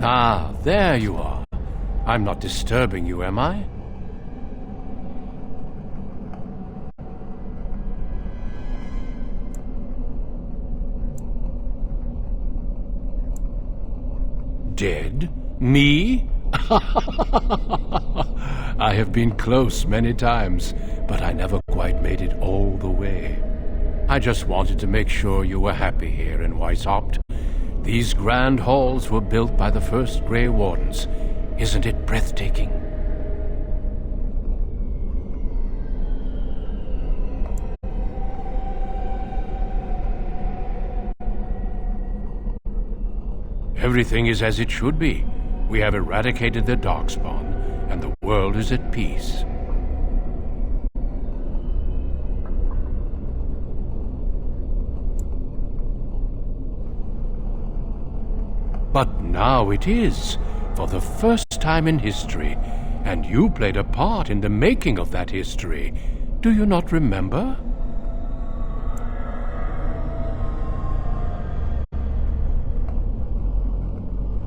Ah, there you are. I'm not disturbing you, am I? Dead? Me? I have been close many times, but I never quite made it all the way. I just wanted to make sure you were happy here in Weishaupt. These grand halls were built by the first Grey Wardens. Isn't it breathtaking? Everything is as it should be. We have eradicated the Darkspawn, and the world is at peace. But now it is, for the first time in history, and you played a part in the making of that history. Do you not remember?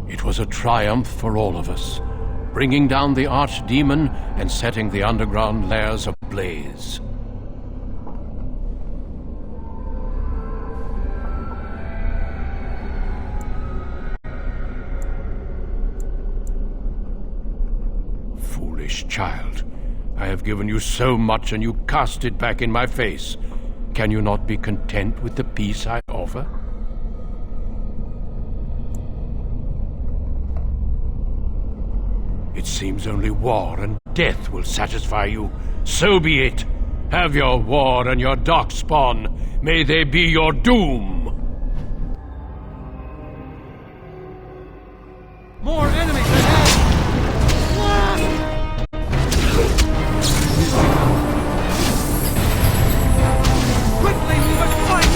It was a triumph for all of us, bringing down the archdemon and setting the underground lairs ablaze. Foolish child. I have given you so much and you cast it back in my face. Can you not be content with the peace I offer? It seems only war and death will satisfy you. So be it. Have your war and your Darkspawn. May they be your doom. More enemies ahead! Quickly, we must fight!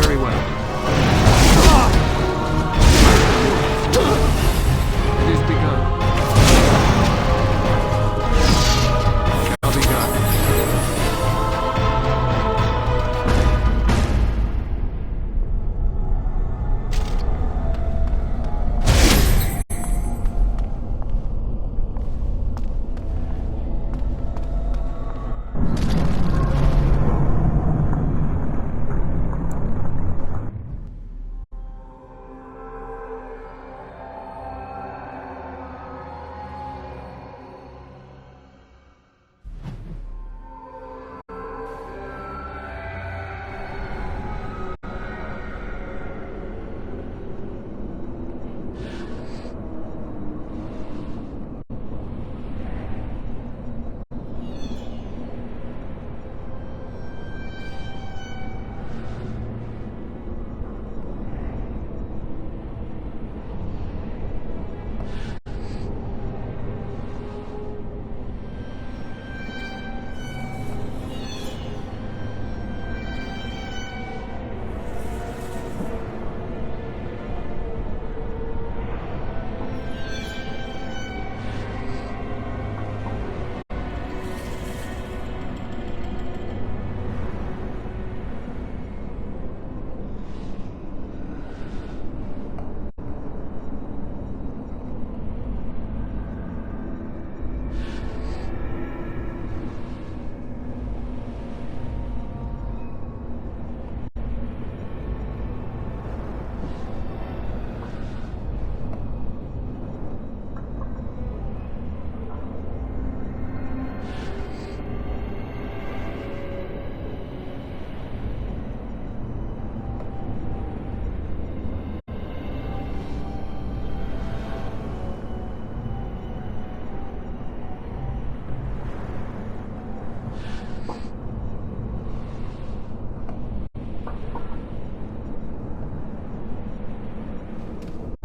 Very well. It is begun. Shall be done.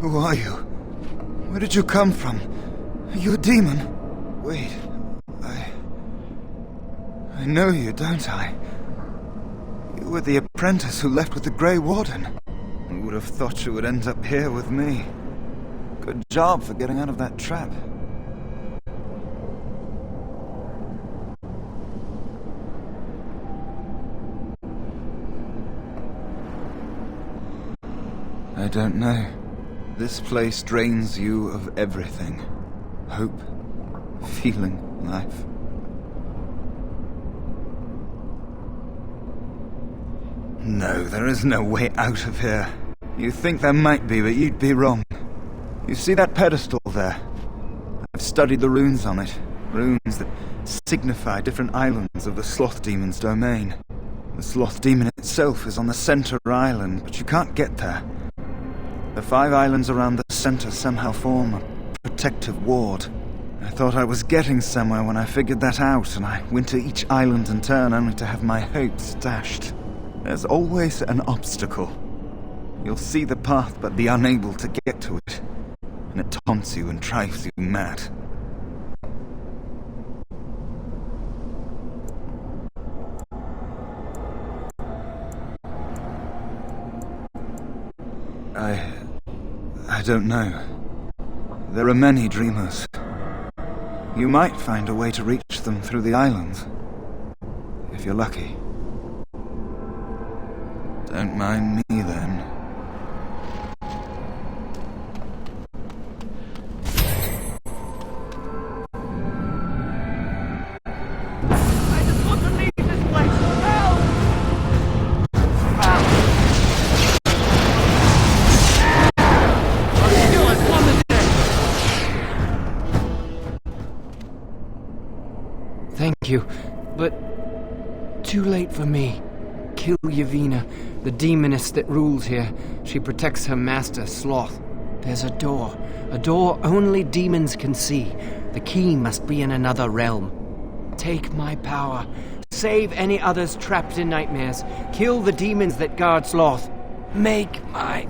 Who are you? Where did you come from? Are you a demon? Wait, I know you, don't I? You were the apprentice who left with the Grey Warden. Who would have thought you would end up here with me? Good job for getting out of that trap. I don't know. This place drains you of everything. Hope, feeling, life. No, there is no way out of here. You think there might be, but you'd be wrong. You see that pedestal there? I've studied the runes on it. Runes that signify different islands of the Sloth Demon's domain. The Sloth Demon itself is on the center island, but you can't get there. The 5 islands around the center somehow form a protective ward. I thought I was getting somewhere when I figured that out, and I went to each island in turn only to have my hopes dashed. There's always an obstacle. You'll see the path but be unable to get to it, and it taunts you and drives you mad. I don't know. There are many dreamers. You might find a way to reach them through the islands, if you're lucky. Don't mind me then. I just want to leave this place! Help! Our skill has plummeted! Thank you, but too late for me. Kill Yavina, the demoness that rules here. She protects her master, Sloth. There's a door only demons can see. The key must be in another realm. Take my power. Save any others trapped in nightmares. Kill the demons that guard Sloth. Make my...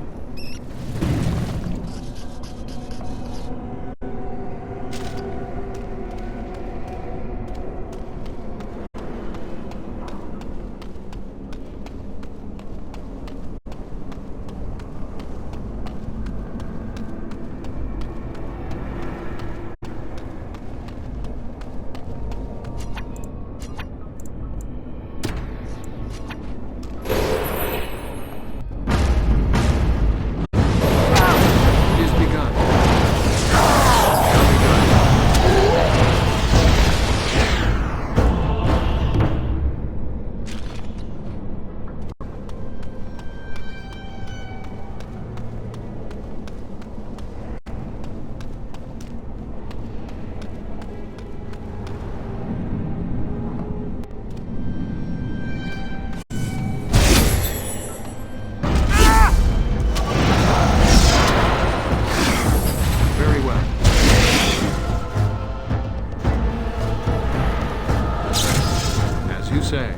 Say.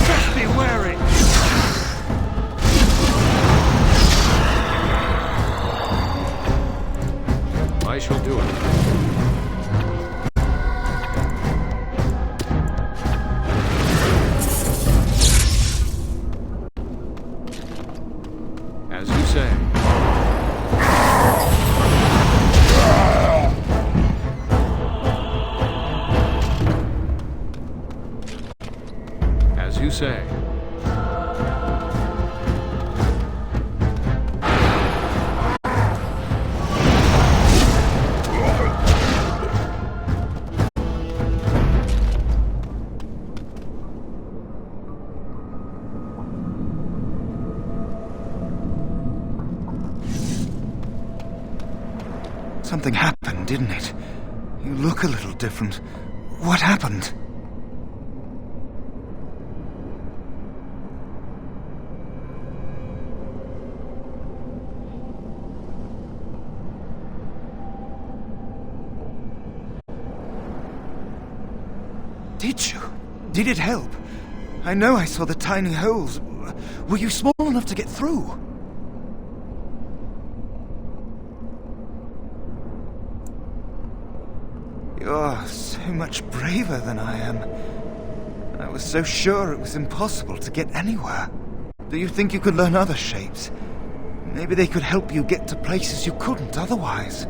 Just be wary! I shall do it. As you say. As you say. Something happened, didn't it? You look a little different. What happened? Did you? Did it help? I know I saw the tiny holes. Were you small enough to get through? You're so much braver than I am. I was so sure it was impossible to get anywhere. Do you think you could learn other shapes? Maybe they could help you get to places you couldn't otherwise.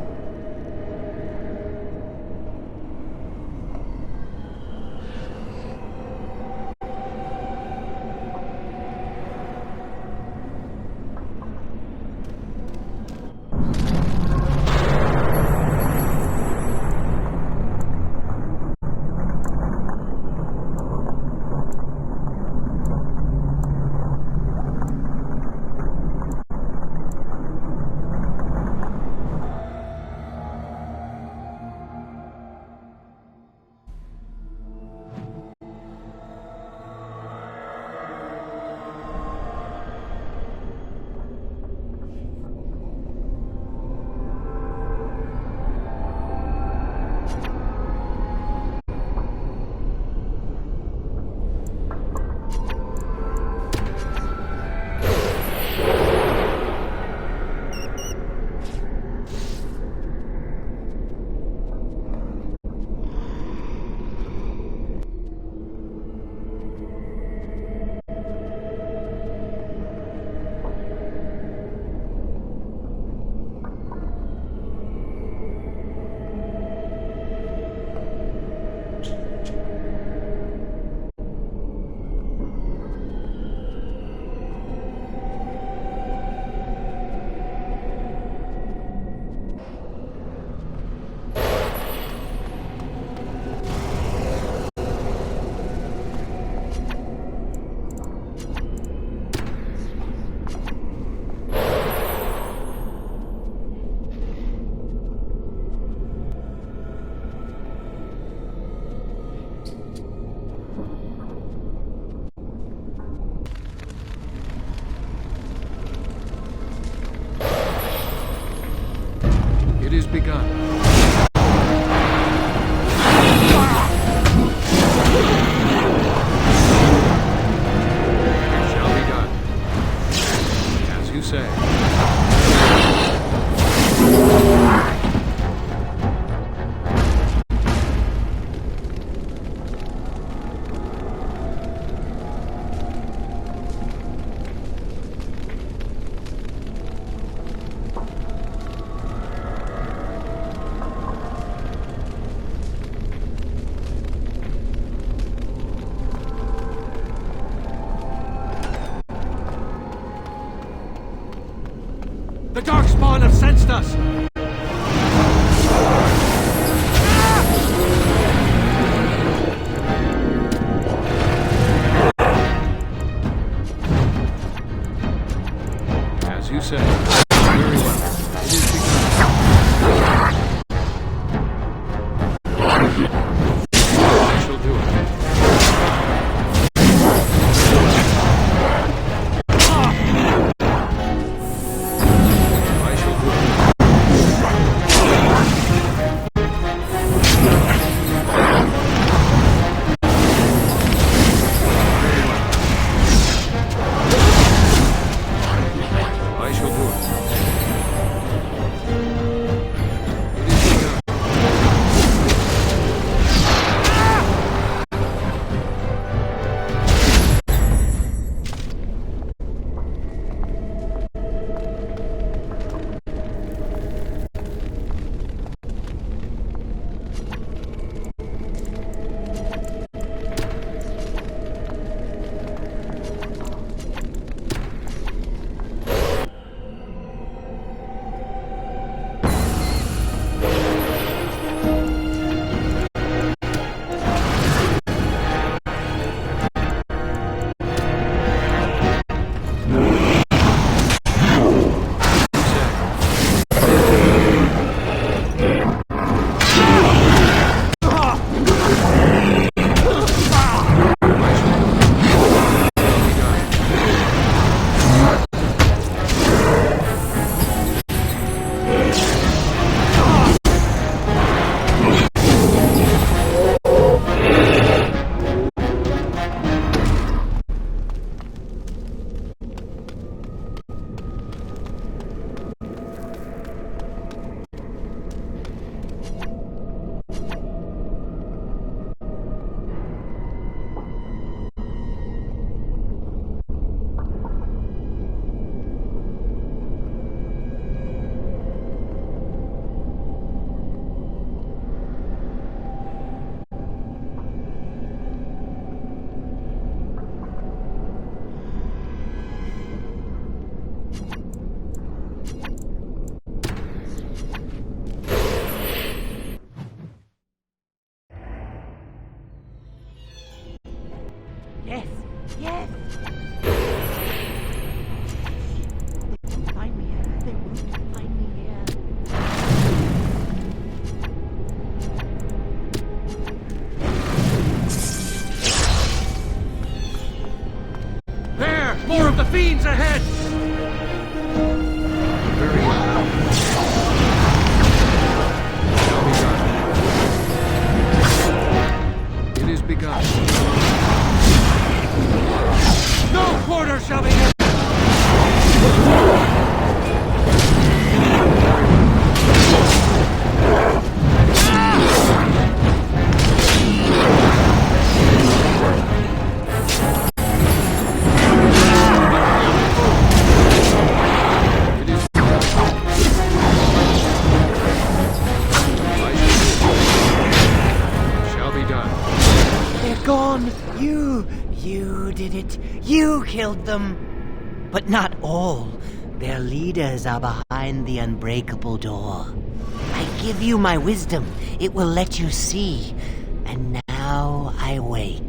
The Darkspawn have sensed us! As you say. Very well. It is begun. I shall do it. I shall do it. I shall do it. It is begun. Yes, yes! They won't find me here. They won't find me here. There! More of the fiends ahead! Very well. Shall be done. It is begun. No quarter shall be hit! Gone! You did it. You killed them. But not all. Their leaders are behind the unbreakable door. I give you my wisdom. It will let you see. And now I wake.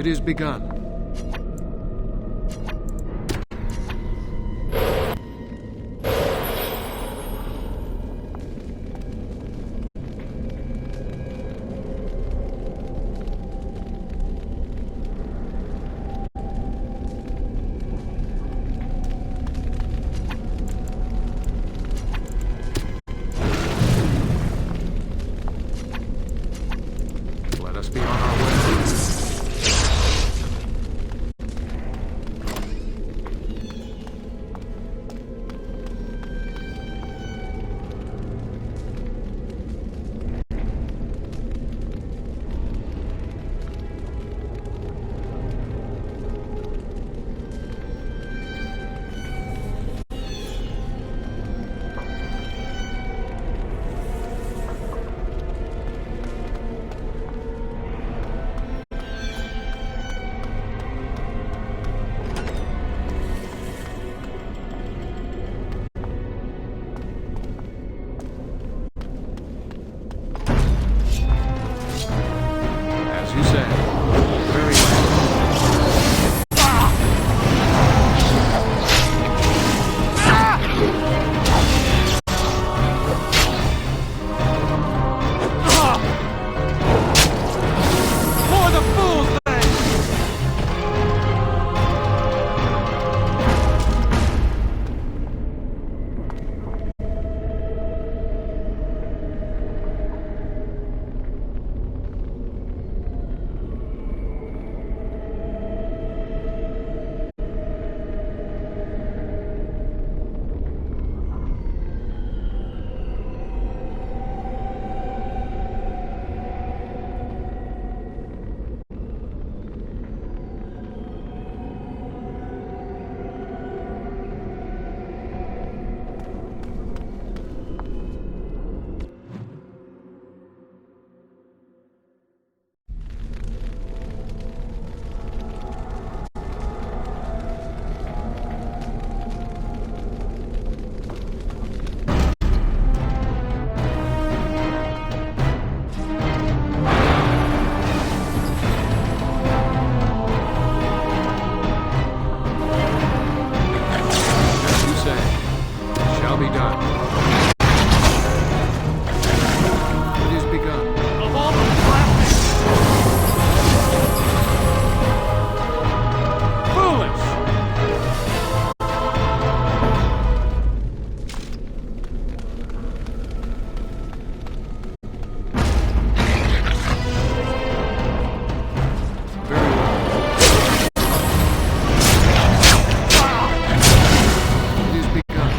It is begun. Let us be on our way. As you say. Very well. For the fool's thing! Shall be done. It is begun. Of all the foolish! Very well. It is begun.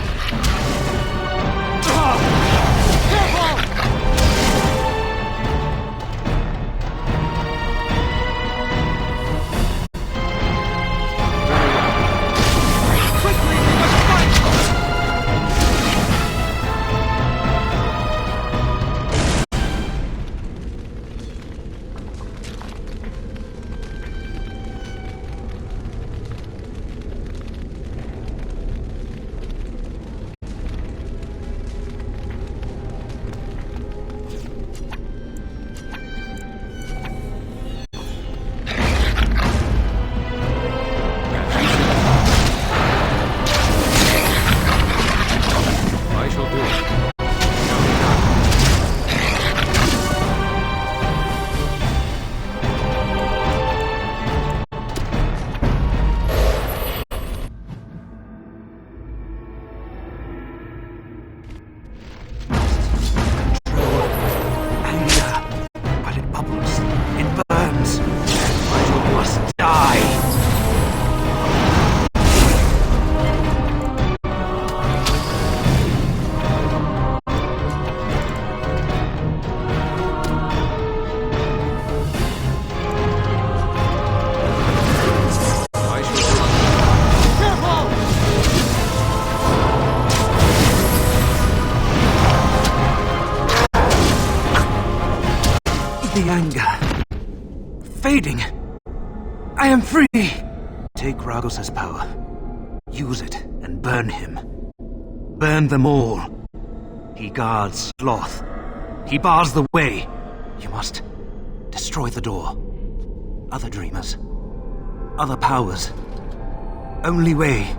I shall do it. Shall be done. Anger. But it bubbles. It burns. I must die. I shall do it. Careful! The anger. Fading. I am free. Take Ragos's power. Use it and burn him. Burn them all. He guards Sloth. He bars the way. You must destroy the door. Other dreamers, other powers. Only way.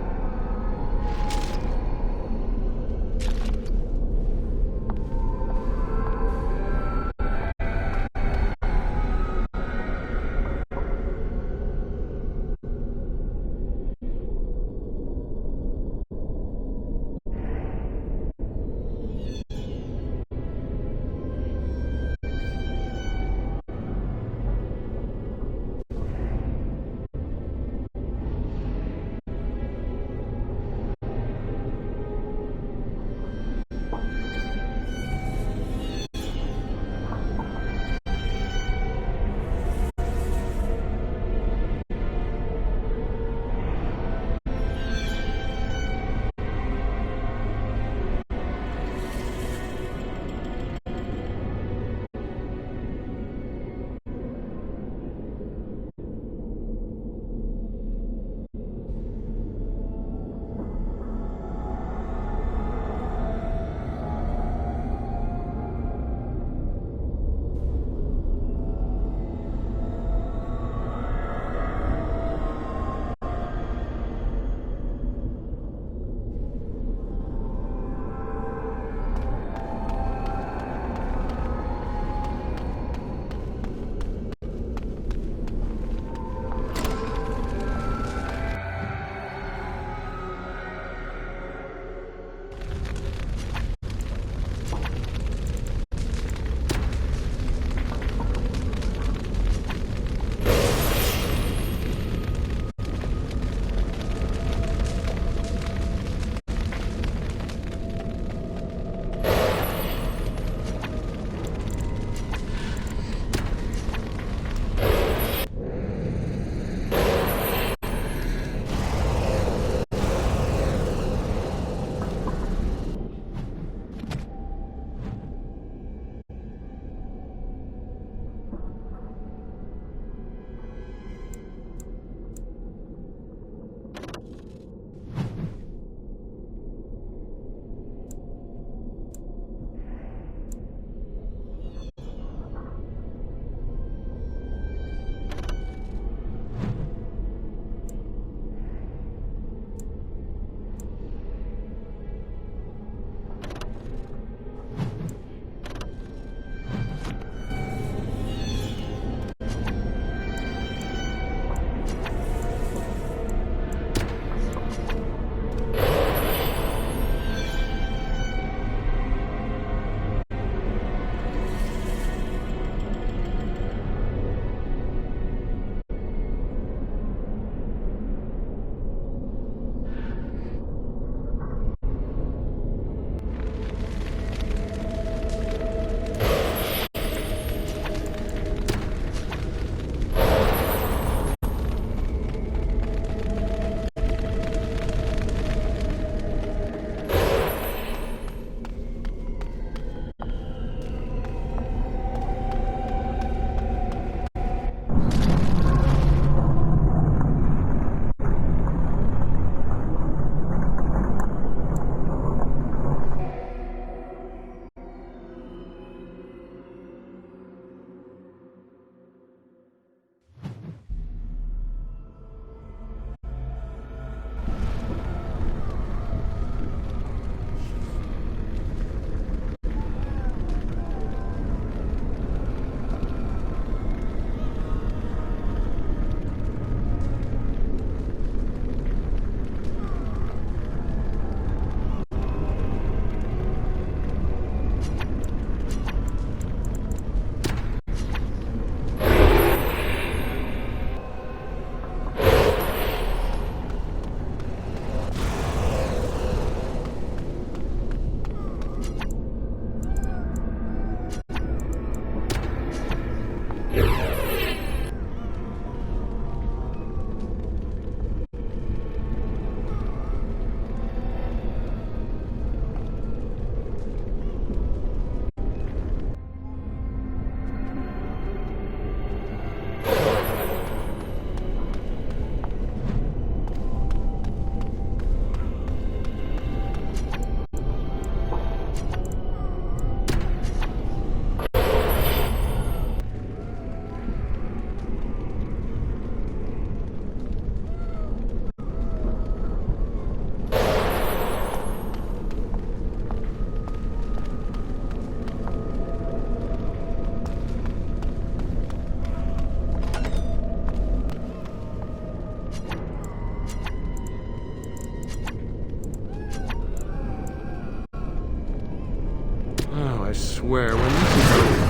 I swear, when this is over...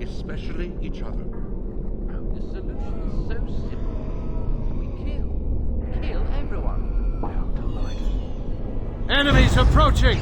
especially each other. The solution is so simple. We kill everyone. How delightful. Enemies approaching!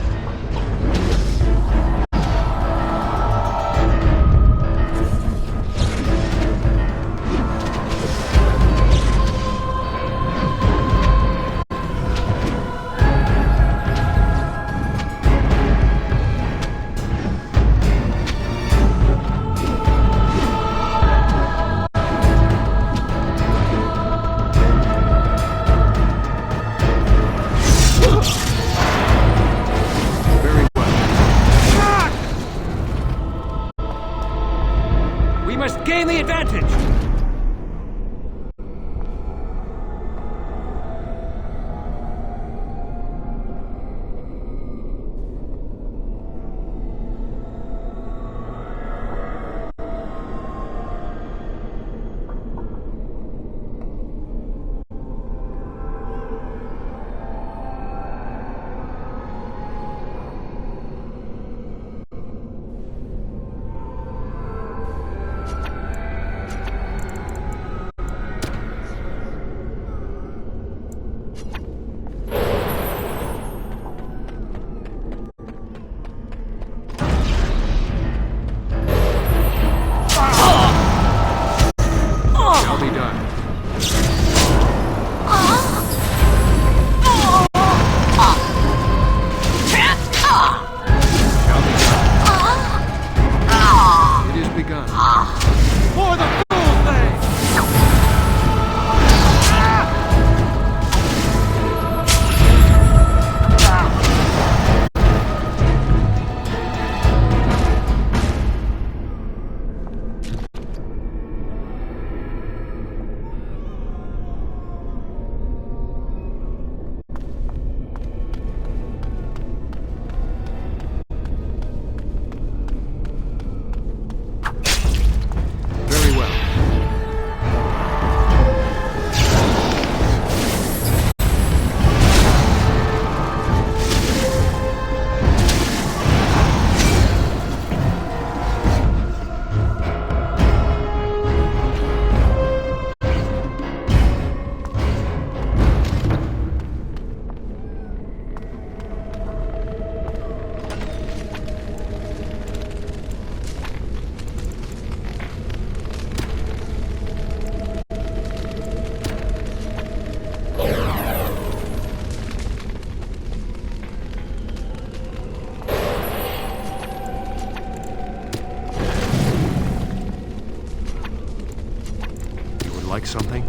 like something?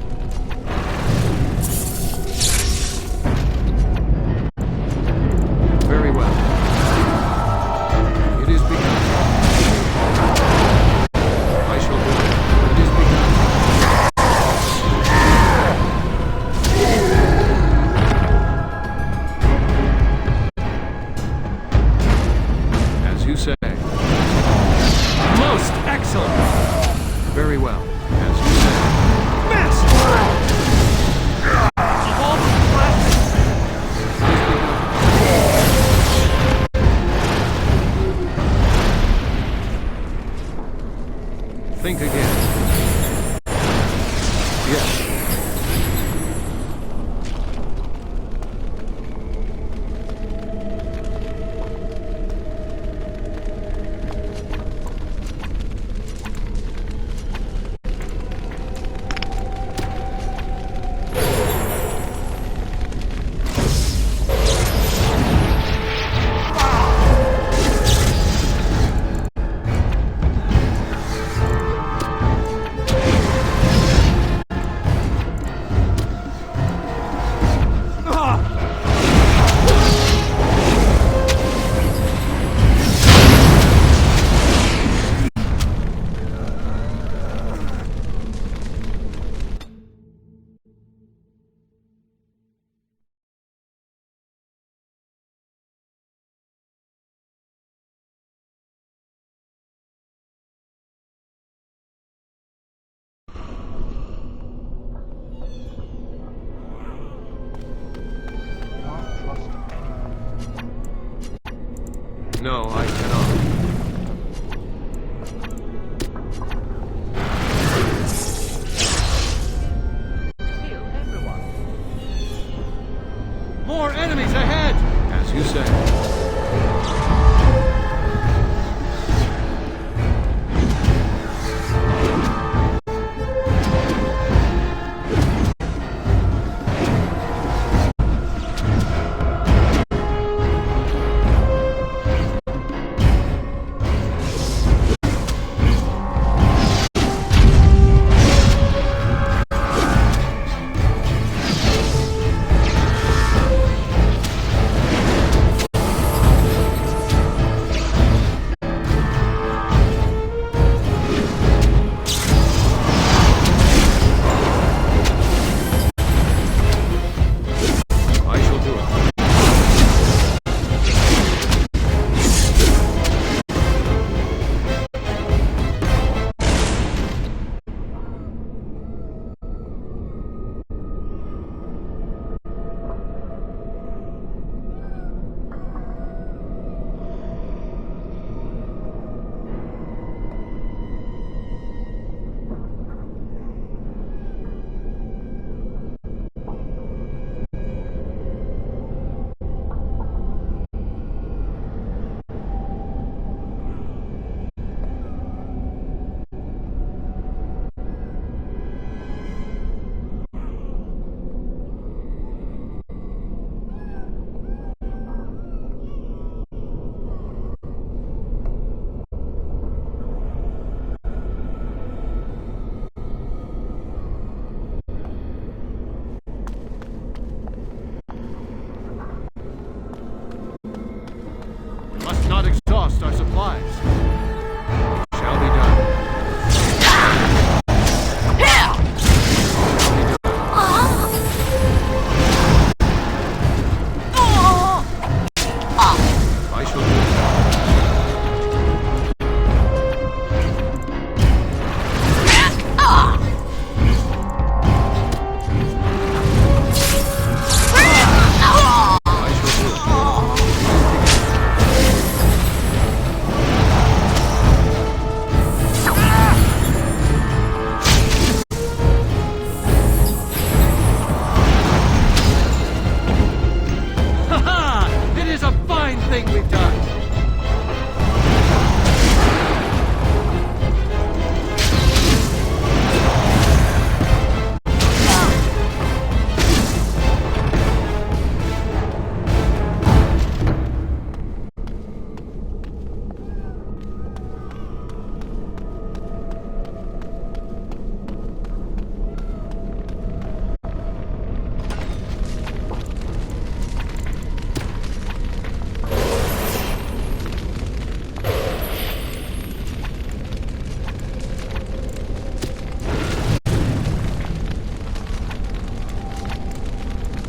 Very well. It is begun. I shall do it. It is begun. As you say. Most excellent! Very well. As you say. Miss! Think again. Yes. No, I cannot. Kill everyone. More enemies ahead! As you say.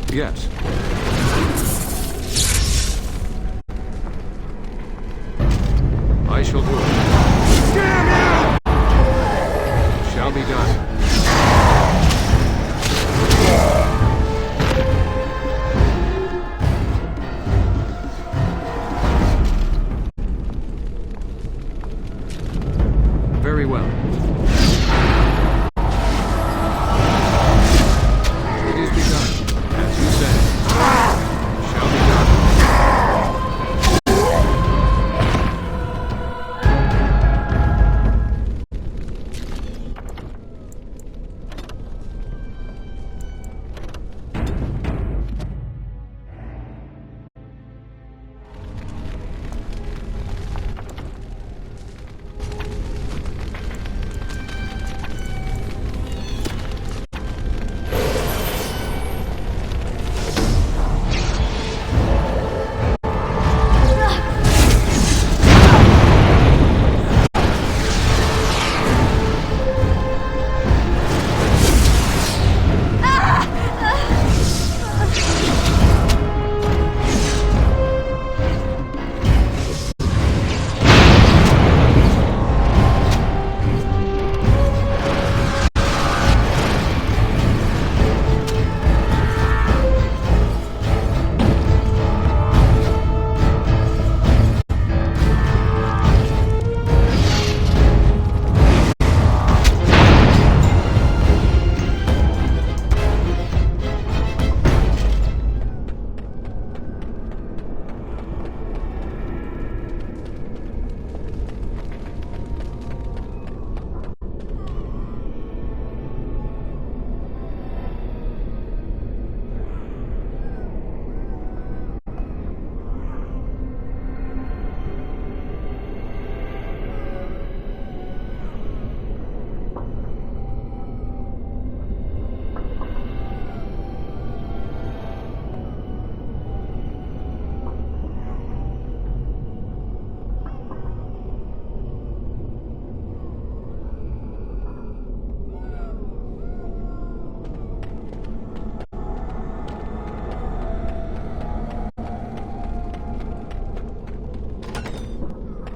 Yes. I shall do it. Damn you! Shall be done. Very well. It is begun, as you say. It shall be done.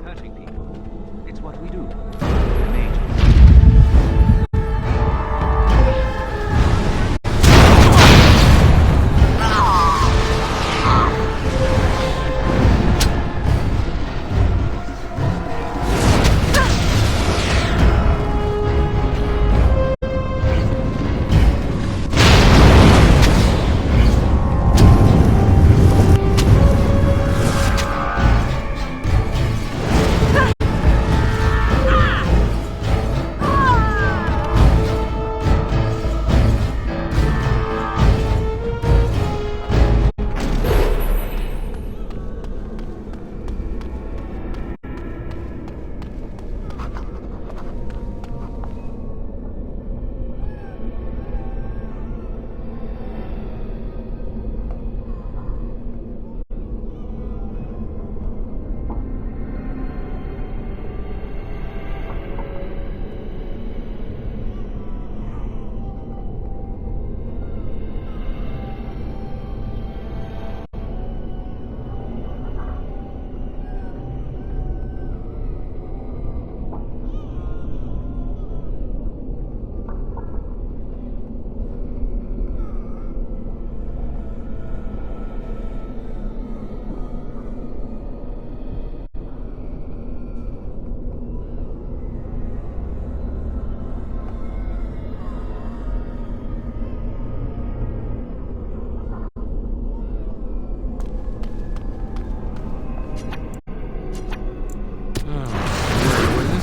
Hurting people. It's what we do.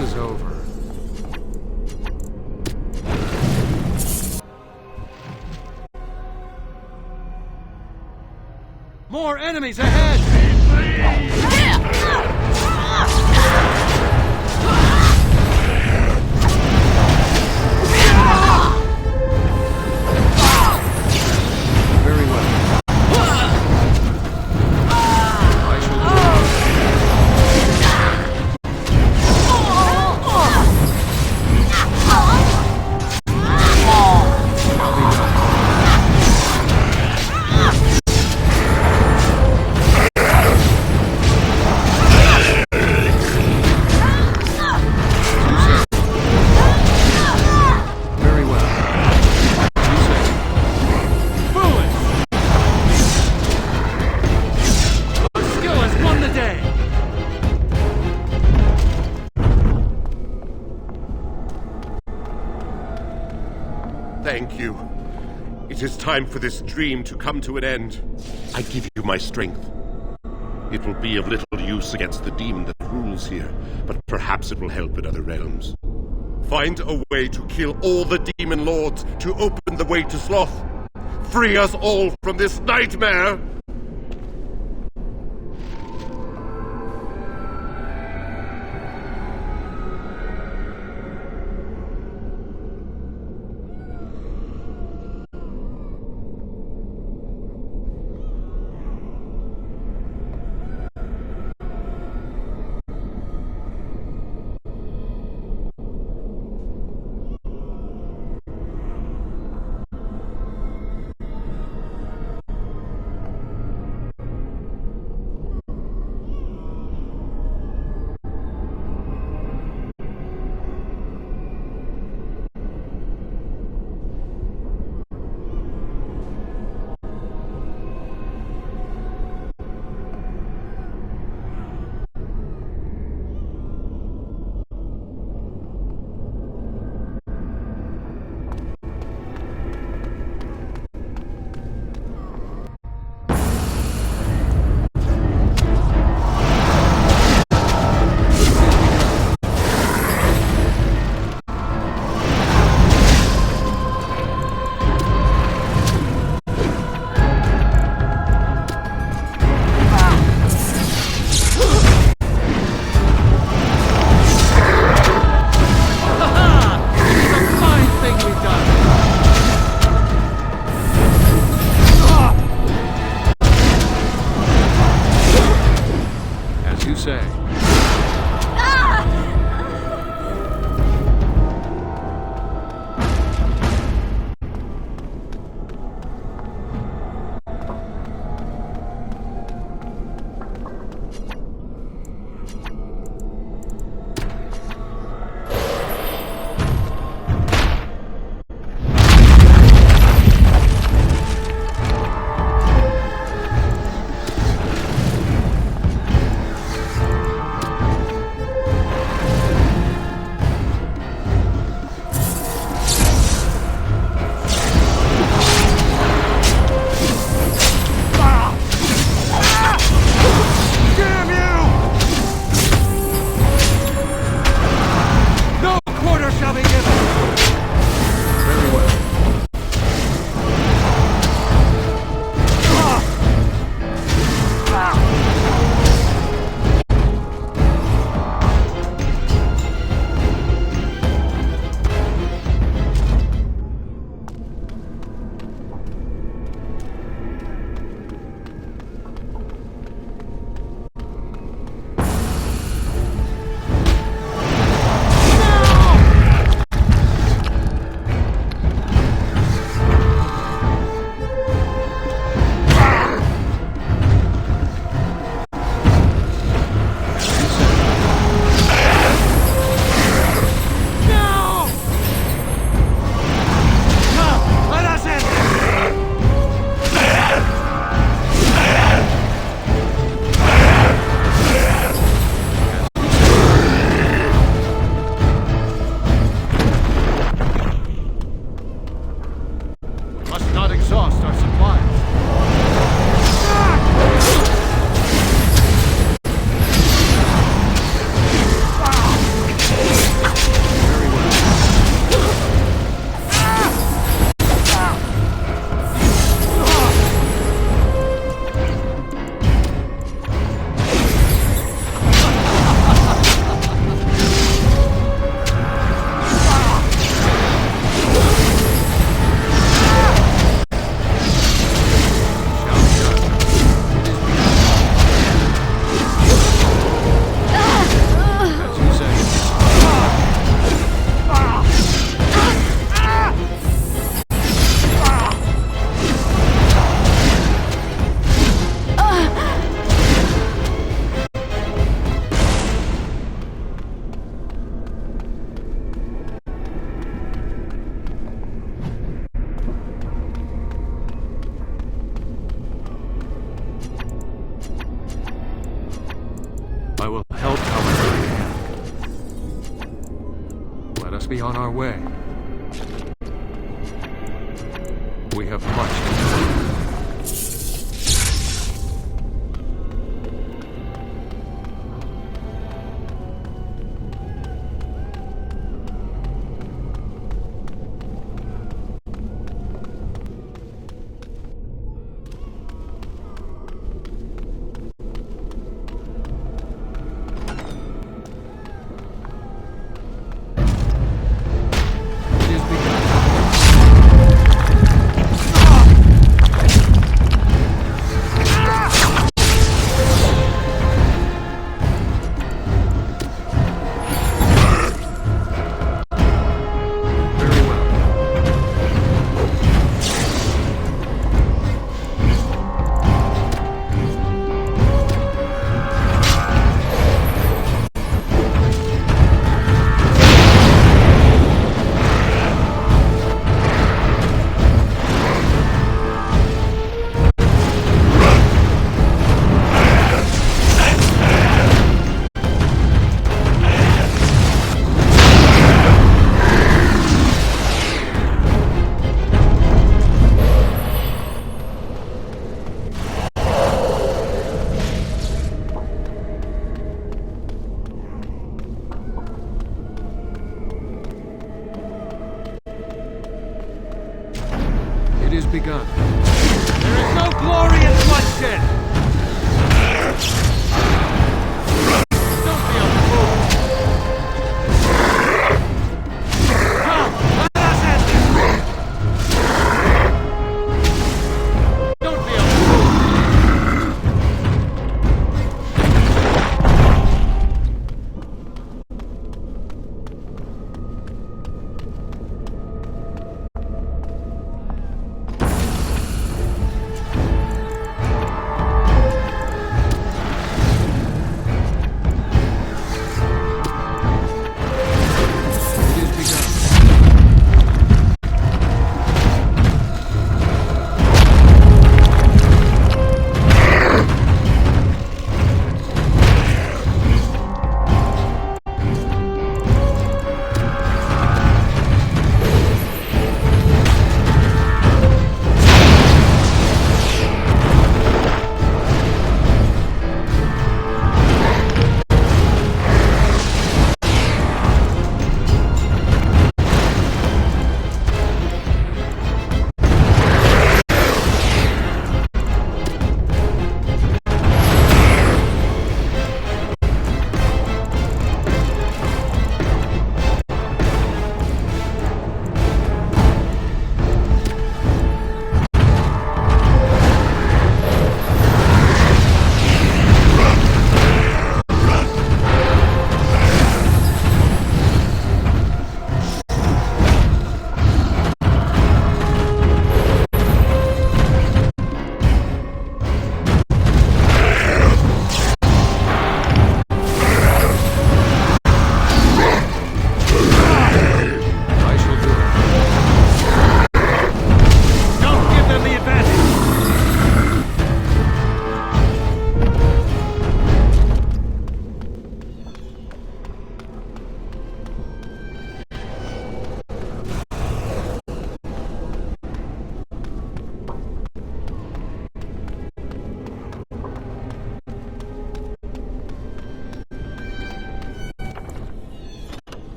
Is over. More enemies ahead! Very well. I shall do it. Thank you. It is time for this dream to come to an end. I give you my strength. It will be of little use against the demon that rules here, but perhaps it will help in other realms. Find a way to kill all the demon lords to open the way to Sloth. Free us all from this nightmare! I will help however I can. Let us be on our way. we have much to do. It is begun. There is no glory in bloodshed! Don't be a fool! Come, let us end this! Don't be a fool!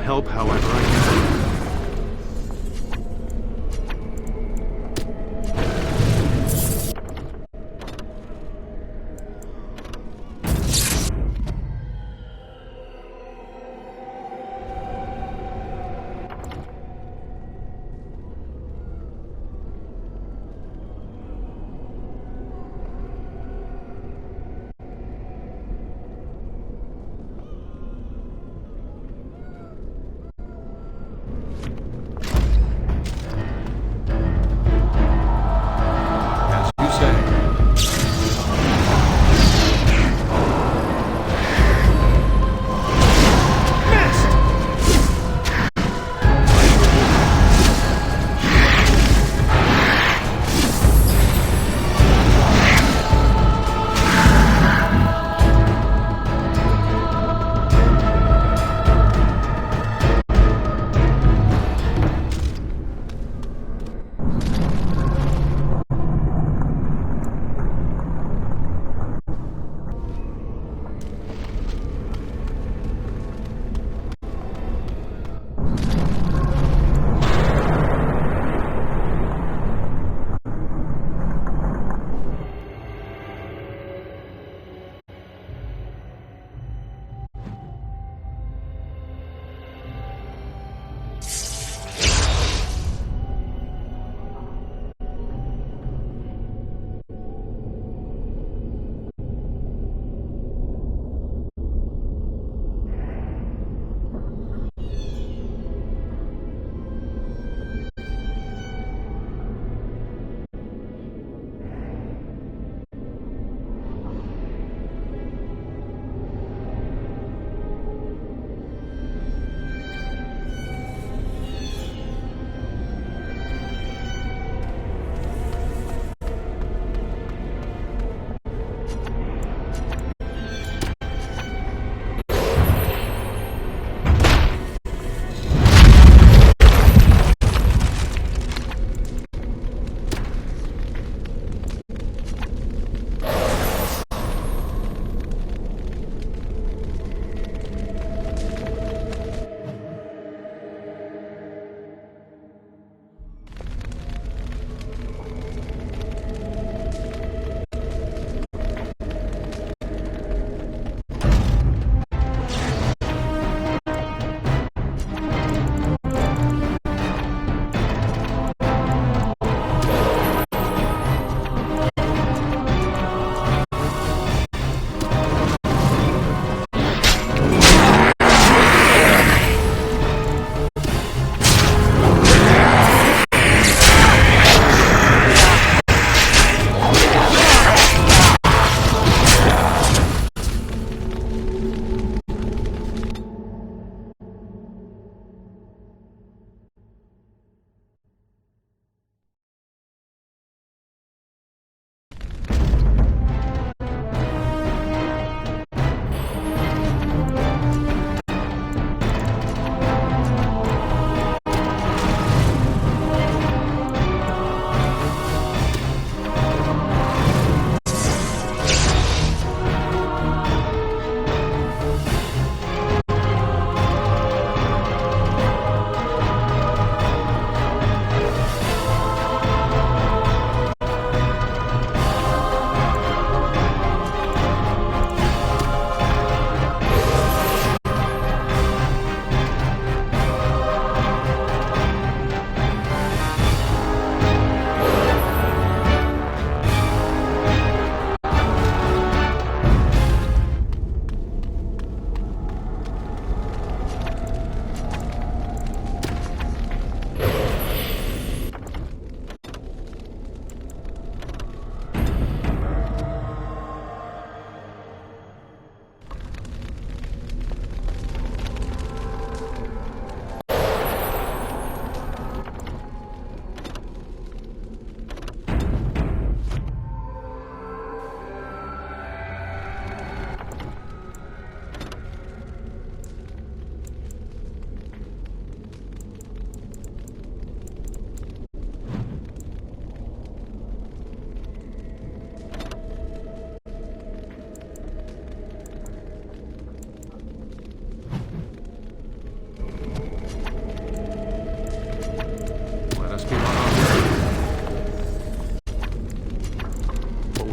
help however I can.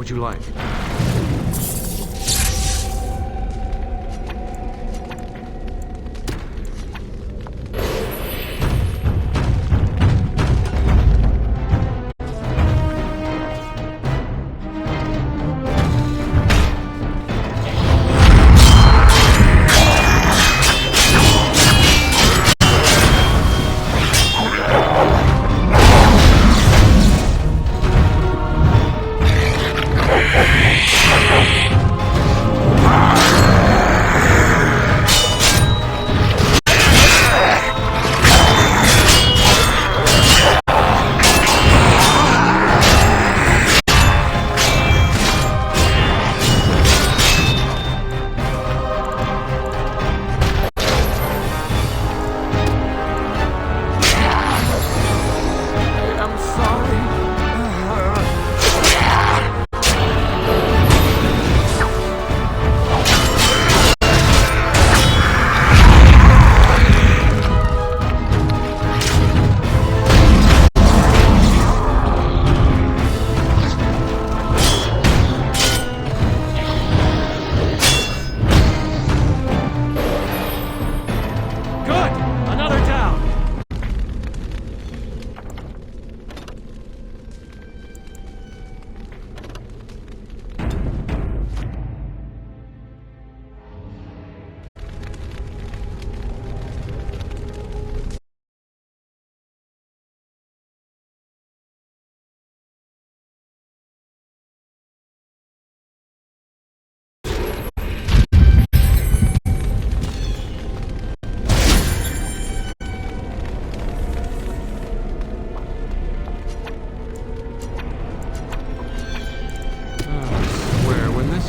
would you like?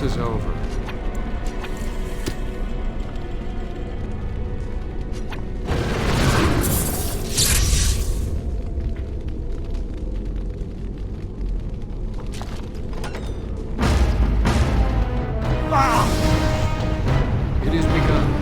This is over. It has begun.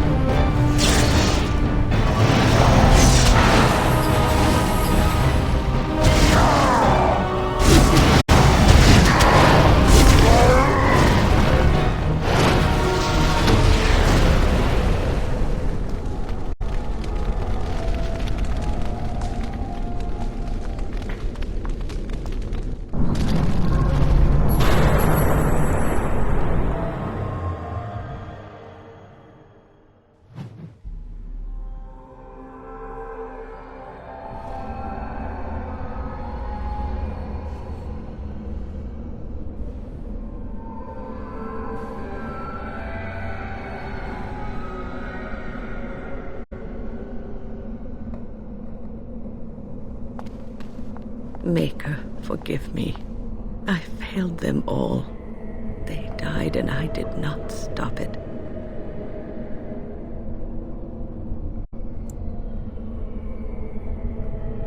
Maker, forgive me. I failed them all. They died and I did not stop it.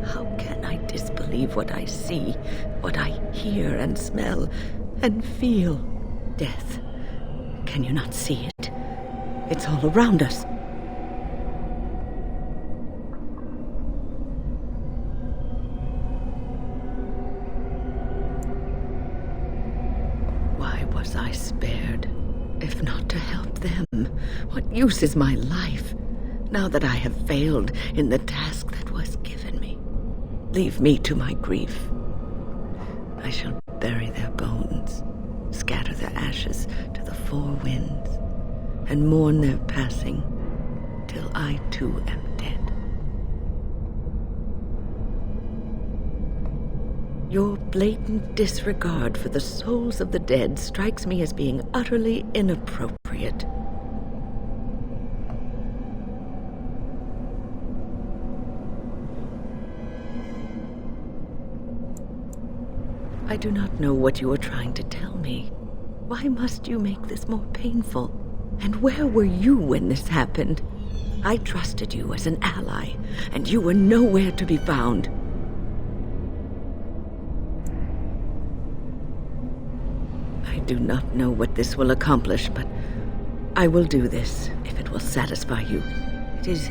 How can I disbelieve what I see, what I hear and smell and feel? Death. Can you not see it? It's all around us. Was I spared, if not to help them? What use is my life, now that I have failed in the task that was given me? Leave me to my grief. I shall bury their bones, scatter their ashes to the four winds, and mourn their passing till I too am dead. Your blatant disregard for the souls of the dead strikes me as being utterly inappropriate. I do not know what you are trying to tell me. Why must you make this more painful? And where were you when this happened? I trusted you as an ally, and you were nowhere to be found. I do not know what this will accomplish, but I will do this if it will satisfy you. It is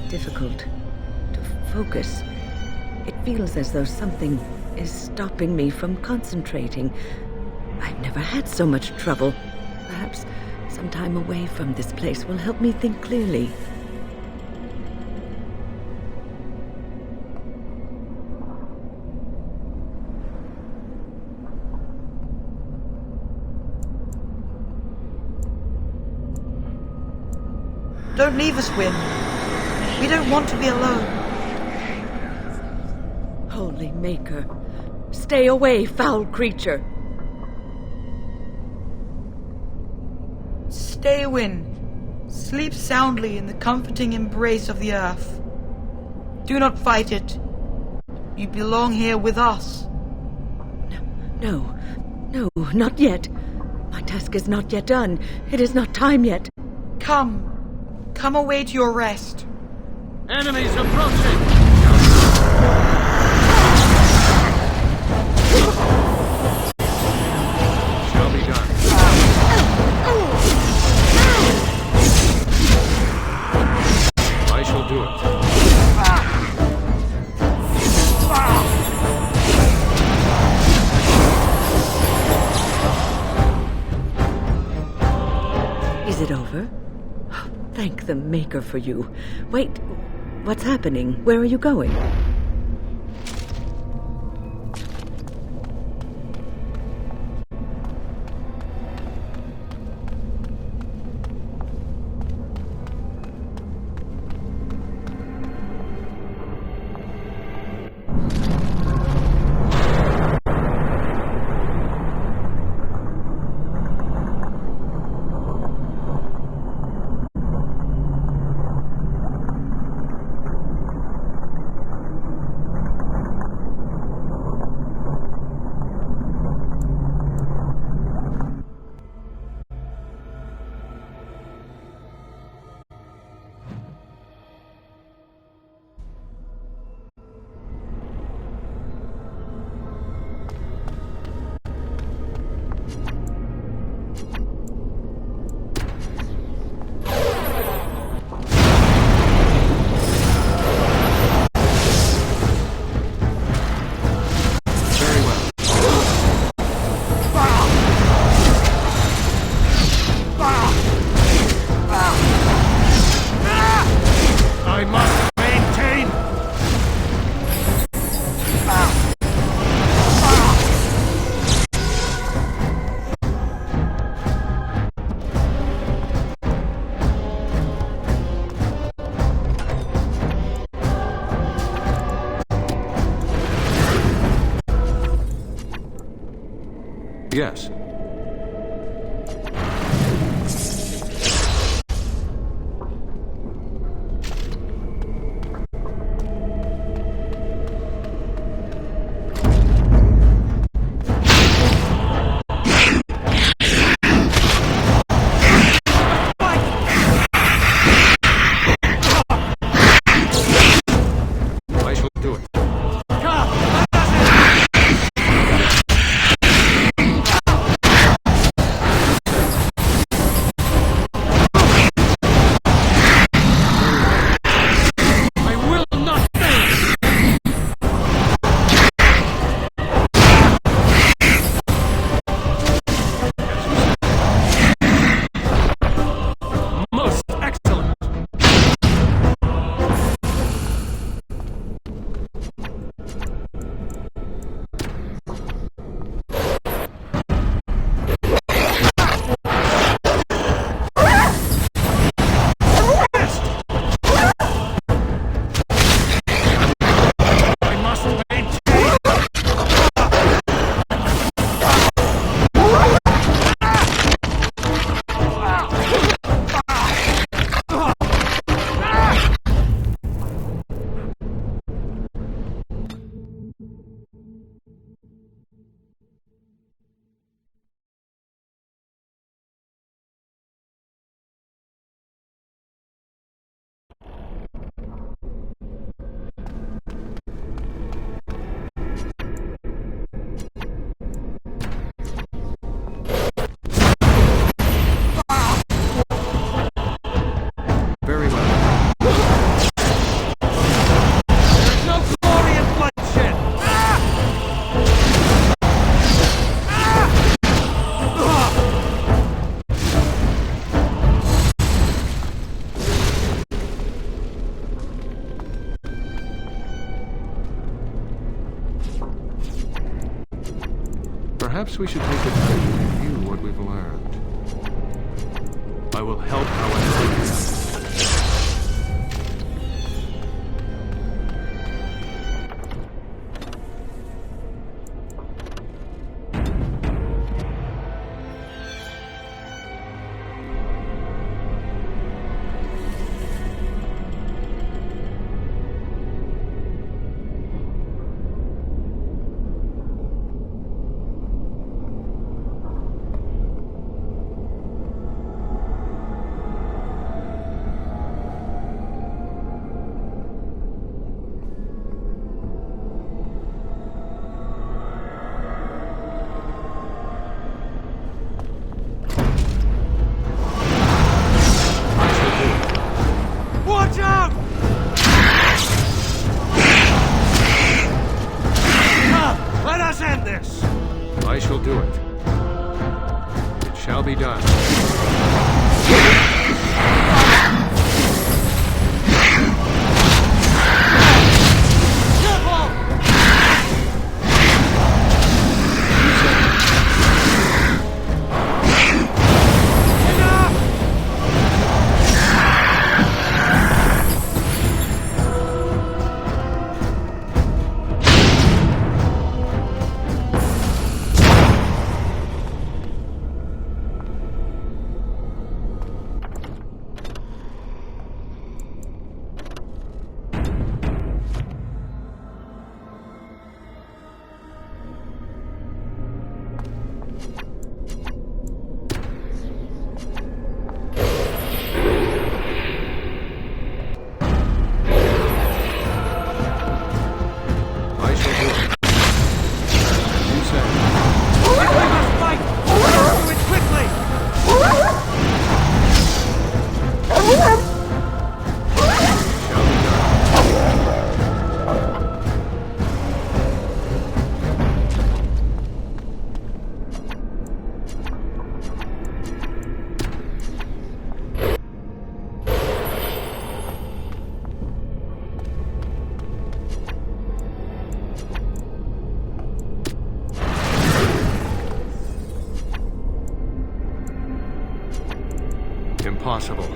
difficult to focus. It feels as though something is stopping me from concentrating. I've never had so much trouble. Perhaps some time away from this place will help me think clearly. Don't leave us, Wynne. We don't want to be alone. Holy Maker, stay away, foul creature! Stay, Wynne. Sleep soundly in the comforting embrace of the earth. Do not fight it. You belong here with us. No, not yet. My task is not yet done. It is not time yet. Come away to your rest. Enemies approaching! Shall be done. I shall do it. Is it over? Thank the Maker for you. Wait, what's happening? Where are you going? Yes. I shall do it. Perhaps we should take the time to review what we've learned. I will help however I can. I shall do it. It shall be done. Impossible.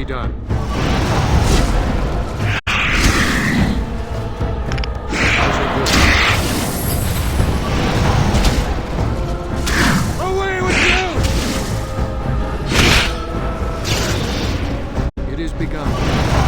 done. Away with you! It is begun.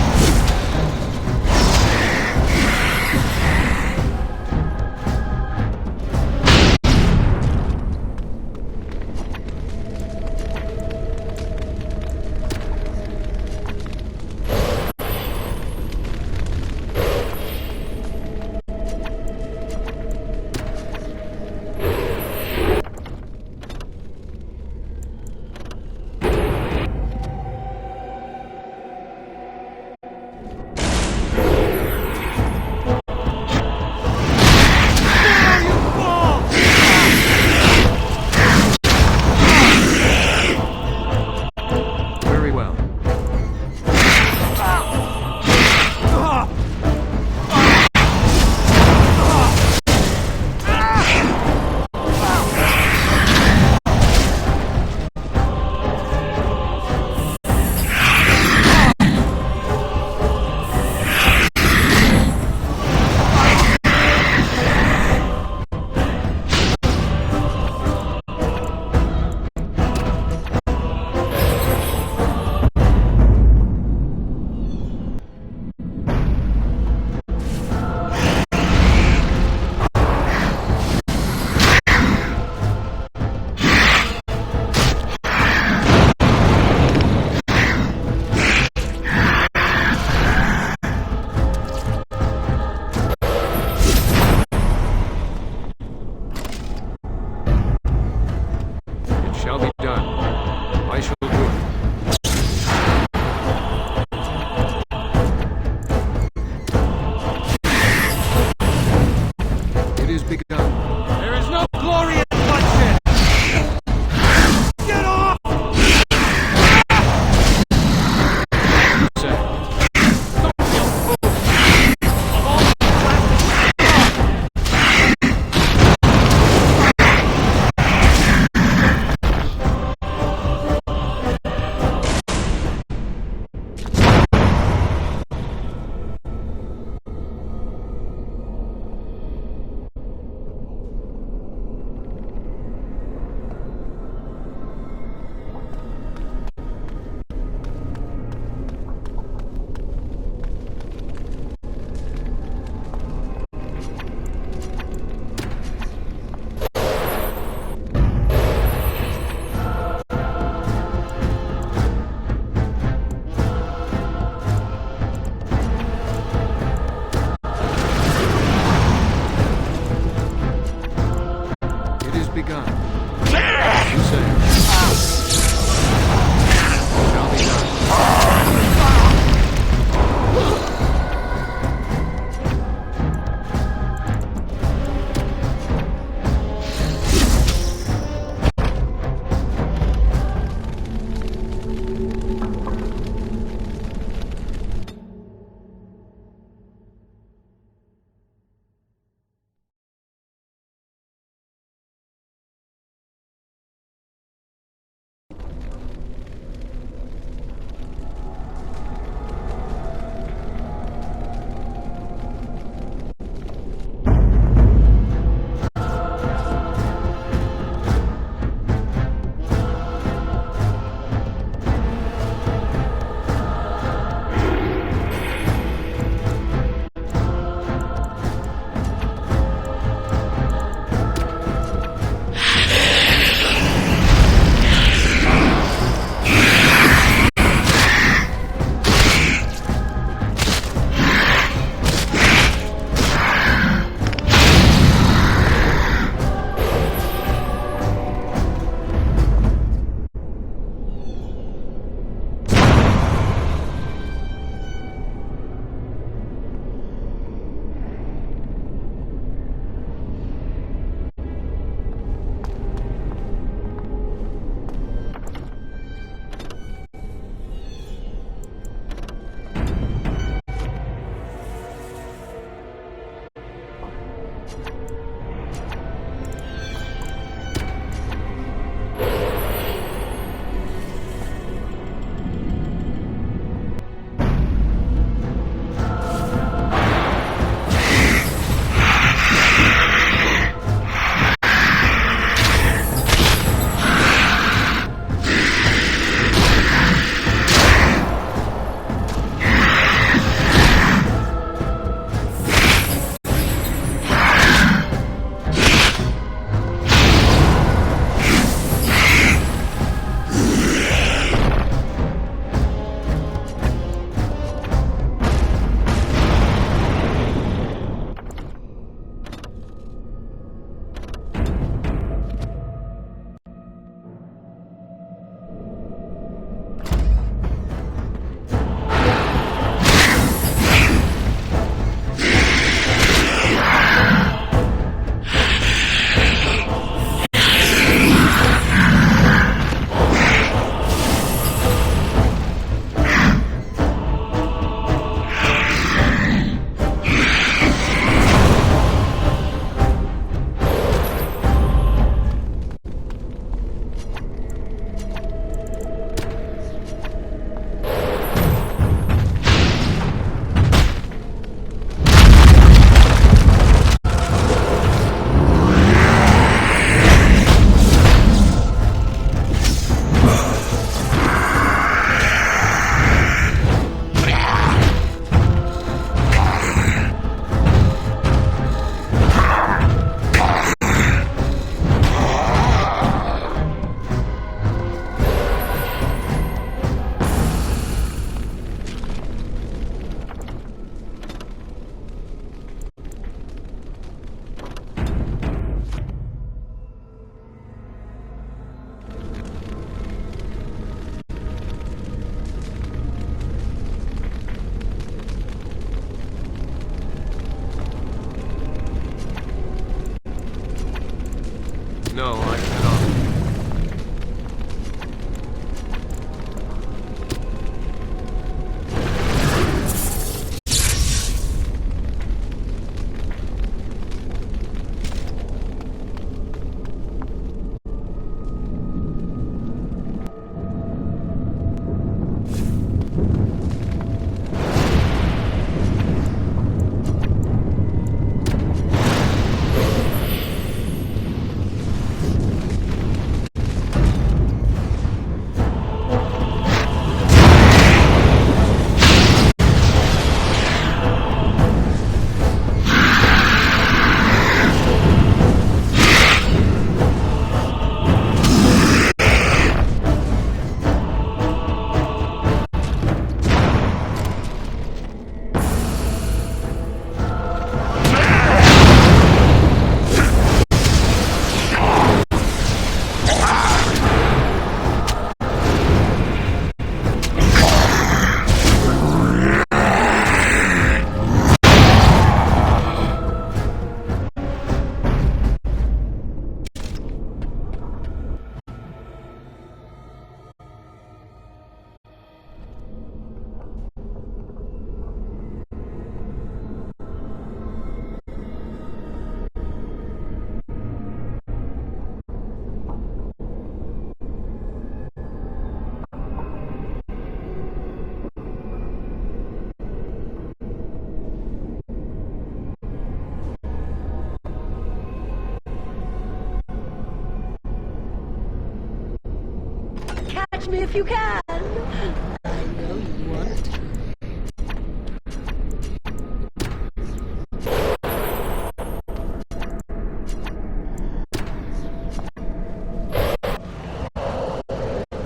catch me if you can. I know you won't.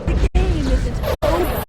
The game isn't over.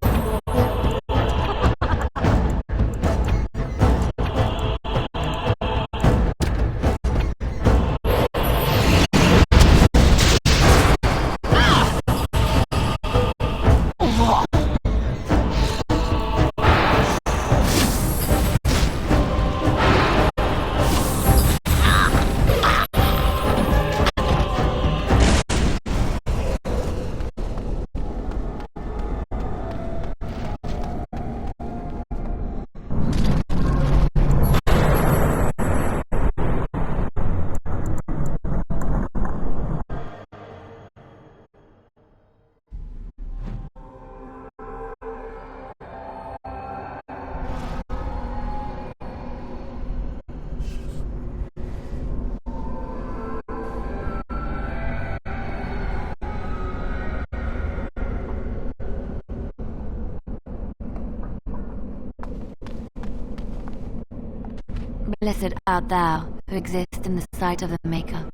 Blessed art thou who exists in the sight of the Maker.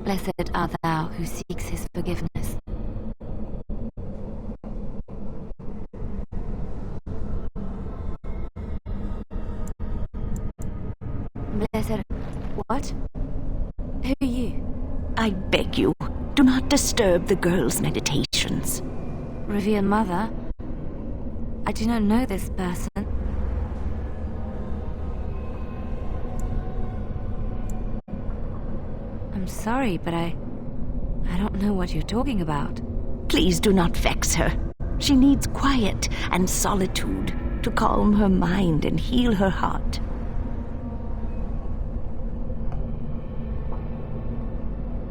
Blessed art thou who seeks his forgiveness. Blessed... what? Who are you? I beg you, do not disturb the girl's meditations. Revered Mother? I do not know this person. I'm sorry, but I don't know what you're talking about. Please do not vex her. She needs quiet and solitude to calm her mind and heal her heart.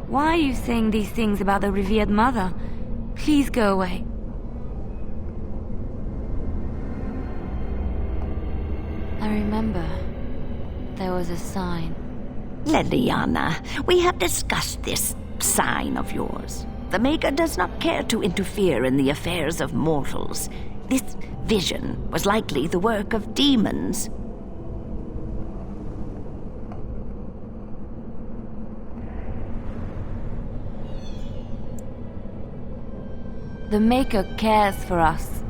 Why are you saying these things about the revered mother? Please go away. I remember there was a sign. Leliana, we have discussed this sign of yours. The Maker does not care to interfere in the affairs of mortals. This vision was likely the work of demons. The Maker cares for us.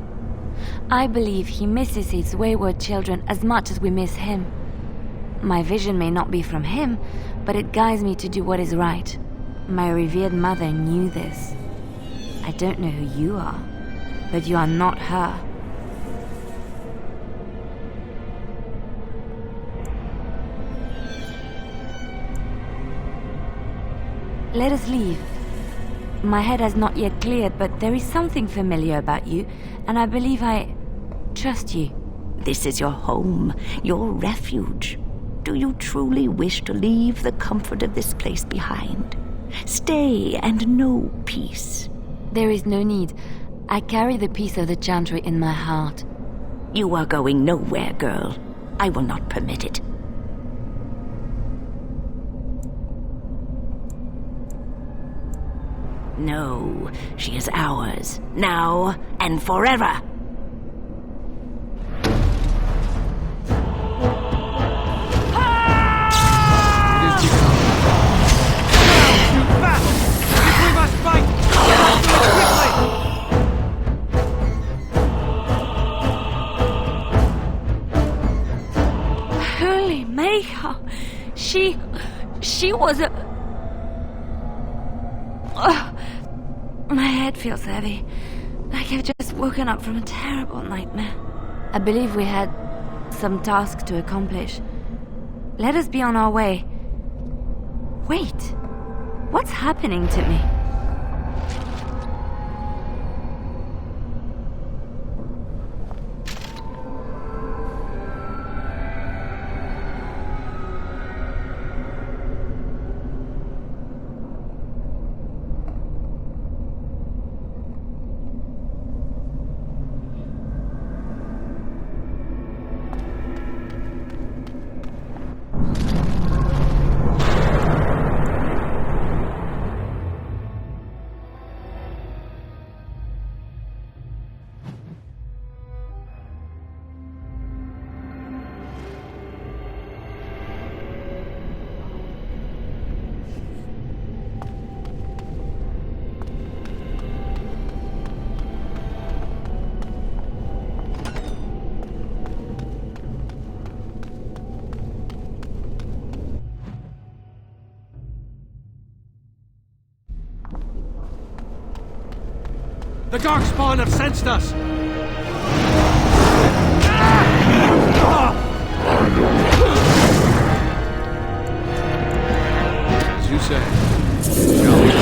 I believe he misses his wayward children as much as we miss him. My vision may not be from him, but it guides me to do what is right. My revered mother knew this. I don't know who you are, but you are not her. Let us leave. My head has not yet cleared, but there is something familiar about you, and I believe I trust you. This is your home, your refuge. Do you truly wish to leave the comfort of this place behind? Stay and know peace. There is no need. I carry the peace of the Chantry in my heart. You are going nowhere, girl. I will not permit it. No, she is ours, now and forever. Holy Maker! She was a... My head feels heavy, like I've just woken up from a terrible nightmare. I believe we had some task to accomplish. Let us be on our way. Wait, what's happening to me? The Darkspawn have sensed us! As you say. Shall we?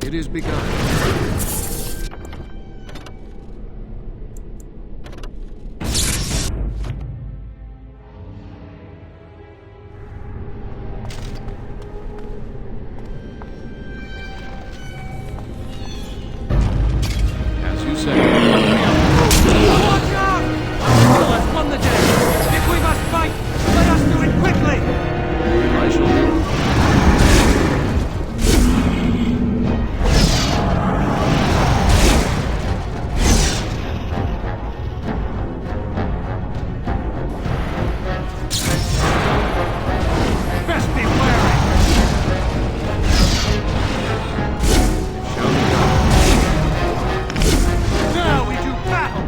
It is begun. As you say. Watch out! Kill us from the dead! If we must fight, let us do it quickly! I shall do it. Best be wary! Shall be done. Now we do battle!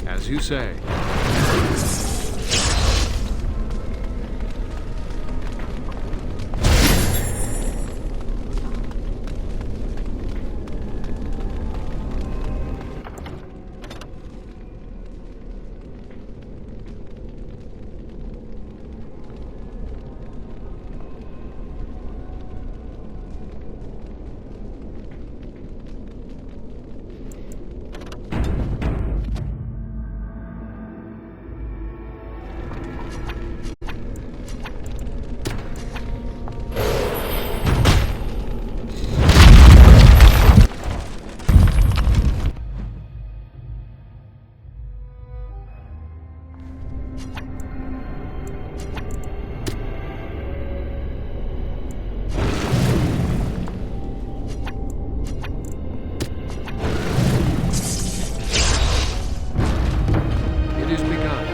As you say. It is begun.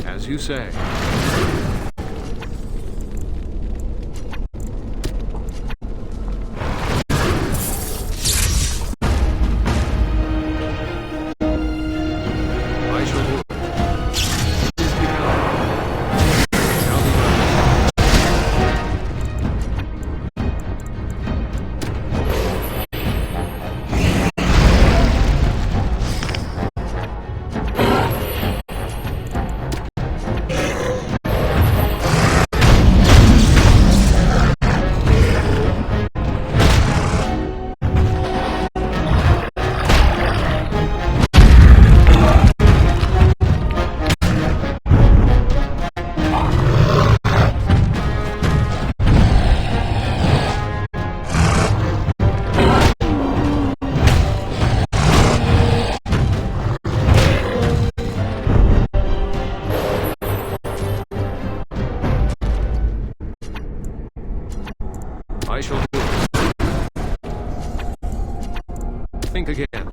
As you say. I shall do it. It is begun. Shall be done. I shall do it. Think again.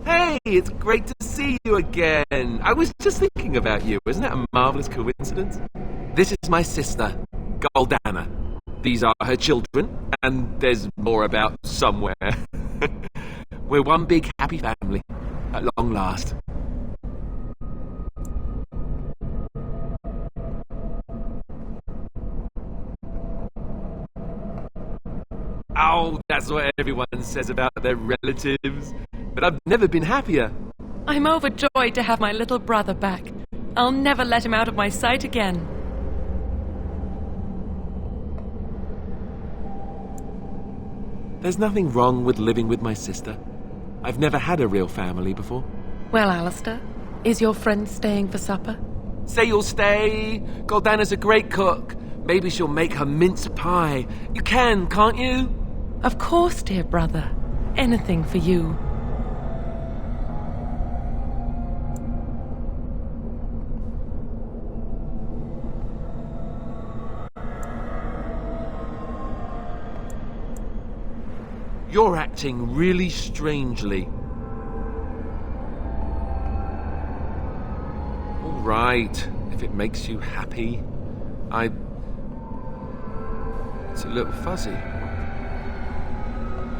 Hey, it's great to see you again. I was just thinking about you. Isn't that a marvelous coincidence? This is my sister, Goldana. These are her children, and there's more about somewhere. We're one big happy family, at long last. Oh, that's what everyone says about their relatives. But I've never been happier. I'm overjoyed to have my little brother back. I'll never let him out of my sight again. There's nothing wrong with living with my sister. I've never had a real family before. Well, Alistair, is your friend staying for supper? Say you'll stay. Goldana's a great cook. Maybe she'll make her mince pie. You can, can't you? Of course, dear brother. Anything for you. You're acting really strangely. All right, if it makes you happy. It's a little fuzzy.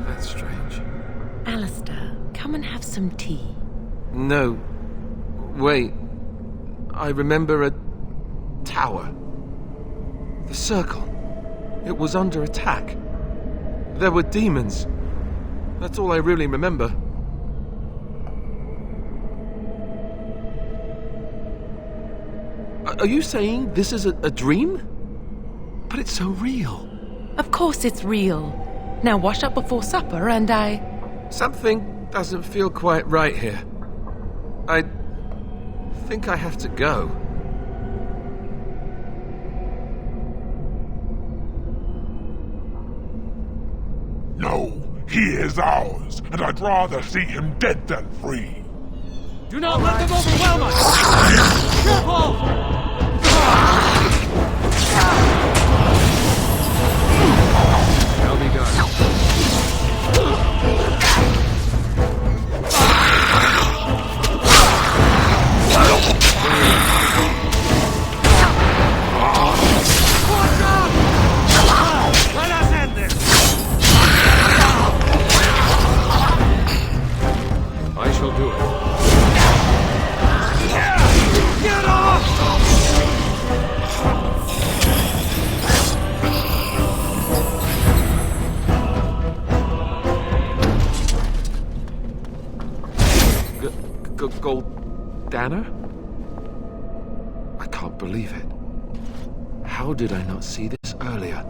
That's strange. Alistair, come and have some tea. No. Wait. I remember a tower. The circle. It was under attack. There were demons. That's all I really remember. Are you saying this is a dream? But it's so real. Of course it's real. Now wash up before supper and Something doesn't feel quite right here. I think I have to go. No, he is ours, and I'd rather see him dead than free. Do not let them overwhelm us! Careful! Shall be done. Watch out! Let us end this! I shall do it. Get off! Goldana? I can't believe it. How did I not see this earlier?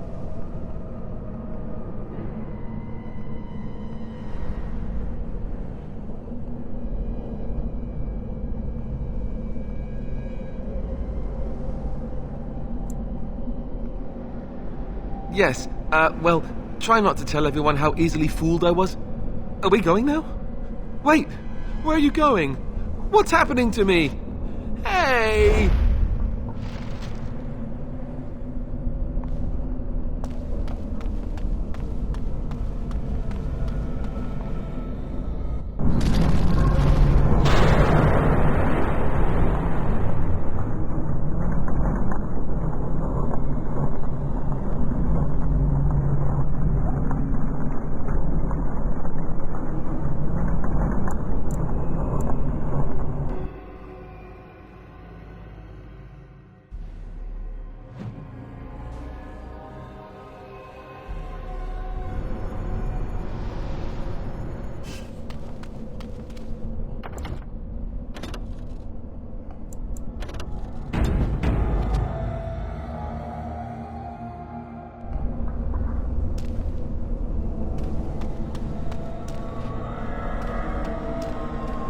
Yes, well, try not to tell everyone how easily fooled I was. Are we going now? Wait, where are you going? What's happening to me? Hey!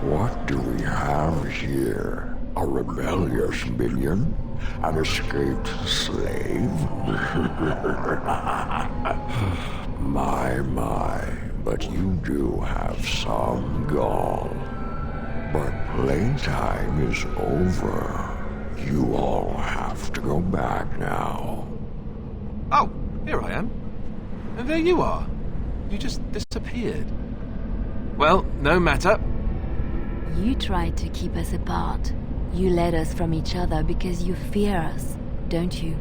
What do we have here? A rebellious minion? An escaped slave? My, but you do have some gall. But playtime is over. You all have to go back now. Oh, here I am. And there you are. You just disappeared. Well, no matter. You tried to keep us apart. You led us from each other because you fear us, don't you?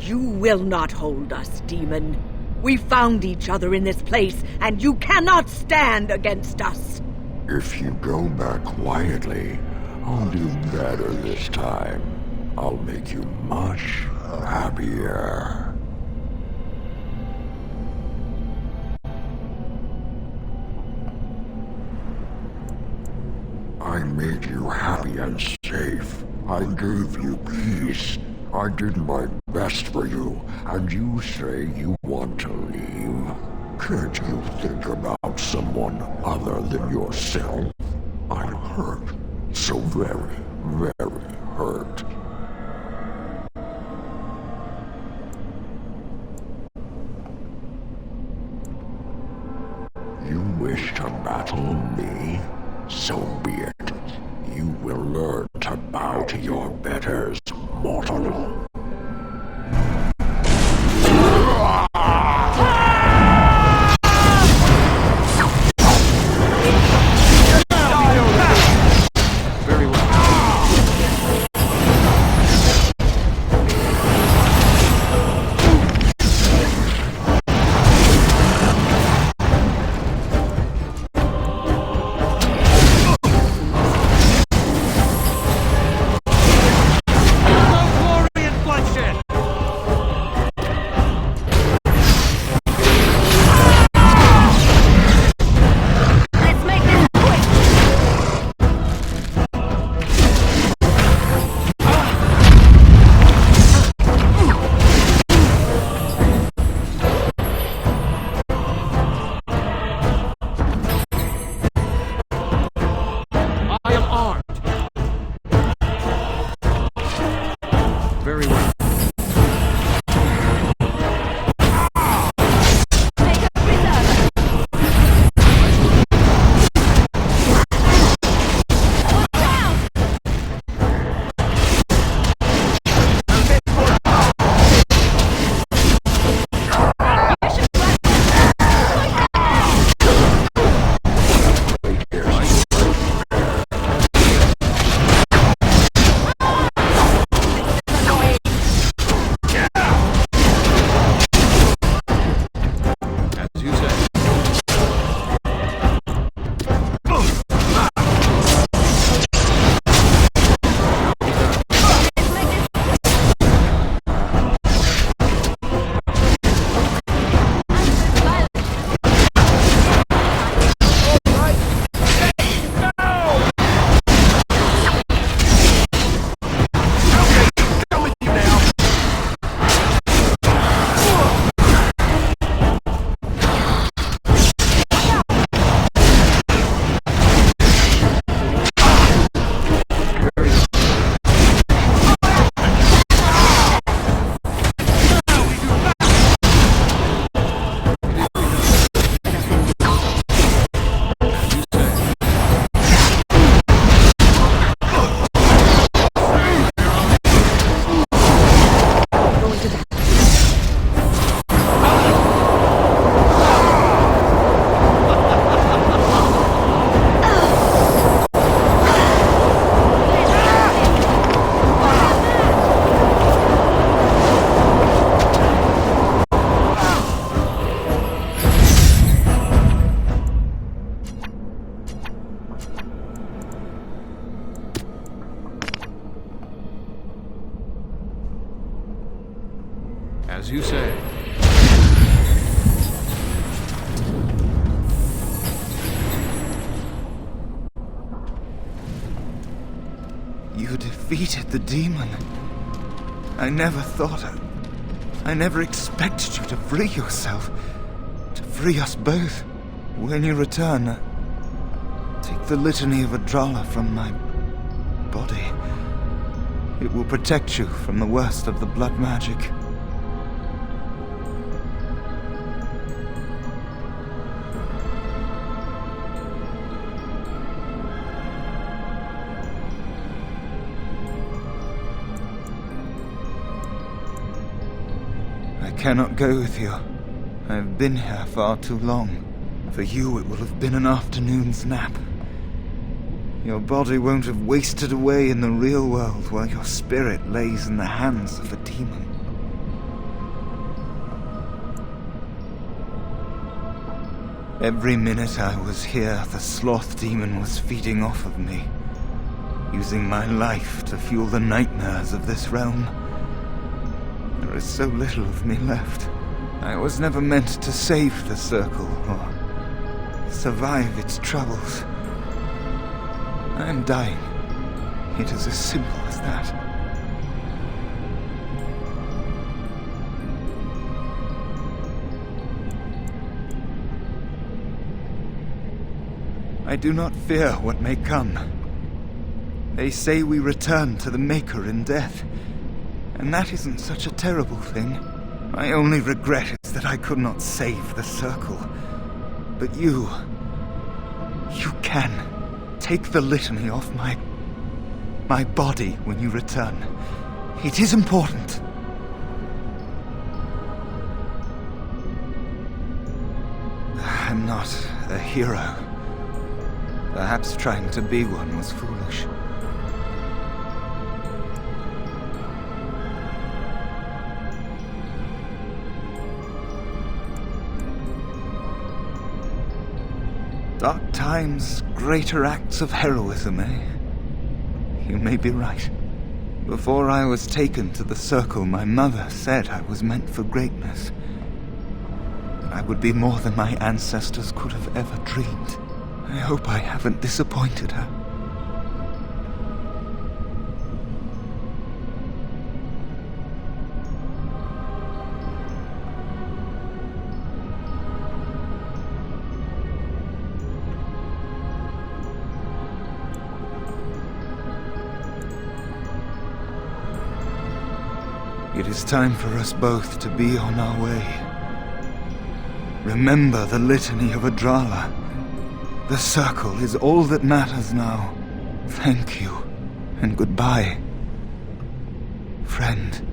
You will not hold us, demon. We found each other in this place, and you cannot stand against us. If you go back quietly, I'll do better this time. I'll make you much happier. I made you happy and safe. I gave you peace. I did my best for you, and you say you want to leave. Can't you think about someone other than yourself? I'm hurt. So very, very hurt. You wish to battle me? So be it. You will learn to bow to your betters, mortal. As you say. You defeated the demon. I never thought I never expected you to free yourself. To free us both. When you return, take the litany of Adralla from my body. It will protect you from the worst of the blood magic. I cannot go with you. I have been here far too long. For you, it will have been an afternoon's nap. Your body won't have wasted away in the real world while your spirit lays in the hands of a demon. Every minute I was here, the sloth demon was feeding off of me, using my life to fuel the nightmares of this realm. There is so little of me left. I was never meant to save the circle or survive its troubles. I am dying. It is as simple as that. I do not fear what may come. They say we return to the Maker in death, and that isn't such a terrible thing. My only regret is that I could not save the circle. But you can. Take the litany off my body when you return. It is important. I'm not a hero. Perhaps trying to be one was foolish. Dark times, greater acts of heroism, eh? You may be right. Before I was taken to the circle, my mother said I was meant for greatness. I would be more than my ancestors could have ever dreamed. I hope I haven't disappointed her. It is time for us both to be on our way. Remember the litany of Adrala. The circle is all that matters now. Thank you, and goodbye, friend.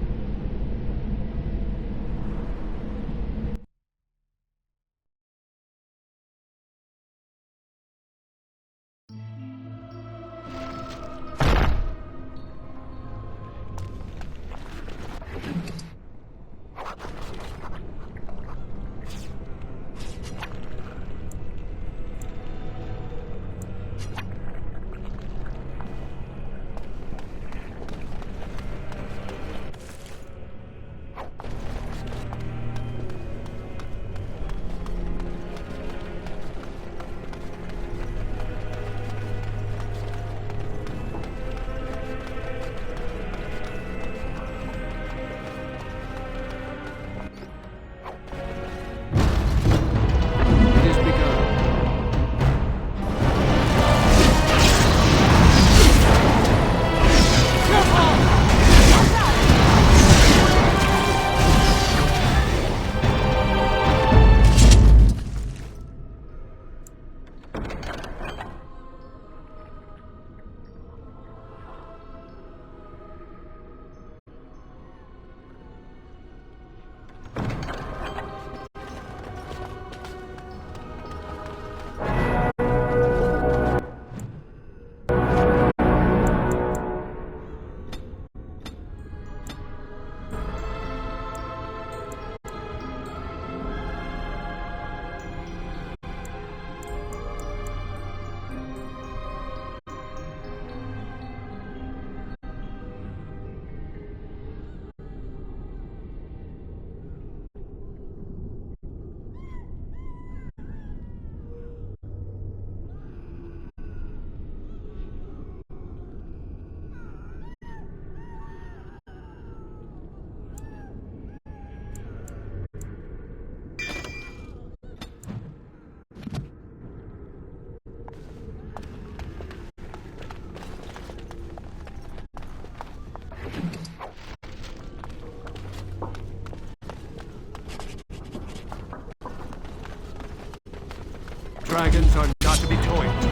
Dragons are not to be toyed.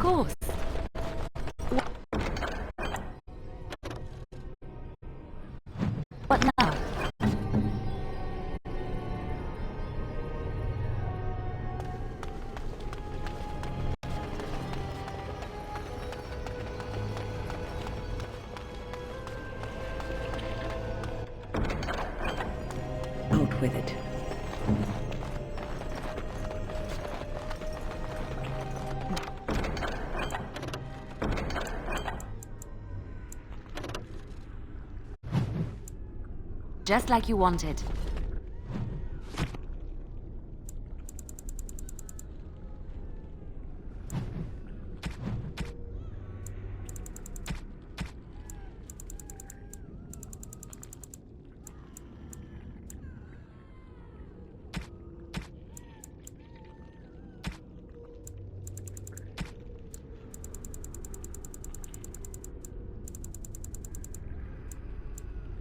course. What now? Out with it. Just like you wanted.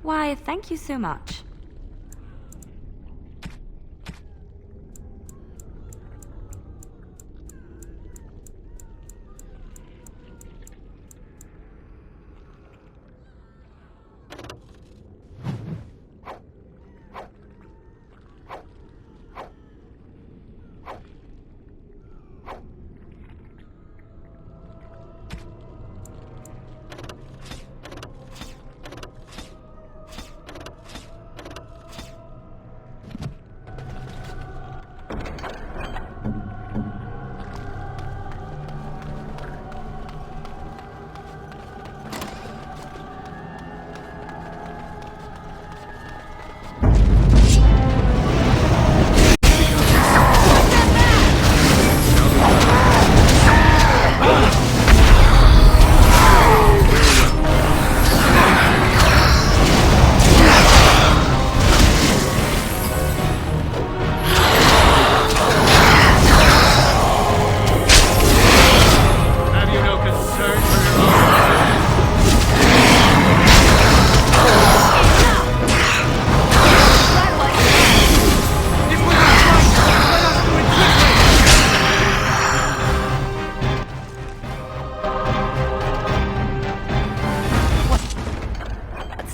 Why, thank you so much.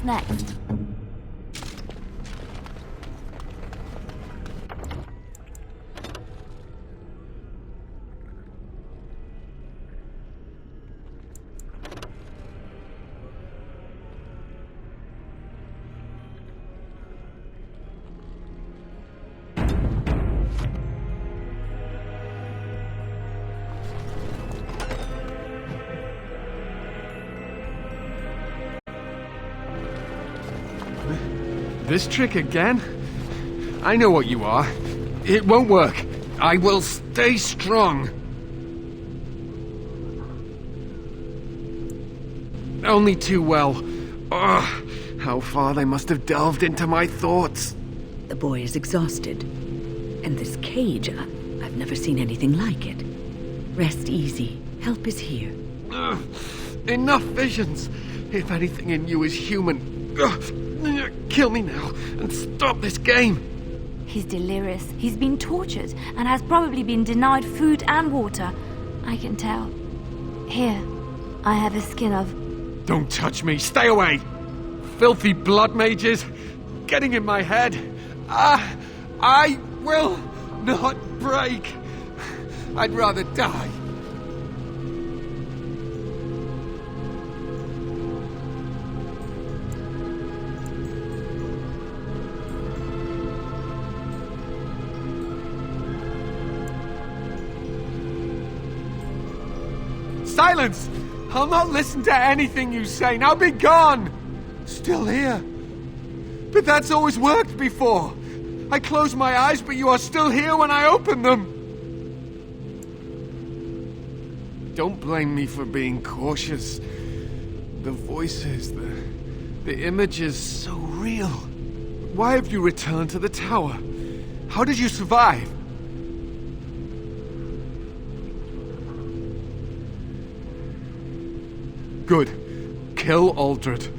Next. This trick again? I know what you are. It won't work. I will stay strong. Only too well. Ugh, how far they must have delved into my thoughts. The boy is exhausted. And this cage, I've never seen anything like it. Rest easy. Help is here. Ugh, enough visions. If anything in you is human, kill me now and stop this game. He's delirious. He's been tortured and has probably been denied food and water. I can tell. Here, I have a skin of... Don't touch me. Stay away. Filthy blood mages getting in my head. I will not break. I'd rather die. Silence! I'll not listen to anything you say. Now be gone! Still here. But that's always worked before. I close my eyes, but you are still here when I open them. Don't blame me for being cautious. The voices, the images, so real. Why have you returned to the tower? How did you survive? Good. Kill Aldred.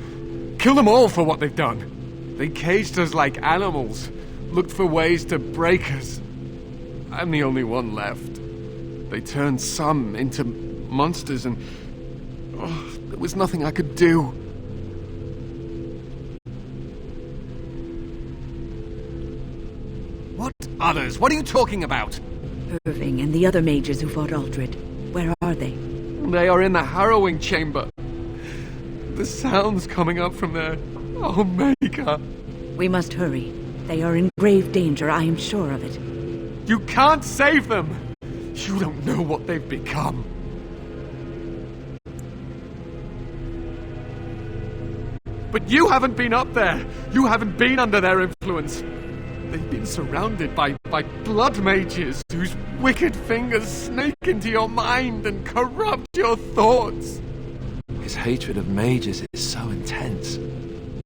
Kill them all for what they've done. They caged us like animals, looked for ways to break us. I'm the only one left. They turned some into monsters, and there was nothing I could do. What others? What are you talking about? Irving and the other mages who fought Aldred. Where are they? They are in the harrowing chamber. The sounds coming up from there. Oh, Maker. We must hurry. They are in grave danger, I am sure of it. You can't save them! You don't know what they've become. But you haven't been up there. You haven't been under their influence. They've been surrounded by blood mages whose wicked fingers snake into your mind and corrupt your thoughts. His hatred of mages is so intense.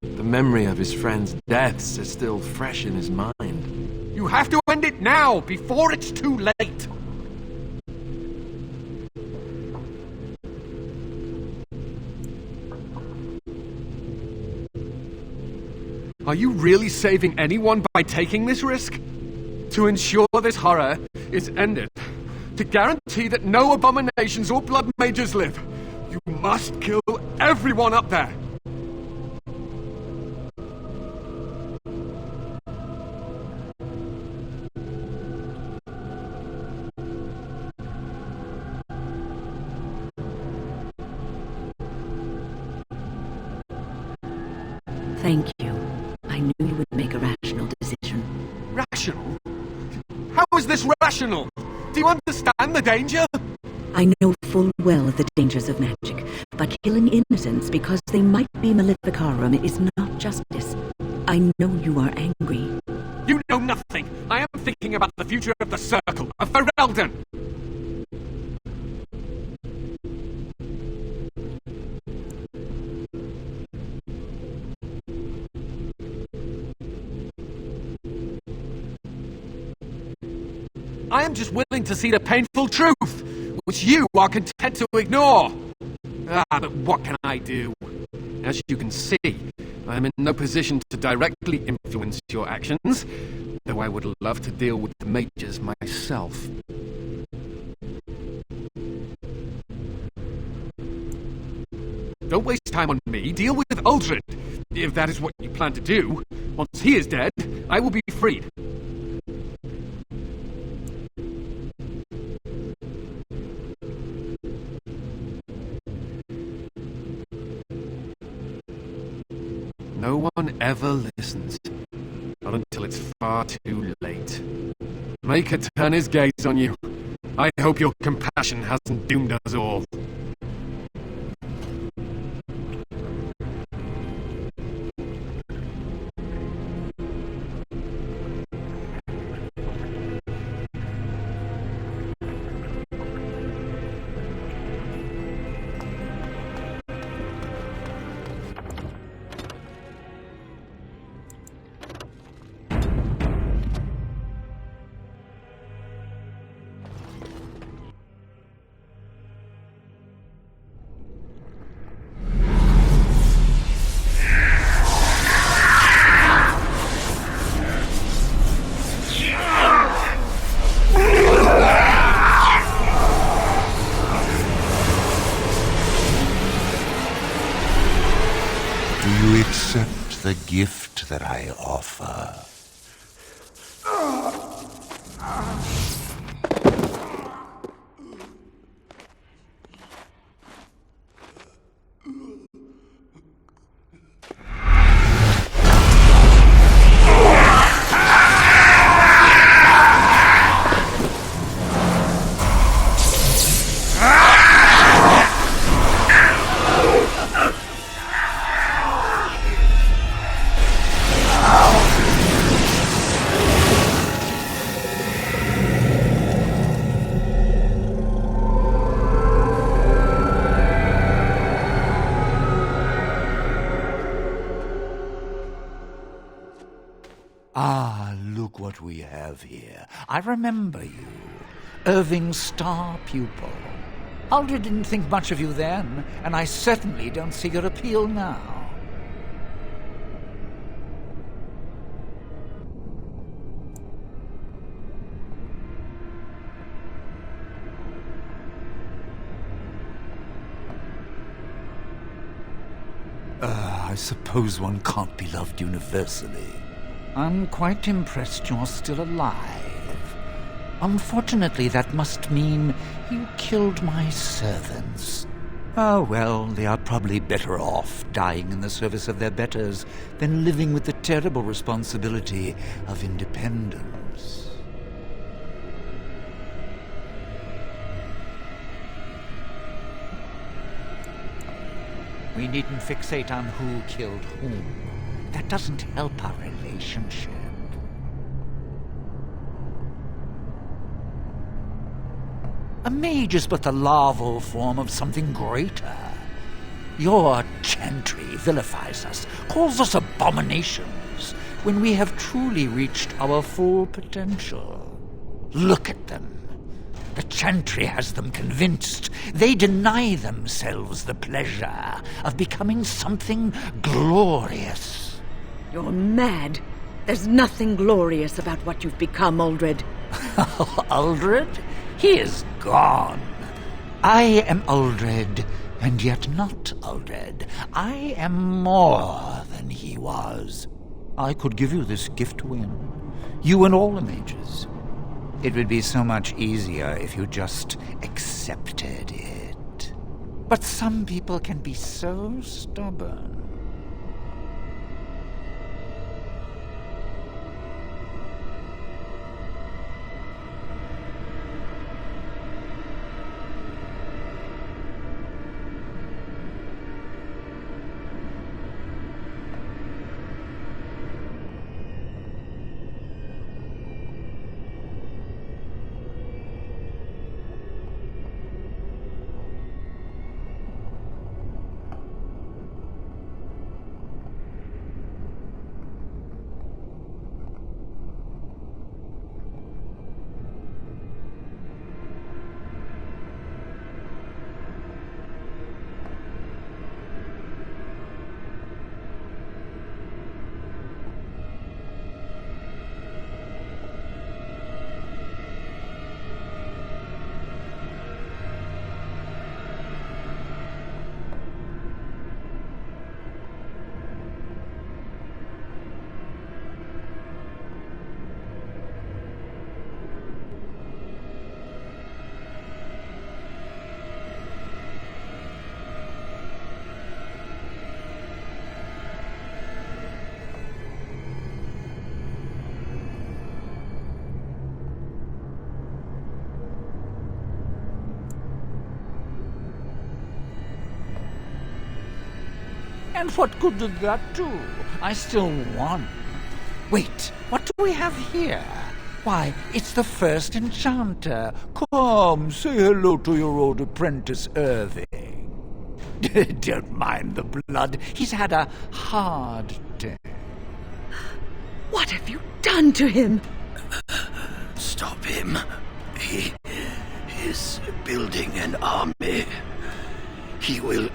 The memory of his friends' deaths is still fresh in his mind. You have to end it now, before it's too late. Are you really saving anyone by taking this risk? To ensure this horror is ended, to guarantee that no abominations or blood mages live, you must kill everyone up there. Thank you. I knew you would make a rational decision. Rational? How is this rational? Do you understand the danger? I know full well the dangers of magic, but killing innocents because they might be maleficarum is not justice. I know you are angry. You know nothing. I am thinking about the future of the Circle, of Ferelden. I am just willing to see the painful truth, which you are content to ignore. But what can I do? As you can see, I am in no position to directly influence your actions, though I would love to deal with the mages myself. Don't waste time on me. Deal with Aldred, if that is what you plan to do. Once he is dead, I will be freed. No one ever listens. Not until it's far too late. Maker turn his gaze on you. I hope your compassion hasn't doomed us all. Accept the gift that I offer. Ah, look what we have here. I remember you. Irving's star pupil. Aldred didn't think much of you then, and I certainly don't see your appeal now. I suppose one can't be loved universally. I'm quite impressed you're still alive. Unfortunately, that must mean you killed my servants. Oh, well, they are probably better off dying in the service of their betters than living with the terrible responsibility of independence. We needn't fixate on who killed whom. That doesn't help our relationship. A mage is but the larval form of something greater. Your chantry vilifies us, calls us abominations, when we have truly reached our full potential. Look at them. The chantry has them convinced. They deny themselves the pleasure of becoming something glorious. You're mad. There's nothing glorious about what you've become, Uldred. Uldred? He is gone. I am Uldred, and yet not Uldred. I am more than he was. I could give you this gift to win. You and all the mages. It would be so much easier if you just accepted it. But some people can be so stubborn. And what good did that do? I still won. Wait, what do we have here? Why, it's the first enchanter. Come, say hello to your old apprentice, Irving. Don't mind the blood. He's had a hard day. What have you done to him? Stop him. He is building an army. He will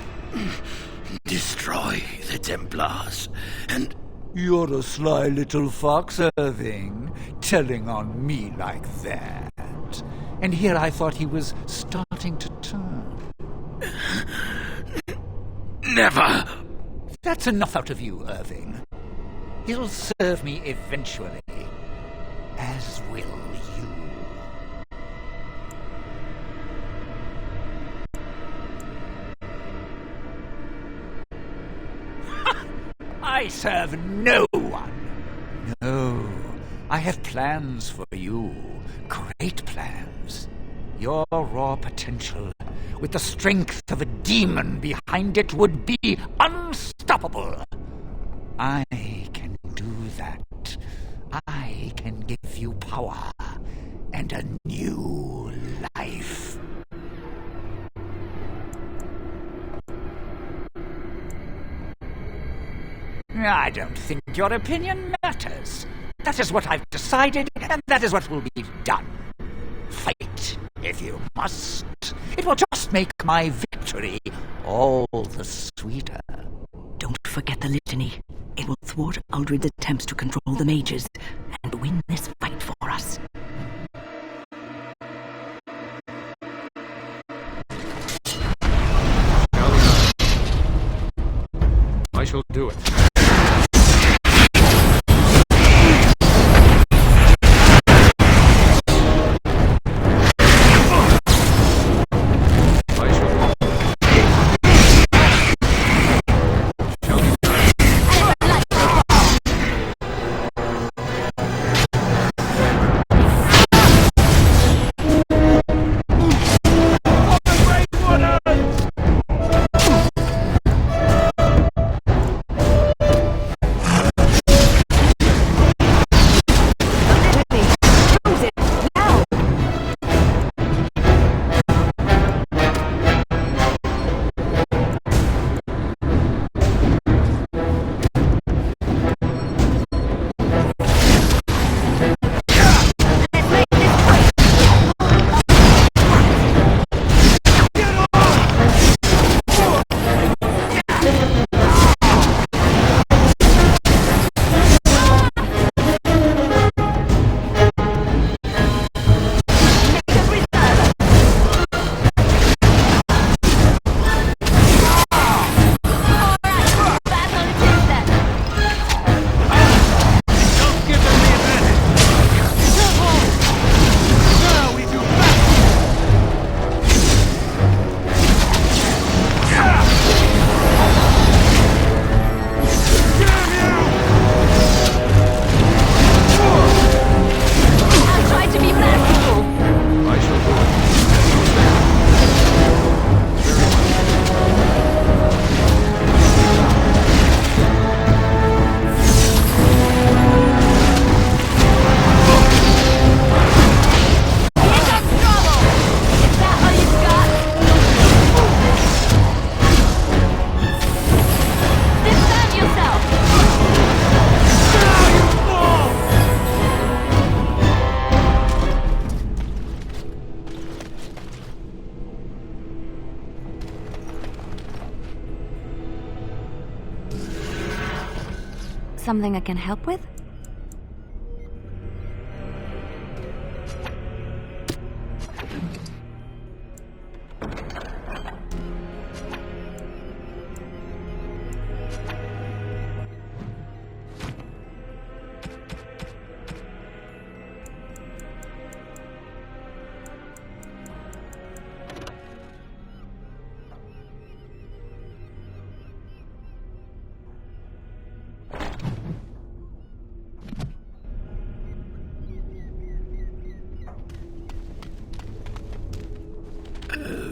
destroy the Templars, and... You're a sly little fox, Irving, telling on me like that. And here I thought he was starting to turn. Never! That's enough out of you, Irving. He'll serve me eventually, as will you. I serve no one. No, I have plans for you. Great plans. Your raw potential, with the strength of a demon behind it, would be unstoppable. I can do that. I can give you power and a new life. I don't think your opinion matters. That is what I've decided, and that is what will be done. Fight, if you must. It will just make my victory all the sweeter. Don't forget the litany. It will thwart Uldred's attempts to control the mages and win this fight for us. I shall do it. Something I can help with?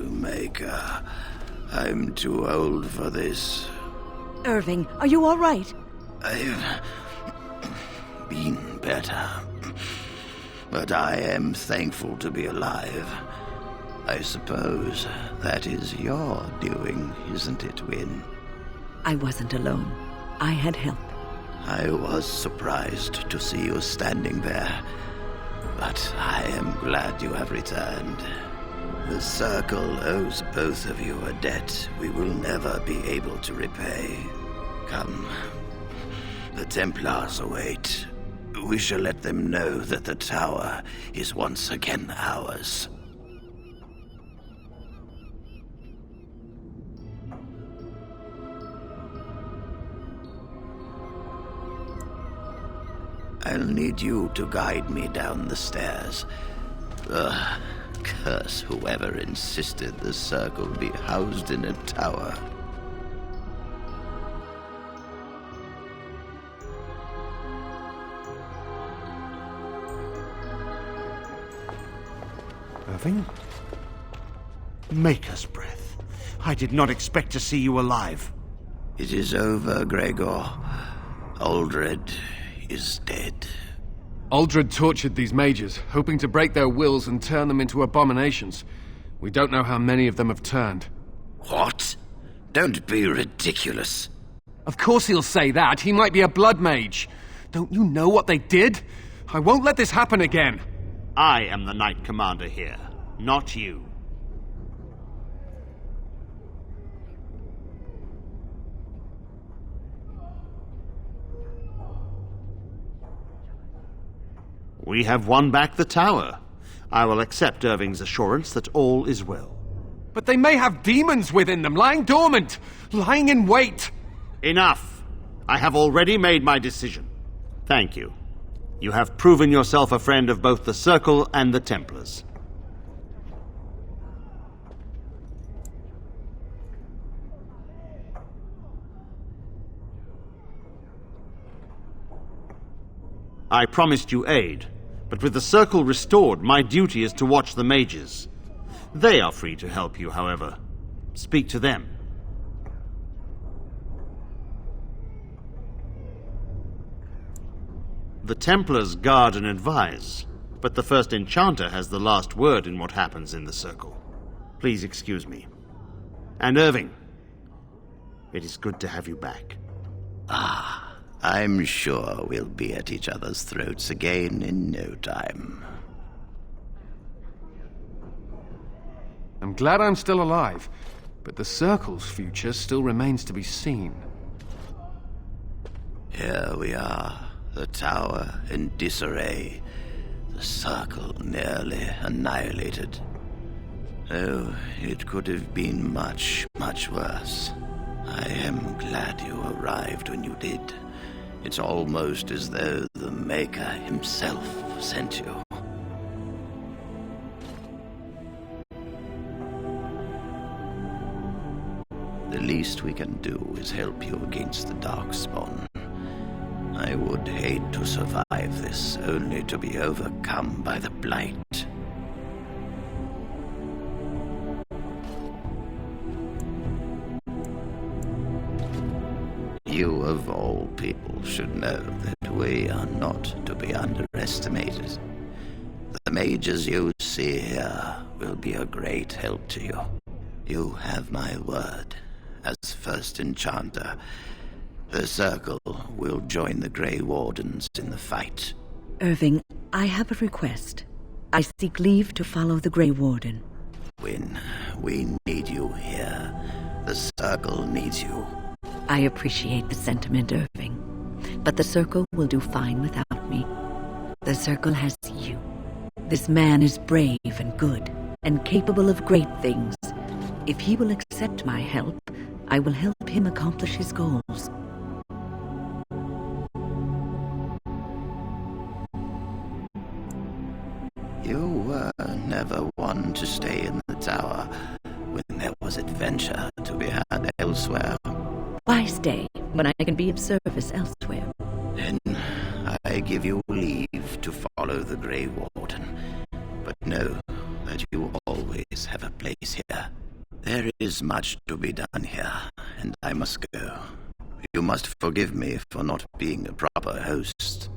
Maker, I'm too old for this. Irving, are you all right? I've been better. But I am thankful to be alive. I suppose that is your doing, isn't it, Win? I wasn't alone. I had help. I was surprised to see you standing there. But I am glad you have returned. The Circle owes both of you a debt we will never be able to repay. Come. The Templars await. We shall let them know that the tower is once again ours. I'll need you to guide me down the stairs. Curse whoever insisted the Circle be housed in a tower. Irving? Maker's breath. I did not expect to see you alive. It is over, Gregor. Aldred is dead. Aldred tortured these mages, hoping to break their wills and turn them into abominations. We don't know how many of them have turned. What? Don't be ridiculous. Of course he'll say that. He might be a blood mage. Don't you know what they did? I won't let this happen again. I am the Knight Commander here, not you. We have won back the tower. I will accept Irving's assurance that all is well. But they may have demons within them, lying dormant, lying in wait. Enough! I have already made my decision. Thank you. You have proven yourself a friend of both the Circle and the Templars. I promised you aid, but with the Circle restored, my duty is to watch the mages. They are free to help you, however. Speak to them. The Templars guard and advise, but the first enchanter has the last word in what happens in the Circle. Please excuse me. And Irving, it is good to have you back. Ah, I'm sure we'll be at each other's throats again in no time. I'm glad I'm still alive, but the Circle's future still remains to be seen. Here we are, the tower in disarray, the Circle nearly annihilated. Oh, it could have been much, much worse. I am glad you arrived when you did. It's almost as though the Maker himself sent you. The least we can do is help you against the Darkspawn. I would hate to survive this, only to be overcome by the Blight. You, of all people, should know that we are not to be underestimated. The mages you see here will be a great help to you. You have my word. As first enchanter, the Circle will join the Grey Wardens in the fight. Irving, I have a request. I seek leave to follow the Grey Warden. When we need you here, the Circle needs you. I appreciate the sentiment, Irving, but the Circle will do fine without me. The Circle has you. This man is brave and good, and capable of great things. If he will accept my help, I will help him accomplish his goals. You were never one to stay in the tower when there was adventure to be had elsewhere. Why stay when I can be of service elsewhere? Then I give you leave to follow the Grey Warden, but know that you always have a place here. There is much to be done here, and I must go. You must forgive me for not being a proper host.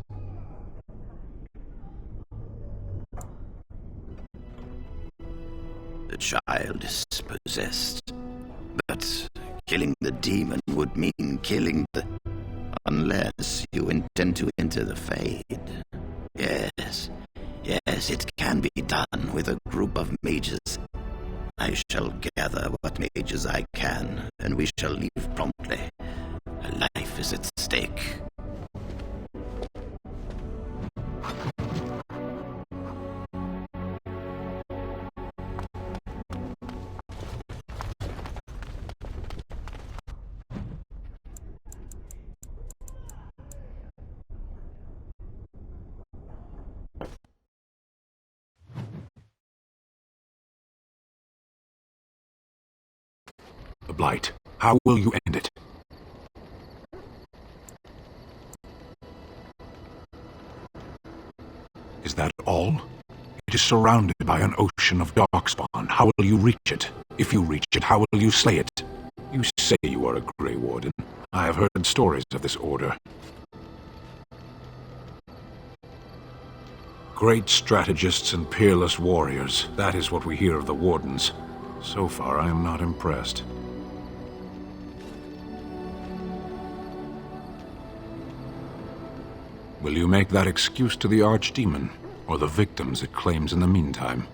The child is possessed, but killing the demon would mean killing the... Unless you intend to enter the Fade. Yes, it can be done with a group of mages. I shall gather what mages I can, and we shall leave promptly. A life is at stake. The Blight. How will you end it? Is that all? It is surrounded by an ocean of Darkspawn. How will you reach it? If you reach it, how will you slay it? You say you are a Grey Warden. I have heard stories of this order. Great strategists and peerless warriors. That is what we hear of the Wardens. So far, I am not impressed. Will you make that excuse to the Archdemon, or the victims it claims in the meantime?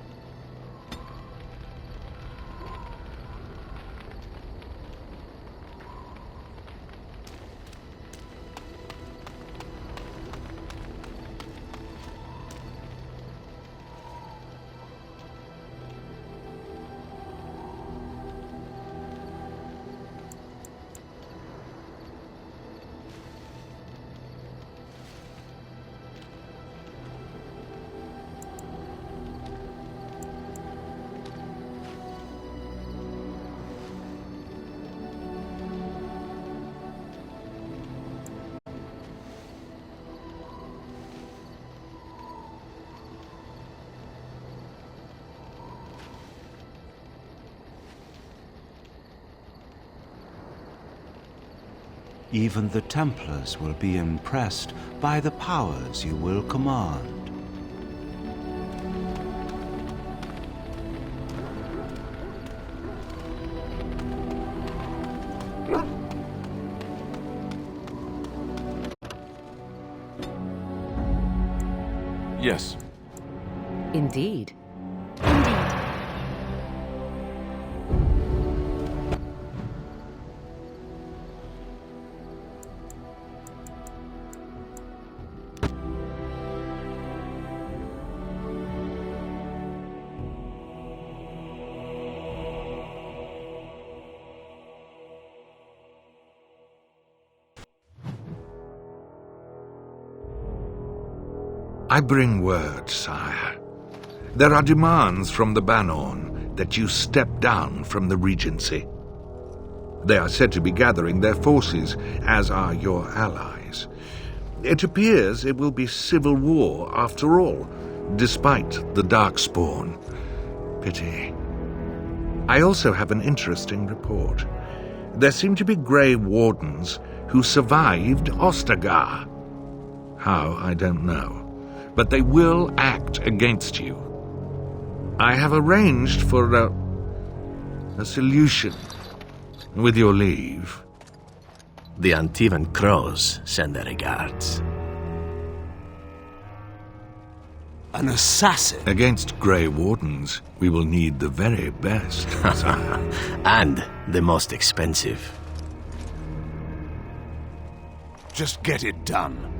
Even the Templars will be impressed by the powers you will command. Yes. Indeed. I bring word, sire. There are demands from the Banorn that you step down from the Regency. They are said to be gathering their forces, as are your allies. It appears it will be civil war after all, despite the Darkspawn. Pity. I also have an interesting report. There seem to be Grey Wardens who survived Ostagar. How, I don't know. But they will act against you. I have arranged for a solution, with your leave. The Antivan Crows send their regards. An assassin? Against Grey Wardens, we will need the very best. And the most expensive. Just get it done.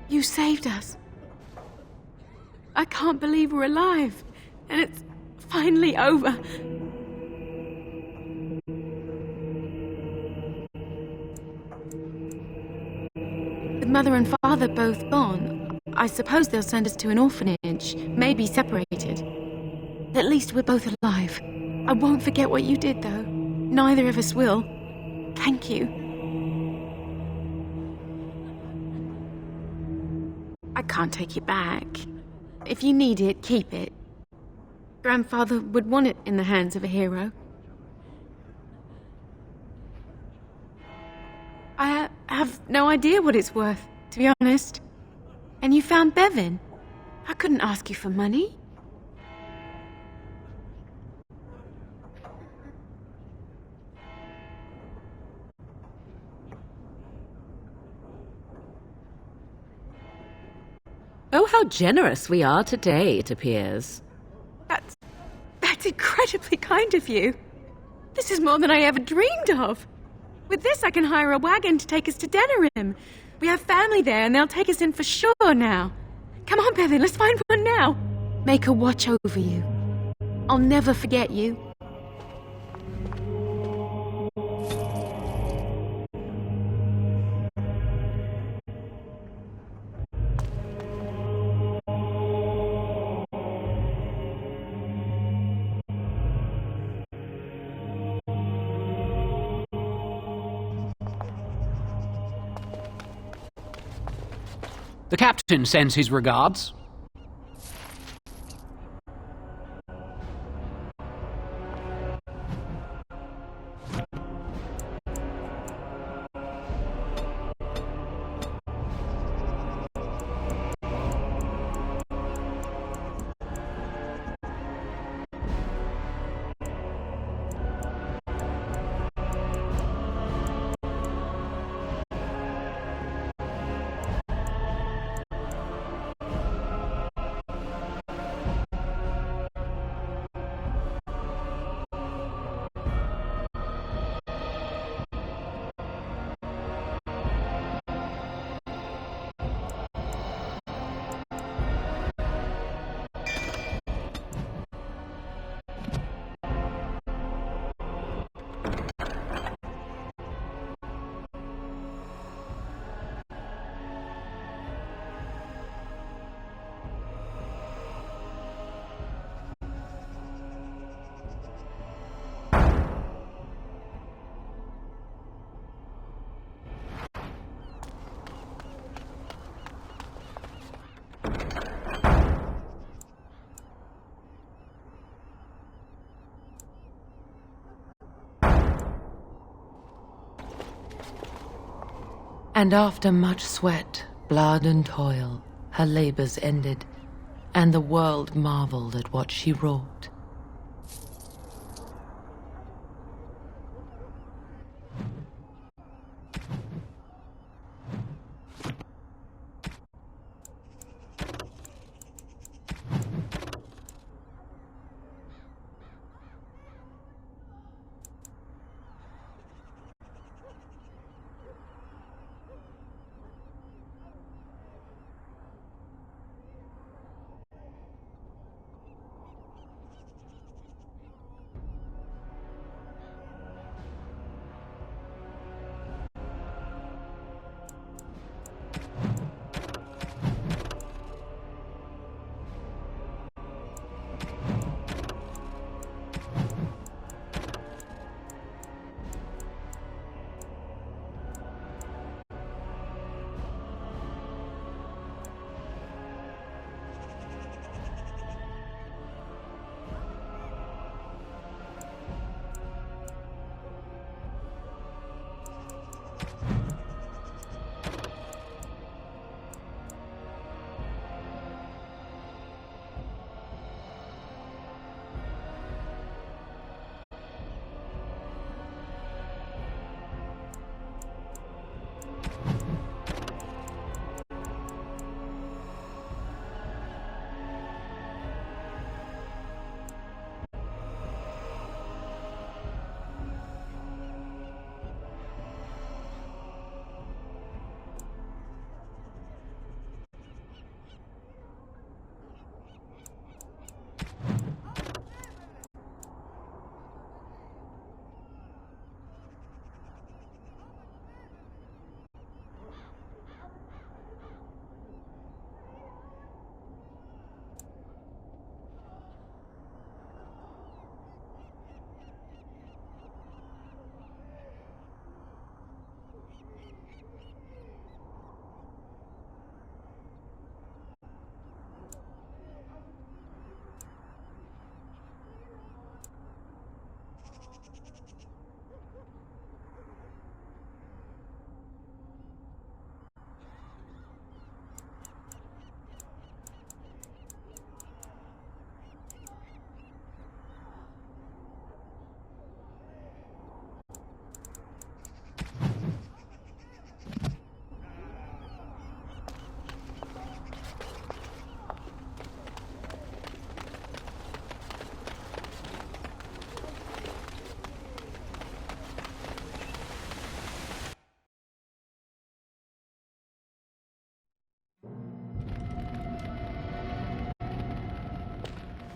You saved us. I can't believe we're alive. And it's finally over. With Mother and Father both gone, I suppose they'll send us to an orphanage, maybe separated. At least we're both alive. I won't forget what you did, though. Neither of us will. Thank you. I can't take it back. If you need it, keep it. Grandfather would want it in the hands of a hero. I have no idea what it's worth, to be honest. And you found Bevan. I couldn't ask you for money. Oh, how generous we are today, it appears. That's incredibly kind of you. This is more than I ever dreamed of. With this, I can hire a wagon to take us to Denerim. We have family there, and they'll take us in for sure now. Come on, Bevan, let's find one now. Make her watch over you. I'll never forget you. The captain sends his regards. And after much sweat, blood and toil, her labors ended, and the world marveled at what she wrought.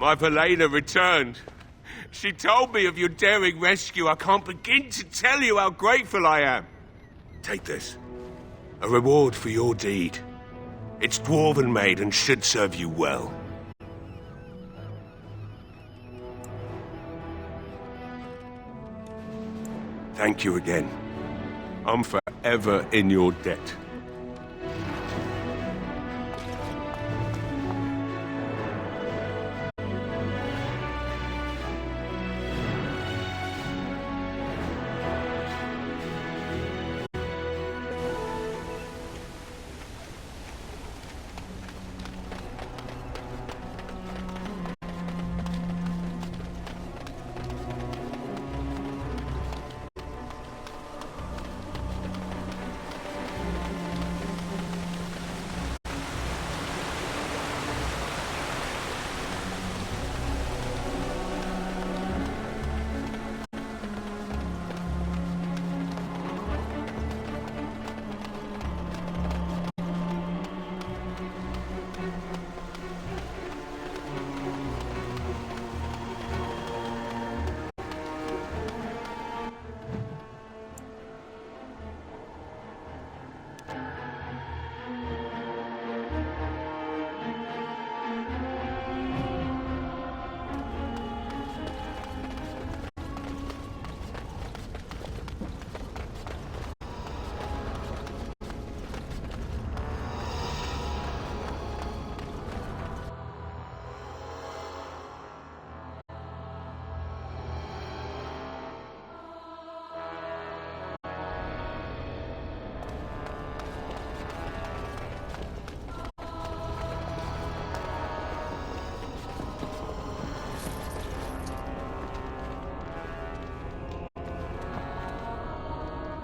My Velena returned. She told me of your daring rescue. I can't begin to tell you how grateful I am. Take this. A reward for your deed. It's dwarven made and should serve you well. Thank you again. I'm forever in your debt.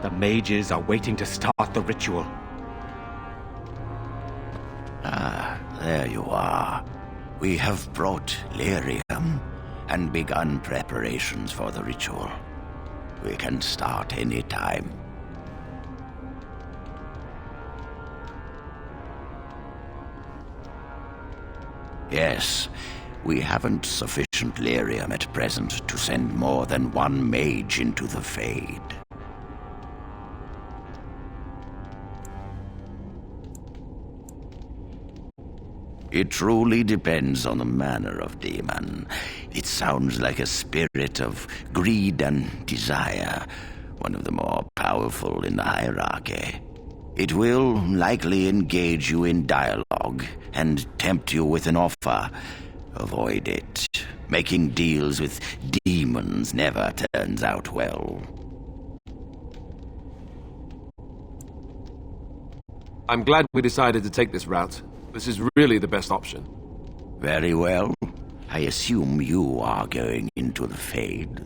The mages are waiting to start the ritual. Ah, there you are. We have brought lyrium and begun preparations for the ritual. We can start any time. Yes, we haven't sufficient lyrium at present to send more than one mage into the Fade. It truly depends on the manner of demon. It sounds like a spirit of greed and desire, one of the more powerful in the hierarchy. It will likely engage you in dialogue and tempt you with an offer. Avoid it. Making deals with demons never turns out well. I'm glad we decided to take this route. This is really the best option. Very well. I assume you are going into the Fade.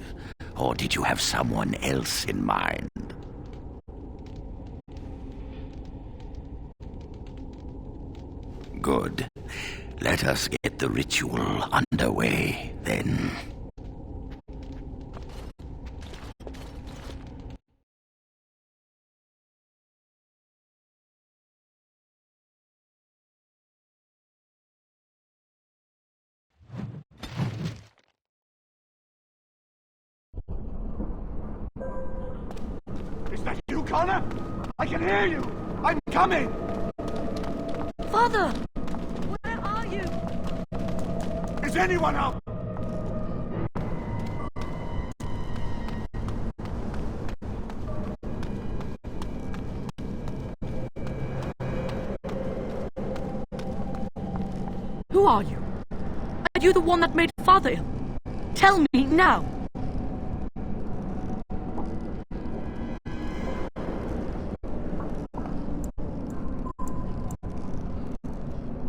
Or did you have someone else in mind? Good. Let us get the ritual underway, then. Is that you, Connor? I can hear you! I'm coming! Father! Where are you? Is anyone up? Who are you? Are you the one that made Father ill? Tell me now!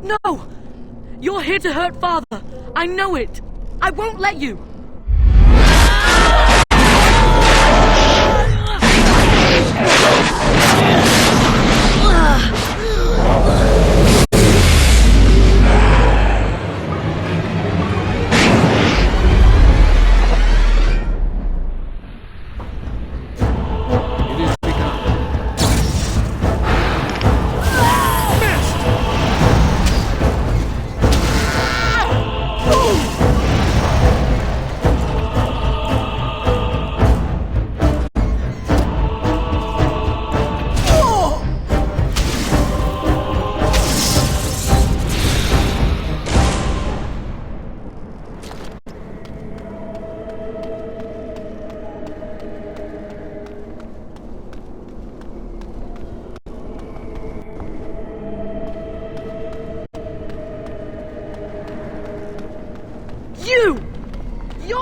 No! You're here to hurt Father! I know it! I won't let you! Missed!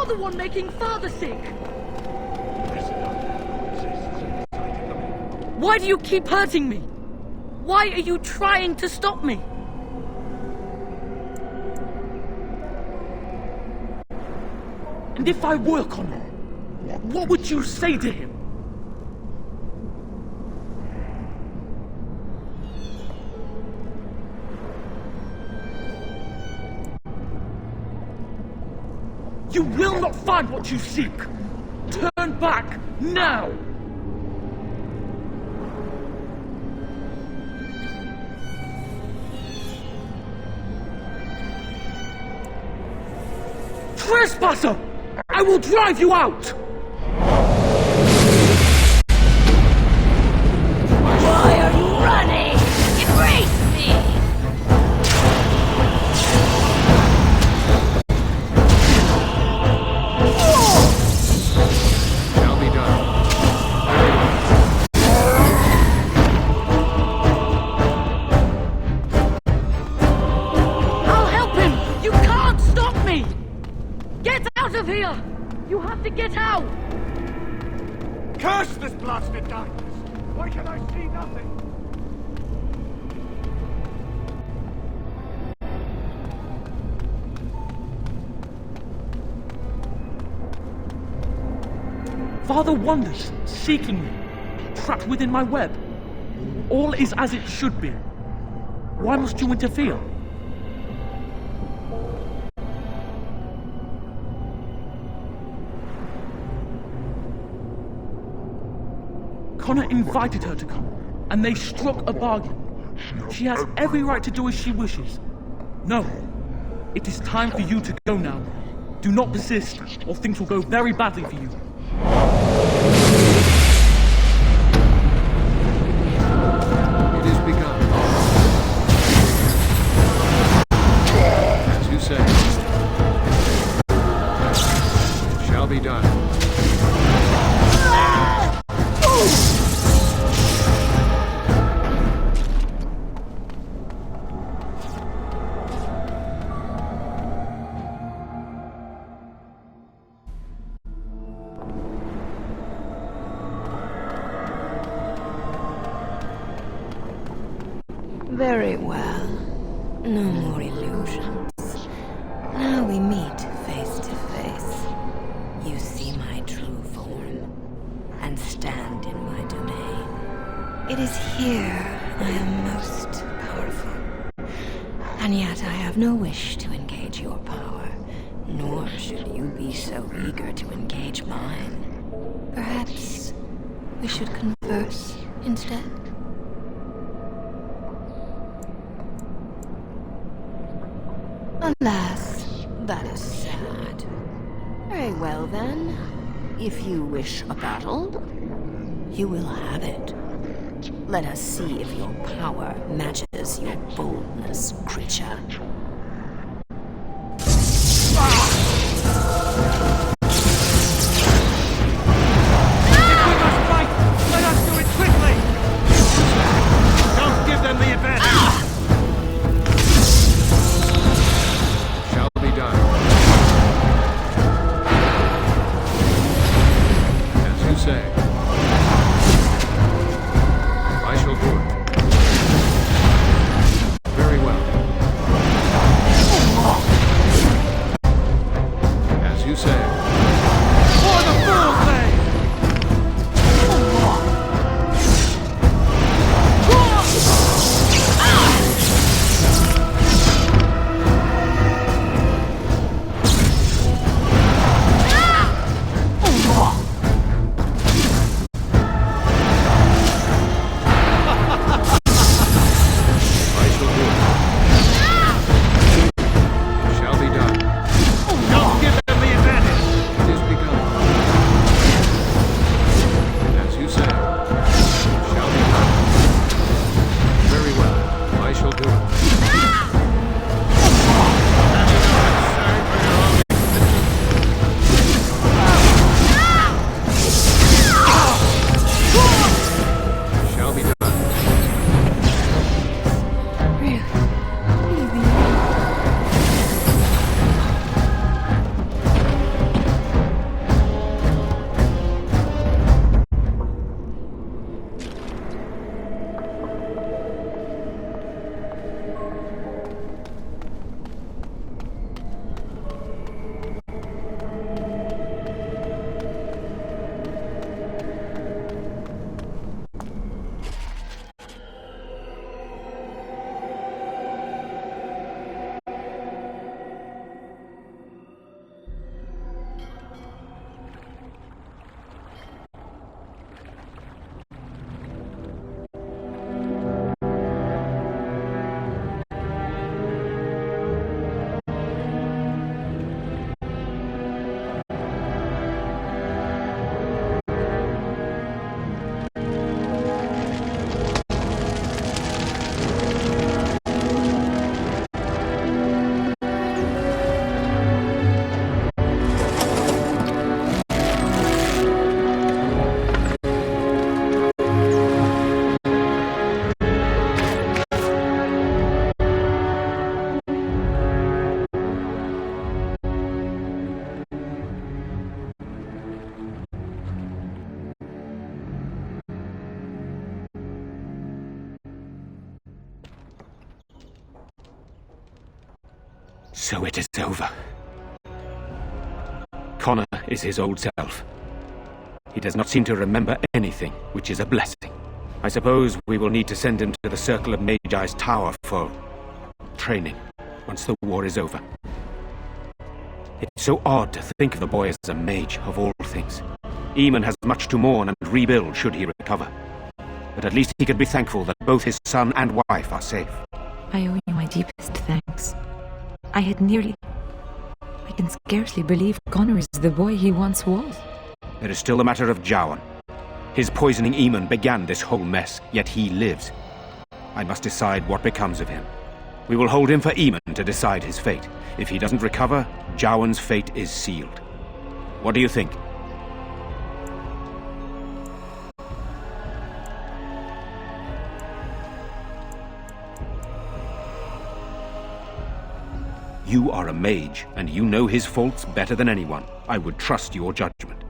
the one making Father sick. Why do you keep hurting me? Why are you trying to stop me? And if I were Connor, what would you say to him? You will not find what you seek. Turn back, now! Trespasser! I will drive you out! Why are you running? Embrace me! Shall be done. I'll help him! You can't stop me! Get out of here! You have to get out! Curse this blasted darkness! Why can I see nothing? Father wanders, seeking me, trapped within my web. All is as it should be. Why must you interfere? Connor invited her to come, and they struck a bargain. She has every right to do as she wishes. No, it is time for you to go now. Do not persist, or things will go very badly for you. It is begun. As you say. It shall be done. Very well. No more illusions. Now we meet face to face. You see my true form, and stand in my domain. It is here I am most powerful. And yet I have no wish to engage your power, nor should you be so eager to engage mine. Perhaps we should converse instead? Alas, that is sad. Very well then. If you wish a battle, you will have it. Let us see if your power matches your boldness, creature. I shall do it. Very well. So it is over. Connor is his old self. He does not seem to remember anything, which is a blessing. I suppose we will need to send him to the Circle of Magi's tower for training, once the war is over. It's so odd to think of the boy as a mage, of all things. Eamon has much to mourn and rebuild should he recover. But at least he can be thankful that both his son and wife are safe. I owe you my deepest thanks. I can scarcely believe Connor is the boy he once was. There is still the matter of Jowan. His poisoning Eamon began this whole mess, yet he lives. I must decide what becomes of him. We will hold him for Eamon to decide his fate. If he doesn't recover, Jowan's fate is sealed. What do you think? You are a mage, and you know his faults better than anyone. I would trust your judgment.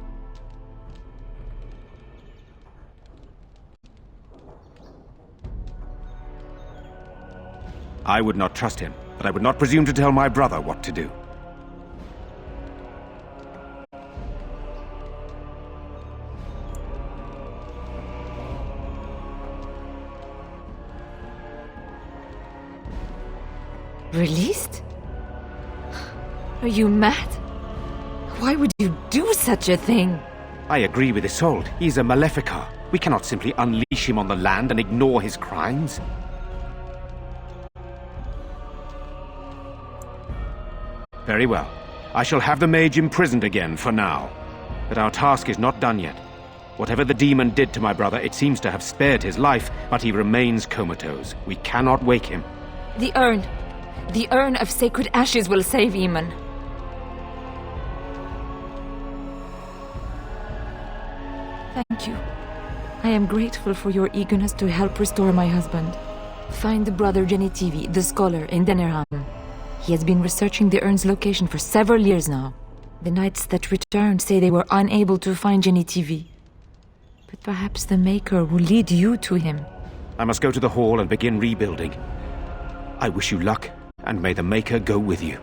I would not trust him, but I would not presume to tell my brother what to do. Released? Are you mad? Why would you do such a thing? I agree with Isolde. He's a Maleficar. We cannot simply unleash him on the land and ignore his crimes. Very well. I shall have the mage imprisoned again for now. But our task is not done yet. Whatever the demon did to my brother, it seems to have spared his life, but he remains comatose. We cannot wake him. The urn. The urn of sacred ashes will save Eamon. Thank you. I am grateful for your eagerness to help restore my husband. Find Brother Genitivi, the scholar, in Denerham. He has been researching the urn's location for several years now. The knights that returned say they were unable to find Genitivi. But perhaps the Maker will lead you to him. I must go to the hall and begin rebuilding. I wish you luck, and may the Maker go with you.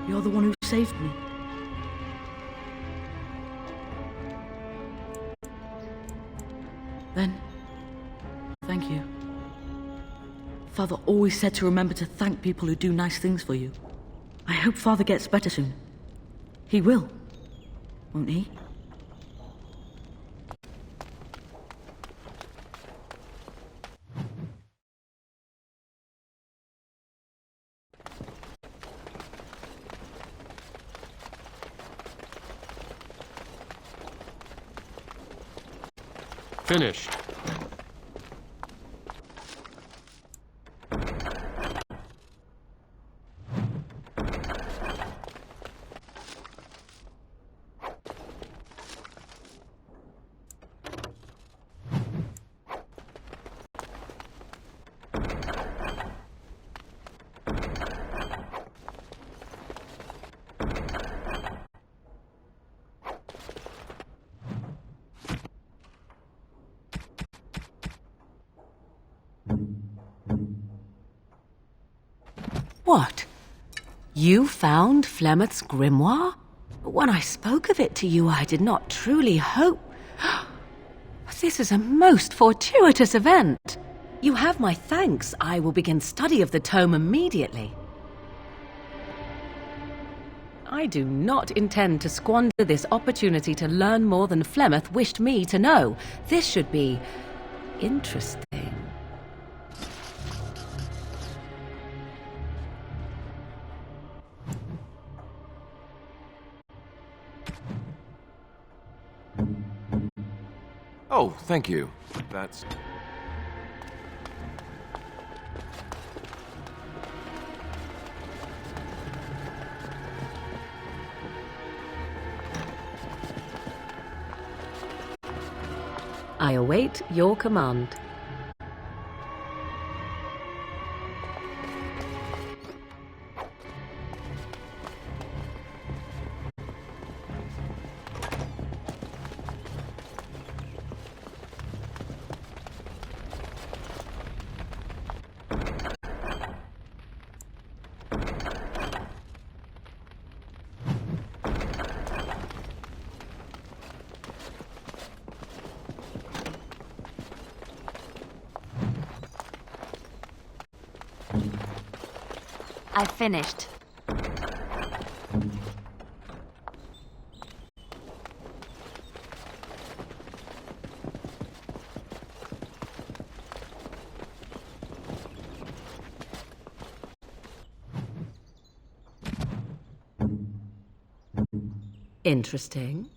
You're the one who saved me. Then, thank you. Father always said to remember to thank people who do nice things for you. I hope Father gets better soon. He will, won't he? Finished. What? You found Flemeth's grimoire? When I spoke of it to you, I did not truly hope... This is a most fortuitous event. You have my thanks. I will begin study of the tome immediately. I do not intend to squander this opportunity to learn more than Flemeth wished me to know. This should be interesting. Oh, thank you. That's... I await your command. I finished. Interesting.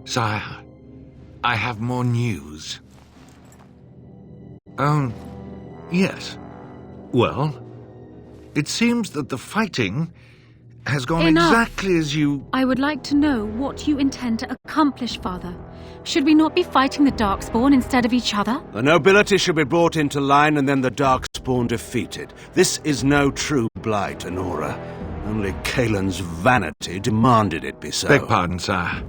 Sire, I have more news. Oh, yes. Well, it seems that the fighting has gone Enough. exactly as you... I would like to know what you intend to accomplish, Father. Should we not be fighting the Darkspawn instead of each other? The nobility should be brought into line and then the Darkspawn defeated. This is no true blight, Honora. Only Kaelin's vanity demanded it be so. Beg pardon, sire.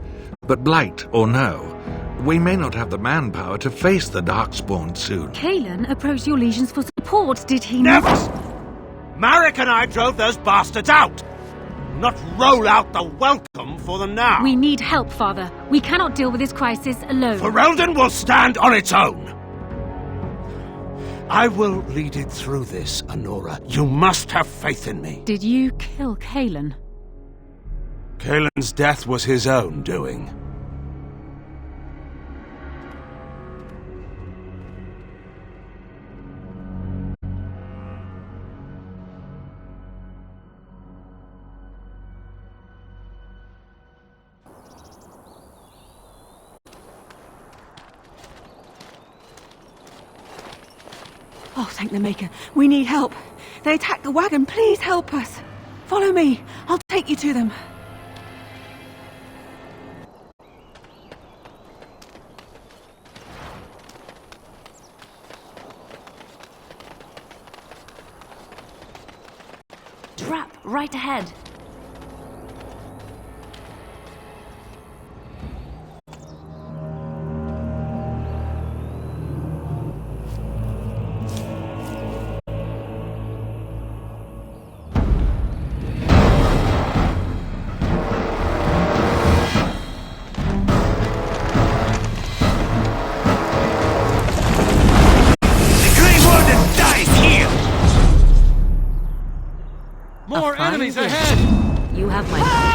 But blight or no, we may not have the manpower to face the Darkspawn soon. Kaelin approached your legions for support, did he Never! not? Marek and I drove those bastards out! Not roll out the welcome for them now! We need help, Father. We cannot deal with this crisis alone. Ferelden will stand on its own! I will lead it through this, Honora. You must have faith in me. Did you kill Kaelin? Kaelin's death was his own doing. Oh, thank the Maker. We need help. They attacked the wagon. Please help us. Follow me. I'll take you to them. Trap right ahead. More enemies ahead! You have my...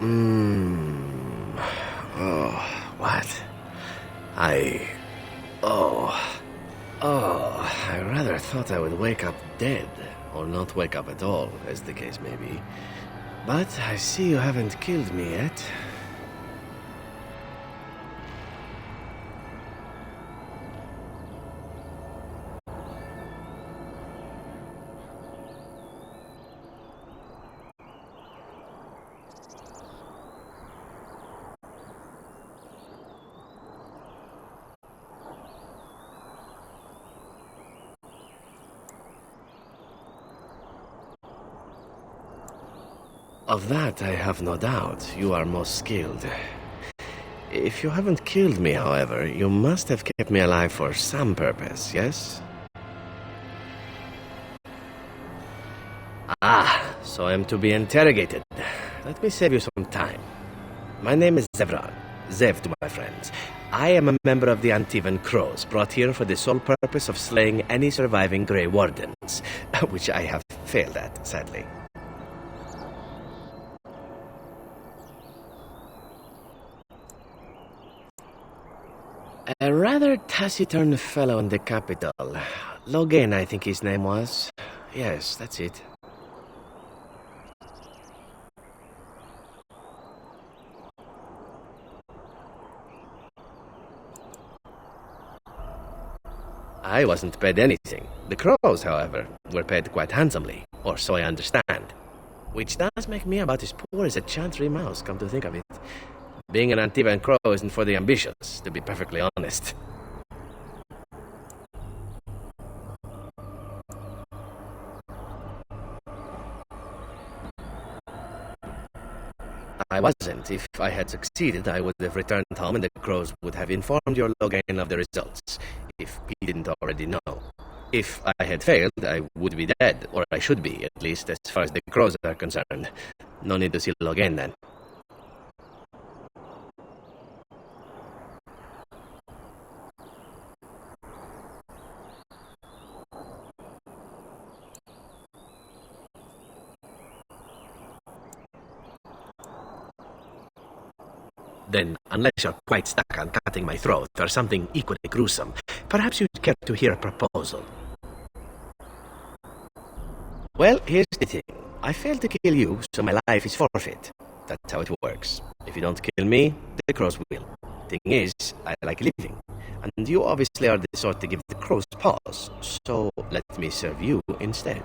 Oh, what? I rather thought I would wake up dead, or not wake up at all, as the case may be. But I see you haven't killed me yet. Of that I have no doubt. You are most skilled. If you haven't killed me, however, you must have kept me alive for some purpose, yes? Ah, so I am to be interrogated. Let me save you some time. My name is Zevran. Zev to my friends. I am a member of the Antivan Crows, brought here for the sole purpose of slaying any surviving Grey Wardens, which I have failed at, sadly. A rather taciturn fellow in the capital. Logan, I think his name was. Yes, that's it. I wasn't paid anything. The Crows, however, were paid quite handsomely, or so I understand. Which does make me about as poor as a chantry mouse, come to think of it. Being an Antivan Crow isn't for the ambitious, to be perfectly honest. I wasn't. If I had succeeded, I would have returned home and the Crows would have informed your Logain of the results, if he didn't already know. If I had failed, I would be dead, or I should be, at least as far as the Crows are concerned. No need to see Logain then. Then, unless you're quite stuck on cutting my throat or something equally gruesome, perhaps you'd care to hear a proposal. Well, here's the thing. I failed to kill you, so my life is forfeit. That's how it works. If you don't kill me, the Crows will. Thing is, I like living. And you obviously are the sort to give the Crows pause, so let me serve you instead.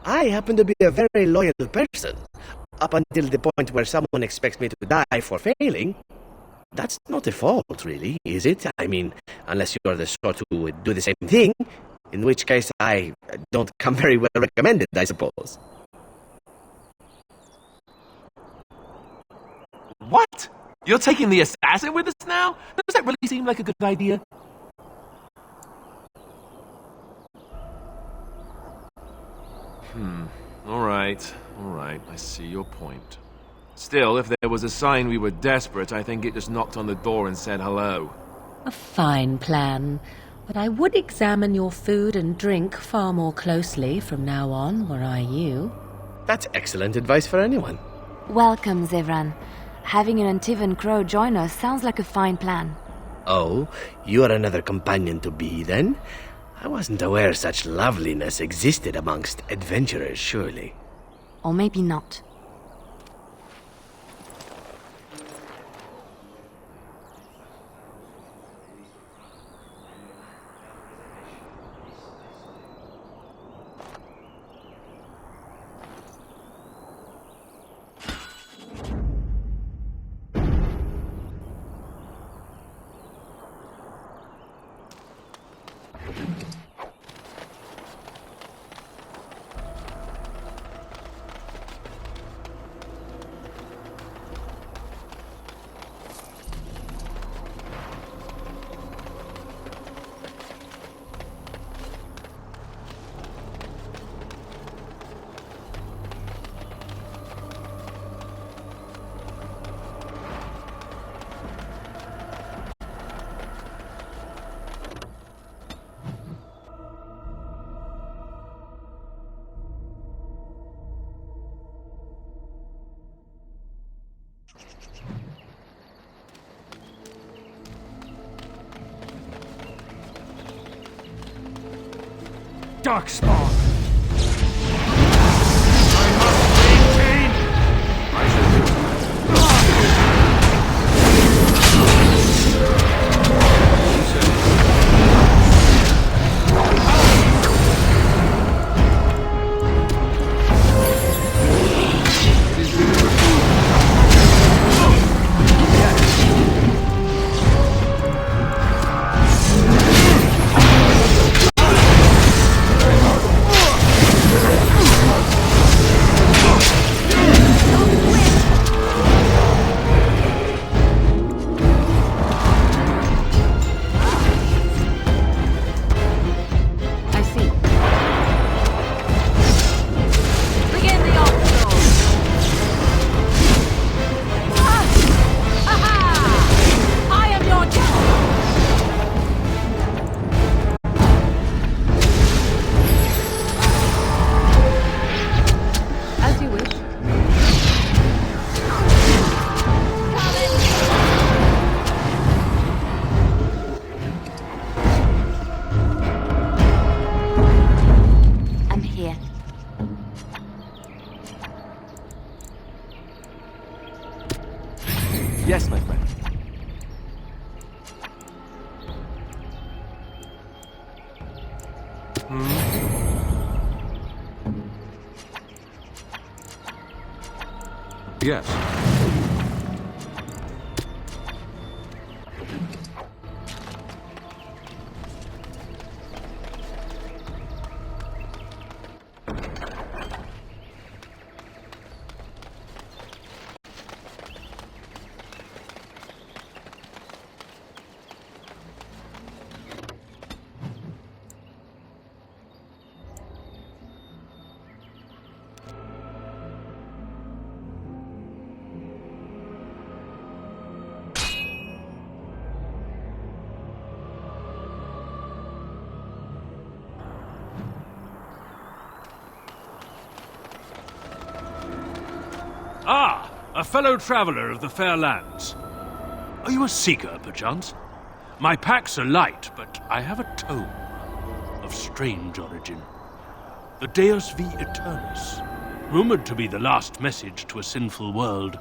I happen to be a very loyal person, up until the point where someone expects me to die for failing. That's not a fault, really, is it? I mean, unless you're the sort who would do the same thing, in which case I don't come very well recommended, I suppose. What? You're taking the assassin with us now? Does that really seem like a good idea? Alright, I see your point. Still, if there was a sign we were desperate, I think it just knocked on the door and said hello. A fine plan, but I would examine your food and drink far more closely from now on, were I you. That's excellent advice for anyone. Welcome, Zevran. Having an Antivan Crow join us sounds like a fine plan. Oh, you are another companion to be, then? I wasn't aware such loveliness existed amongst adventurers, surely. Or maybe not. Darkspawn! Yes, my friend. Yes. Ah, a fellow traveller of the fair lands. Are you a seeker, perchance? My packs are light, but I have a tome of strange origin. The Deus V Eternus, rumoured to be the last message to a sinful world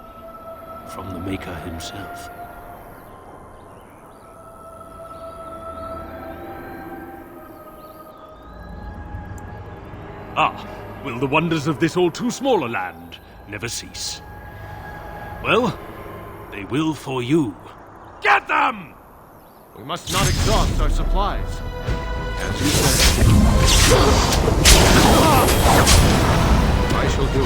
from the Maker himself. Ah, will the wonders of this all-too-small a land never cease? Well, they will for you. Get them! We must not exhaust our supplies. As you say. I shall do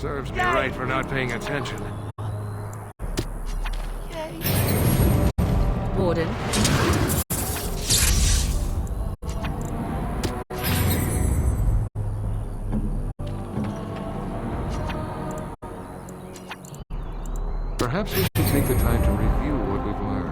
Serves me right for not paying attention. Warden. Perhaps we should take the time to review what we've learned.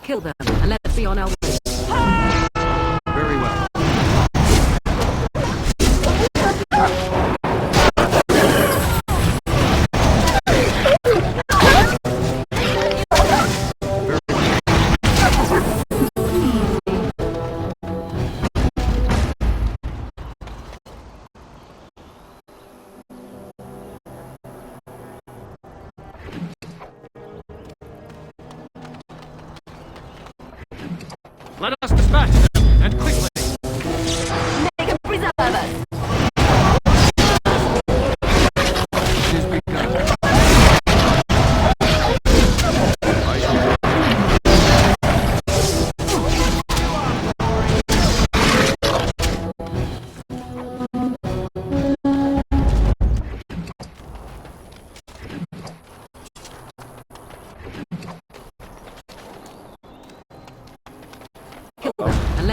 Kill them, and let's be on our way. Very well. Let us dispatch them, and quickly! Make him preserve us! It is begun. Kill them, and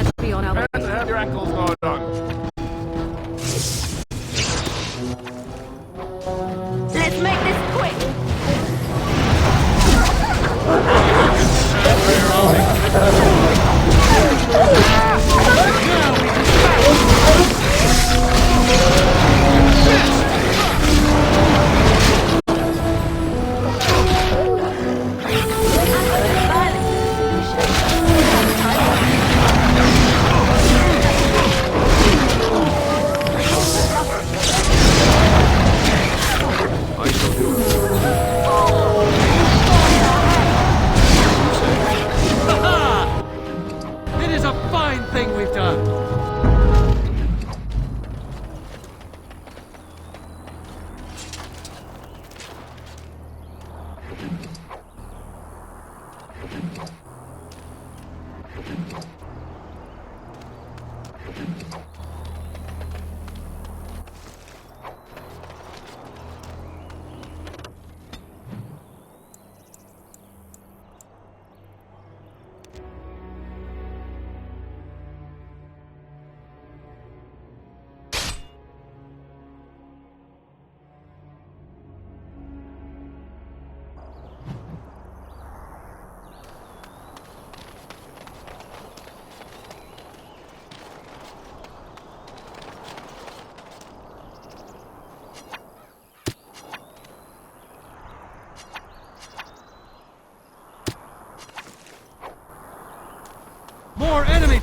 More enemies!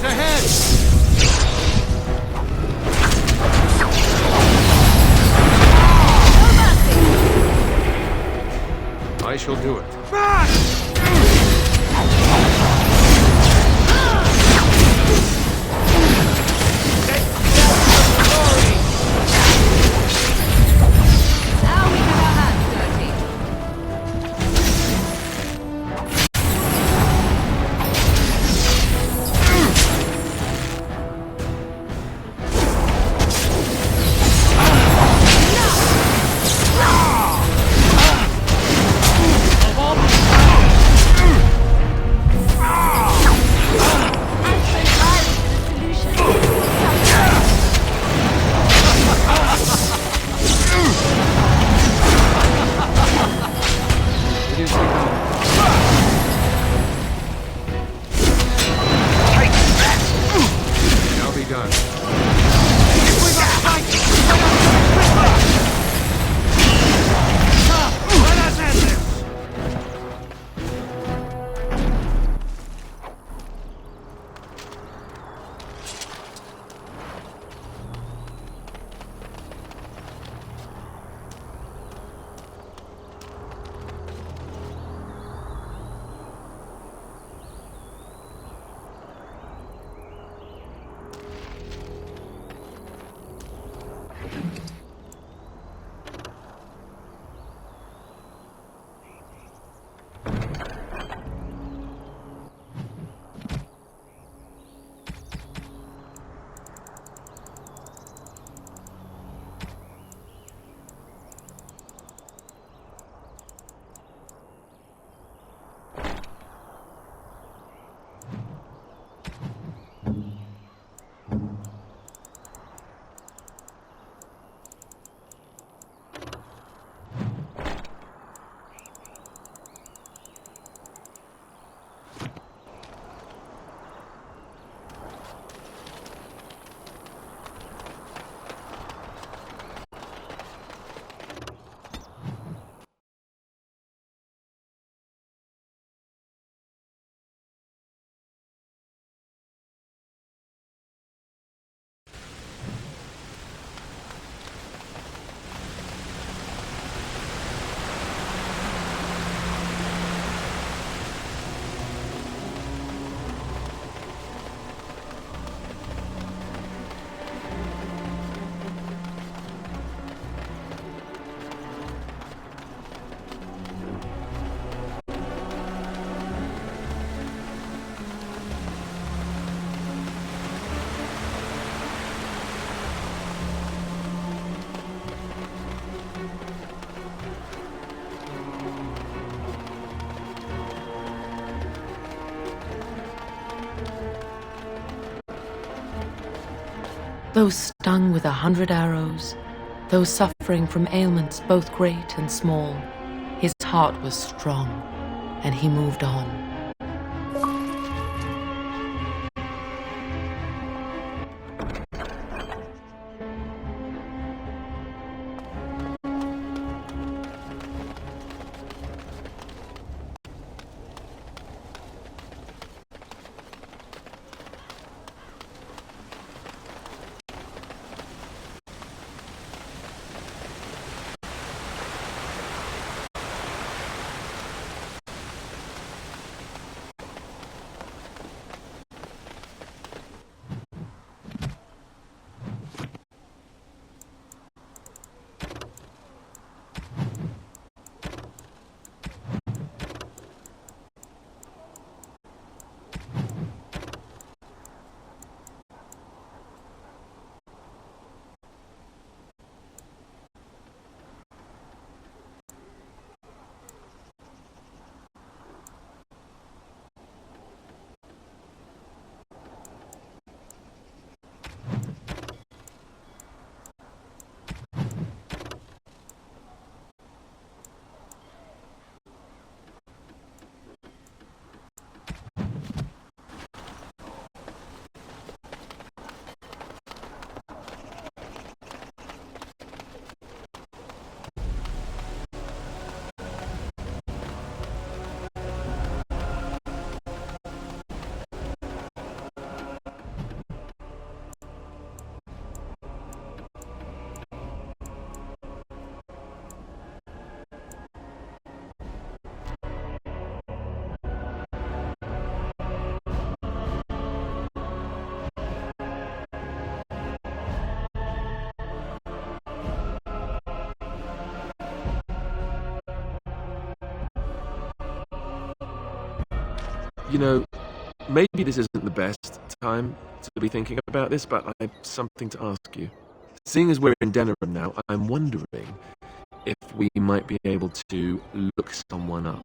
Ahead! I shall do it. Those stung with 100 arrows, those suffering from ailments both great and small, his heart was strong, and he moved on. You know, maybe this isn't the best time to be thinking about this, but I have something to ask you. Seeing as we're in Denerim now, I'm wondering if we might be able to look someone up.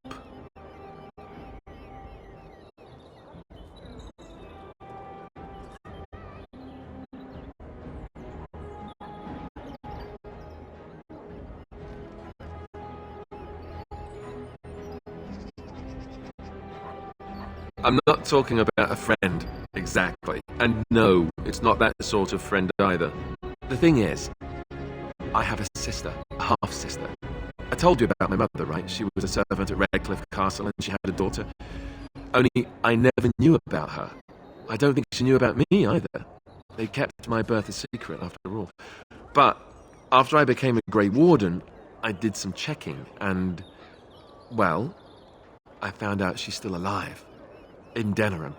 I'm not talking about a friend, exactly. And no, it's not that sort of friend either. The thing is, I have a sister, a half-sister. I told you about my mother, right? She was a servant at Redcliffe Castle and she had a daughter. Only I never knew about her. I don't think she knew about me either. They kept my birth a secret after all. But after I became a Grey Warden, I did some checking and, well, I found out she's still alive. In Denerim.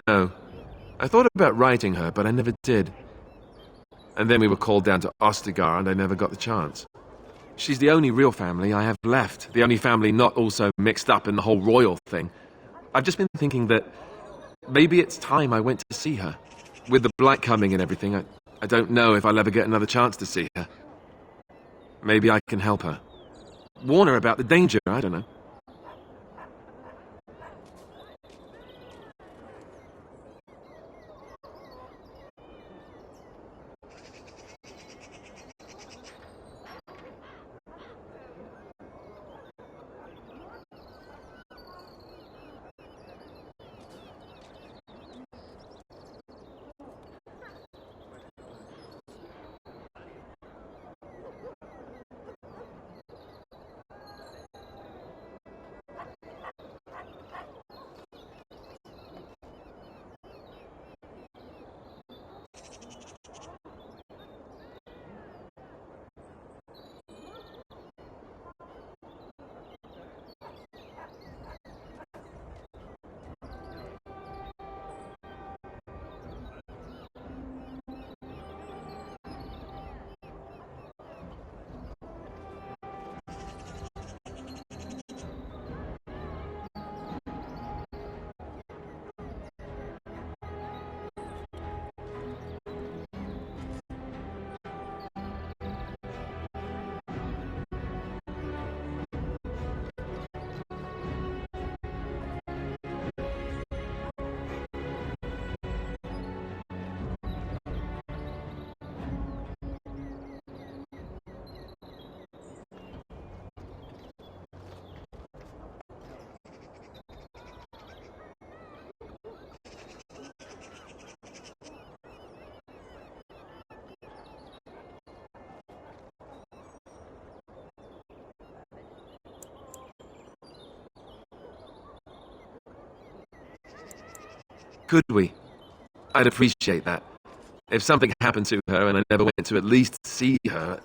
No. I thought about writing her, but I never did. And then we were called down to Ostergar, and I never got the chance. She's the only real family I have left. The only family not also mixed up in the whole royal thing. I've just been thinking that maybe it's time I went to see her. With the blight coming and everything, I don't know if I'll ever get another chance to see her. Maybe I can help her. Warn her about the danger, I don't know. Could we? I'd appreciate that. If something happened to her and I never went to at least see her,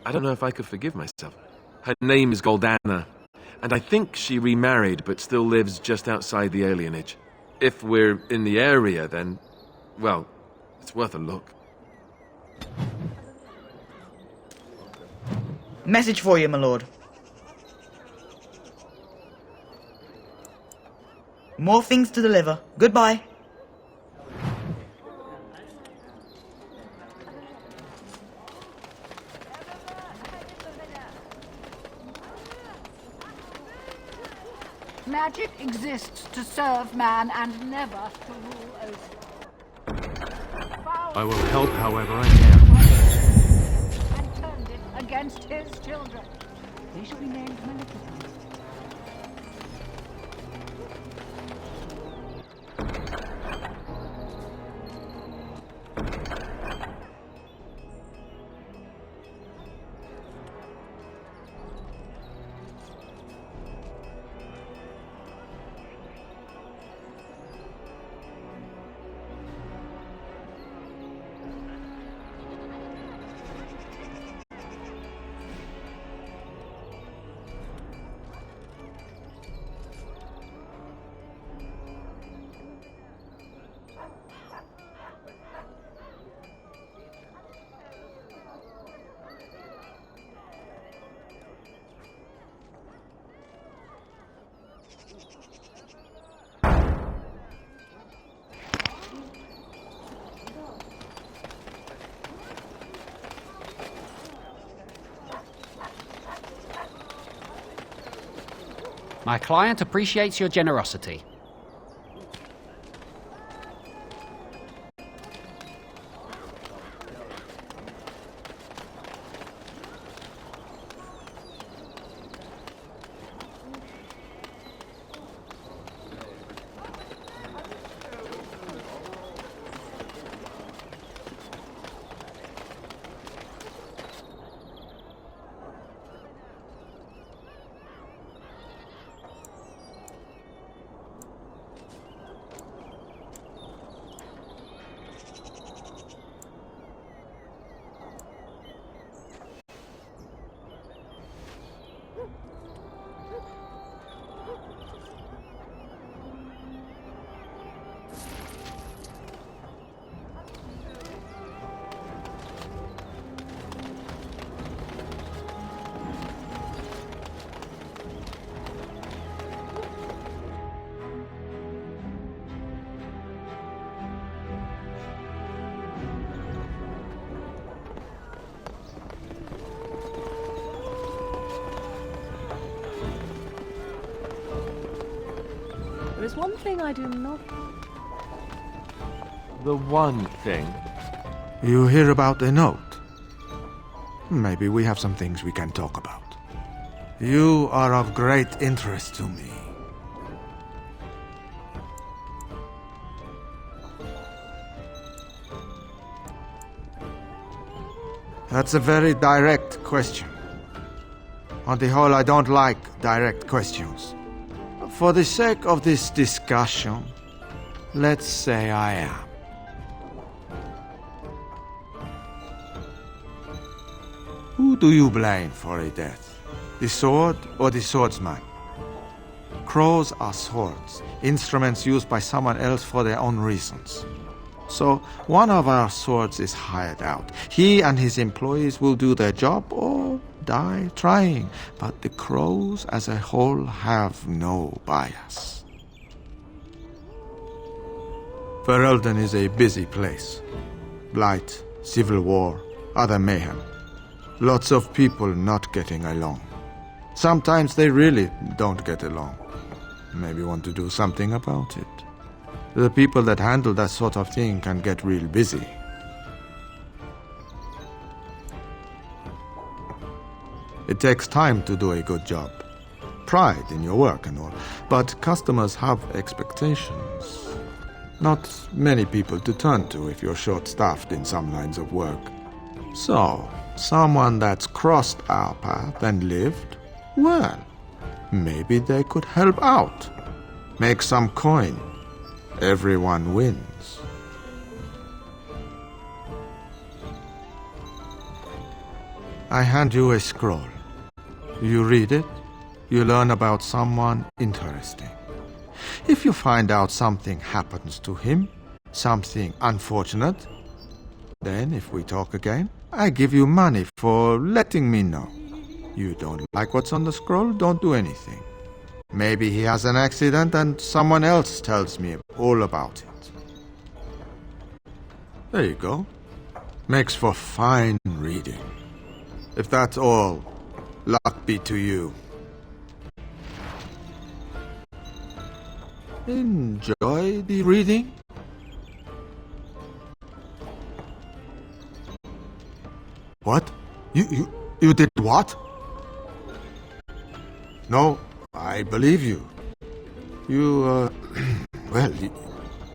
I don't know if I could forgive myself. Her name is Goldana, and I think she remarried but still lives just outside the alienage. If we're in the area, then, well, it's worth a look. Message for you, my lord. More things to deliver. Goodbye. Magic exists to serve man and never to rule over. I will help however I can. And turned it against his children. They shall be named Maleficent. My client appreciates your generosity. There is one thing I do not... The one thing? You hear about a note? Maybe we have some things we can talk about. You are of great interest to me. That's a very direct question. On the whole, I don't like direct questions. For the sake of this discussion, let's say I am. Who do you blame for a death? The sword or the swordsman? Crows are swords, instruments used by someone else for their own reasons. So, one of our swords is hired out. He and his employees will do their job or die trying, but the crows as a whole have no bias. Ferelden is a busy place. Blight, civil war, other mayhem. Lots of people not getting along. Sometimes they really don't get along. Maybe want to do something about it. The people that handle that sort of thing can get real busy. It takes time to do a good job. Pride in your work and all. But customers have expectations. Not many people to turn to if you're short-staffed in some lines of work. So, someone that's crossed our path and lived, well, maybe they could help out. Make some coin. Everyone wins. I hand you a scroll. You read it, you learn about someone interesting. If you find out something happens to him, something unfortunate, then if we talk again, I give you money for letting me know. You don't like what's on the scroll, don't do anything. Maybe he has an accident and someone else tells me all about it. There you go. Makes for fine reading. If that's all, luck be to you. Enjoy the reading? What? You did what? No, I believe you. You, well,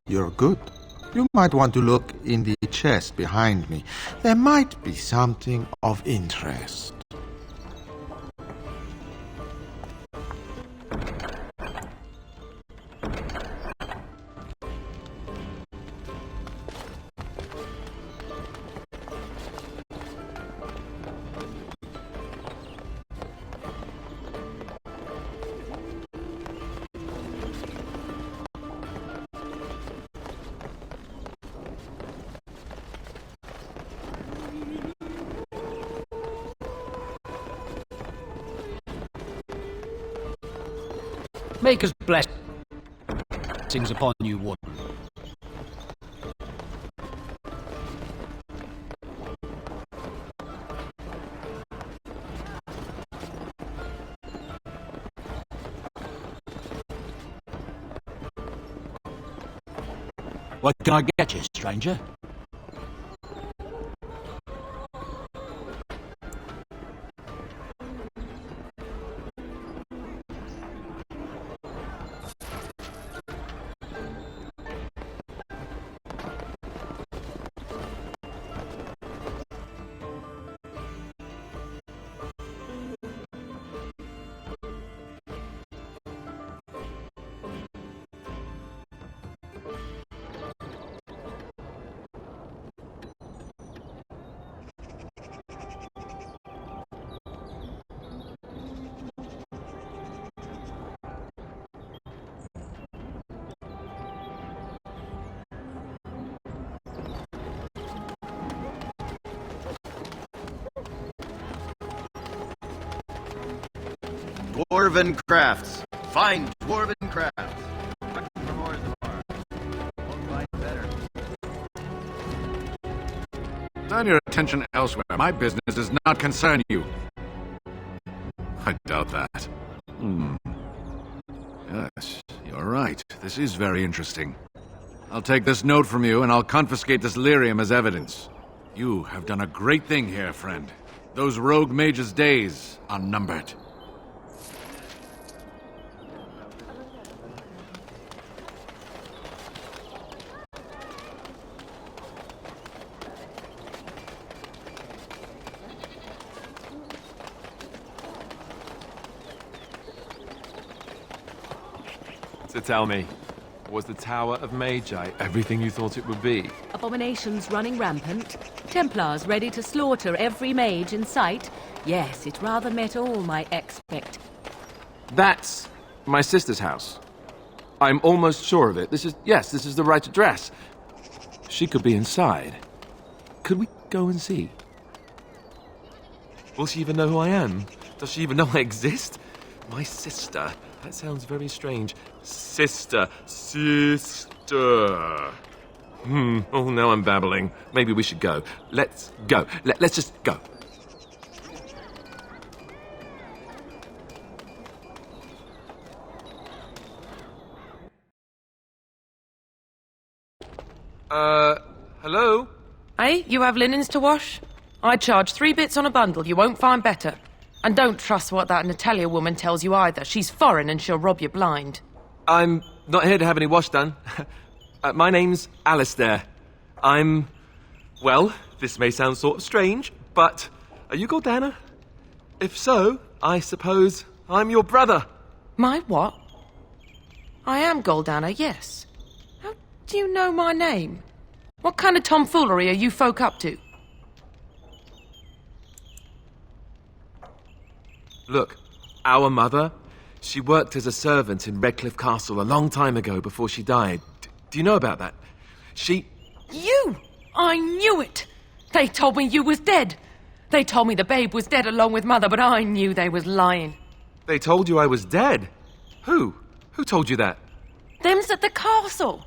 you're good. You might want to look in the chest behind me. There might be something of interest. Maker's blessings upon you, Warden. What can I get you, stranger? Dwarven crafts. Find dwarven crafts. Turn your attention elsewhere. My business does not concern you. I doubt that. Yes, you're right. This is very interesting. I'll take this note from you, and I'll confiscate this lyrium as evidence. You have done a great thing here, friend. Those rogue mages' days are numbered. So tell me, was the Tower of Magi everything you thought it would be? Abominations running rampant, Templars ready to slaughter every mage in sight. Yes, it rather met all my expectations. That's my sister's house. I'm almost sure of it. This is the right address. She could be inside. Could we go and see? Will she even know who I am? Does she even know I exist? My sister. That sounds very strange. Sister. Oh, now I'm babbling. Maybe we should go. Let's go. Let's just go. Hello? Hey, you have linens to wash? I charge 3 bits on a bundle. You won't find better. And don't trust what that Natalia woman tells you either. She's foreign and she'll rob you blind. I'm not here to have any wash done. My name's Alistair. Well, this may sound sort of strange, but are you Gordana? If so, I suppose I'm your brother. My what? I am Goldana, yes. How do you know my name? What kind of tomfoolery are you folk up to? Look, our mother, she worked as a servant in Redcliffe Castle a long time ago before she died. Do you know about that? You! I knew it! They told me you was dead. They told me the babe was dead along with mother, but I knew they was lying. They told you I was dead? Who? Who told you that? Them's at the castle.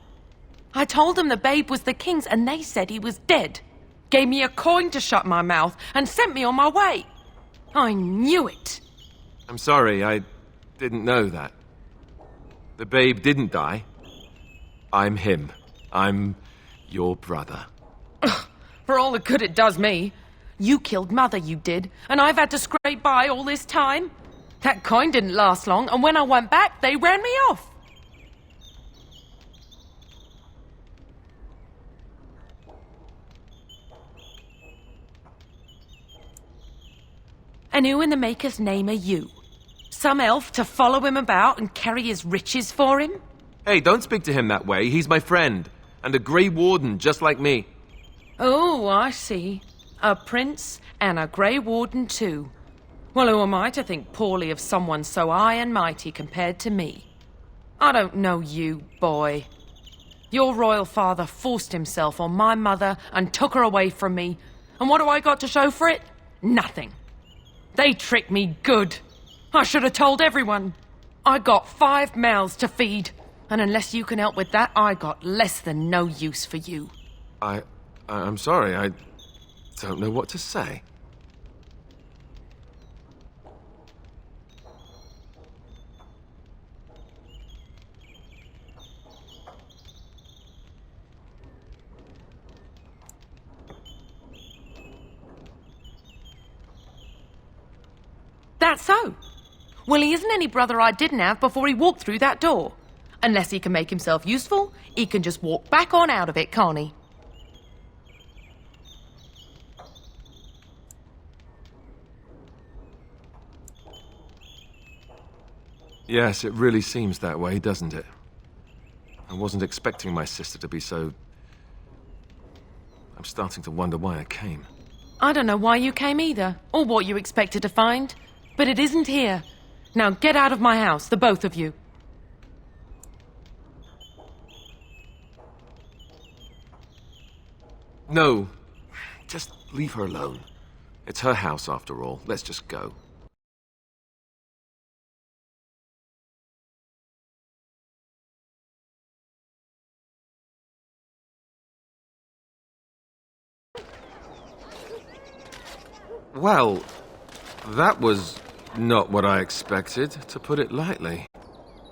I told them the babe was the king's and they said he was dead. Gave me a coin to shut my mouth and sent me on my way. I knew it. I'm sorry, I didn't know that. The babe didn't die. I'm him. I'm your brother. Ugh, for all the good it does me. You killed mother, you did, and I've had to scrape by all this time. That coin didn't last long, and when I went back, they ran me off. And who in the Maker's name are you? Some elf to follow him about and carry his riches for him? Hey, don't speak to him that way. He's my friend. And a Grey Warden, just like me. Oh, I see. A prince and a Grey Warden too. Well, who am I to think poorly of someone so high and mighty compared to me? I don't know you, boy. Your royal father forced himself on my mother and took her away from me. And what do I got to show for it? Nothing. They tricked me good. I should have told everyone. I got 5 mouths to feed. And unless you can help with that, I got less than no use for you. I'm sorry. I don't know what to say. that so? Well, he isn't any brother I didn't have before he walked through that door. Unless he can make himself useful, he can just walk back on out of it, can't he? Yes, it really seems that way, doesn't it? I wasn't expecting my sister to be so... I'm starting to wonder why I came. I don't know why you came either, or what you expected to find. But it isn't here. Now get out of my house, the both of you. No, just leave her alone. It's her house after all. Let's just go. Well, that was not what I expected, to put it lightly.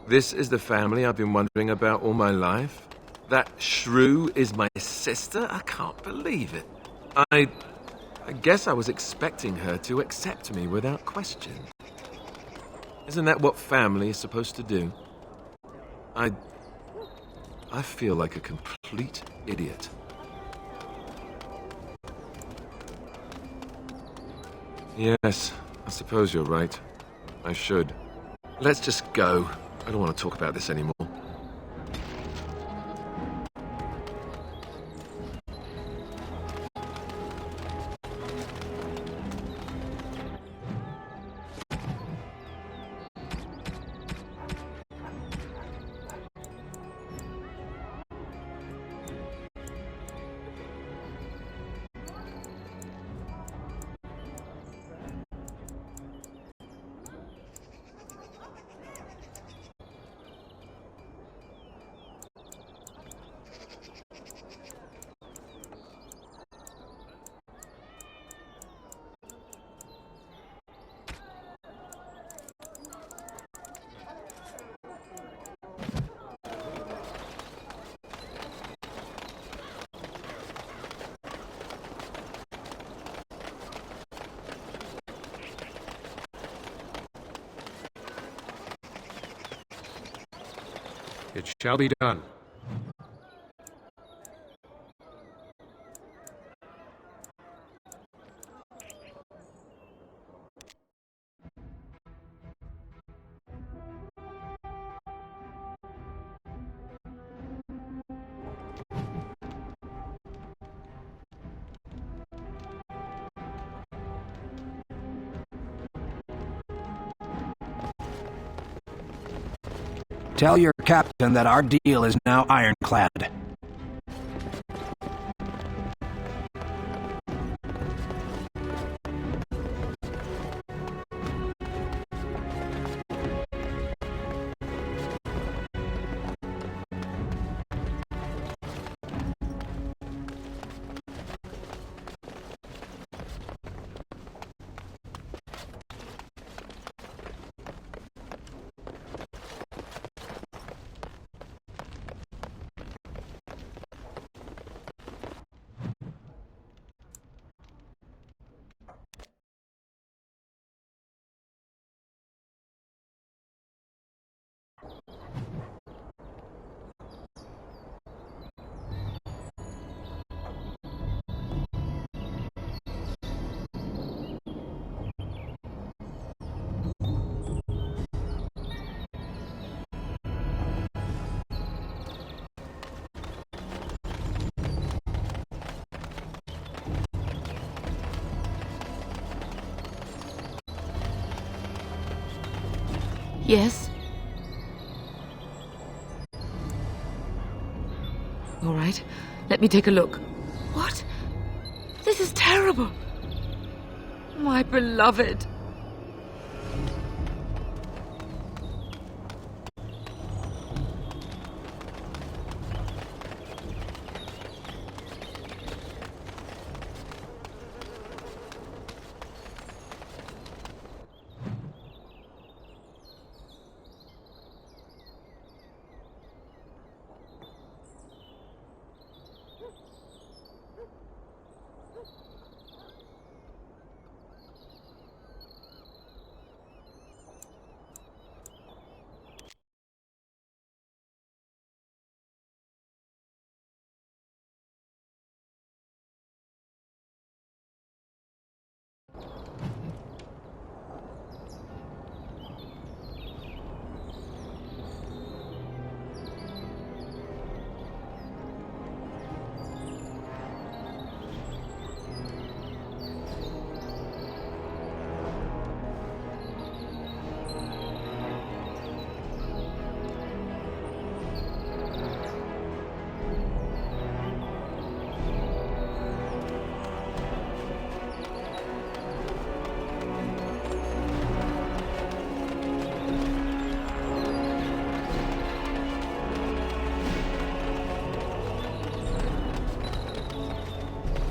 This is the family I've been wondering about all my life. That shrew is my sister? I can't believe it. I guess I was expecting her to accept me without question. Isn't that what family is supposed to do? I feel like a complete idiot. Yes, I suppose you're right. I should. Let's just go. I don't want to talk about this anymore. It shall be done. Tell your captain that our deal is now ironclad. Yes? All right, let me take a look. What? This is terrible. My beloved.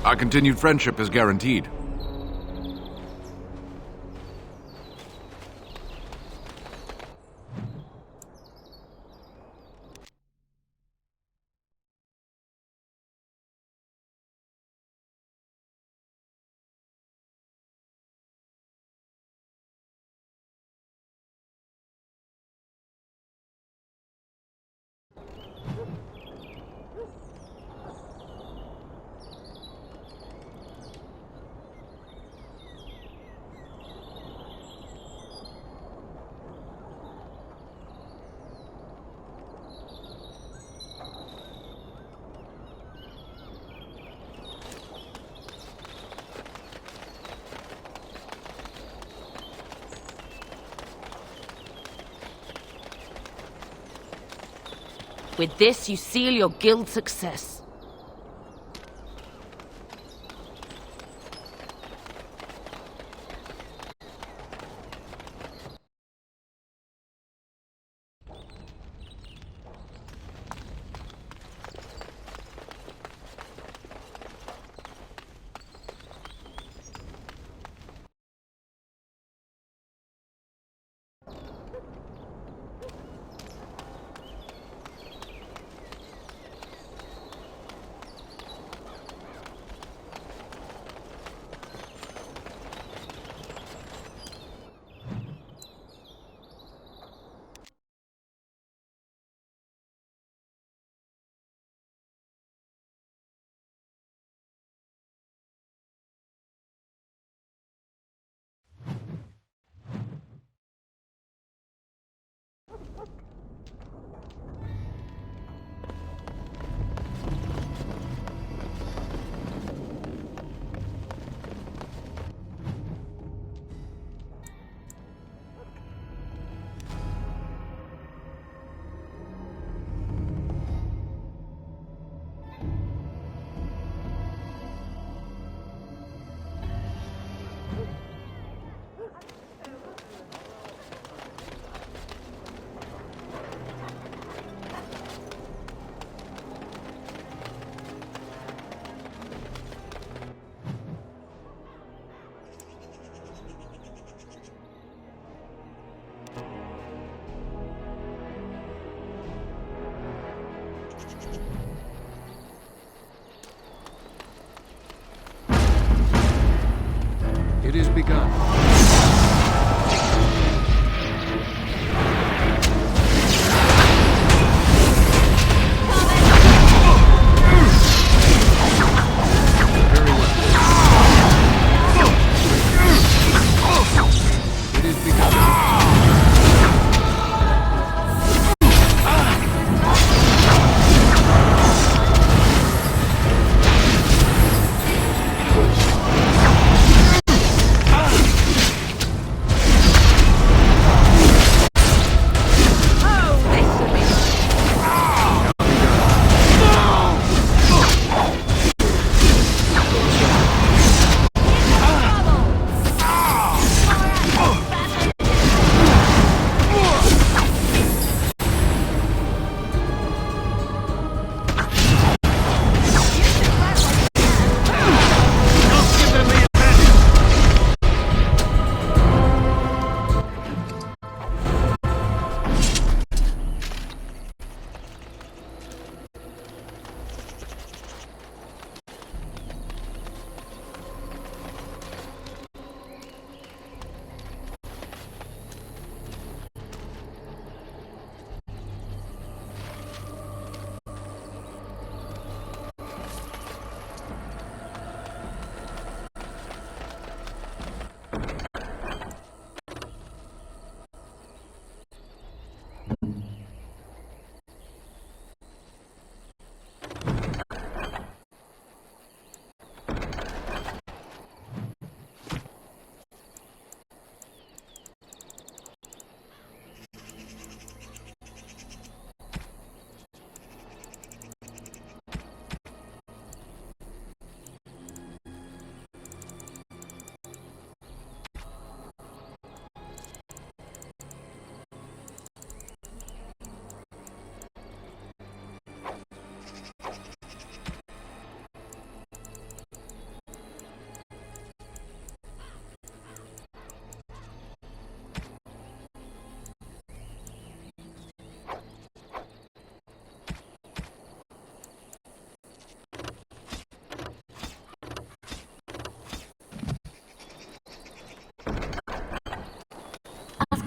Our continued friendship is guaranteed. With this, you seal your guild's success.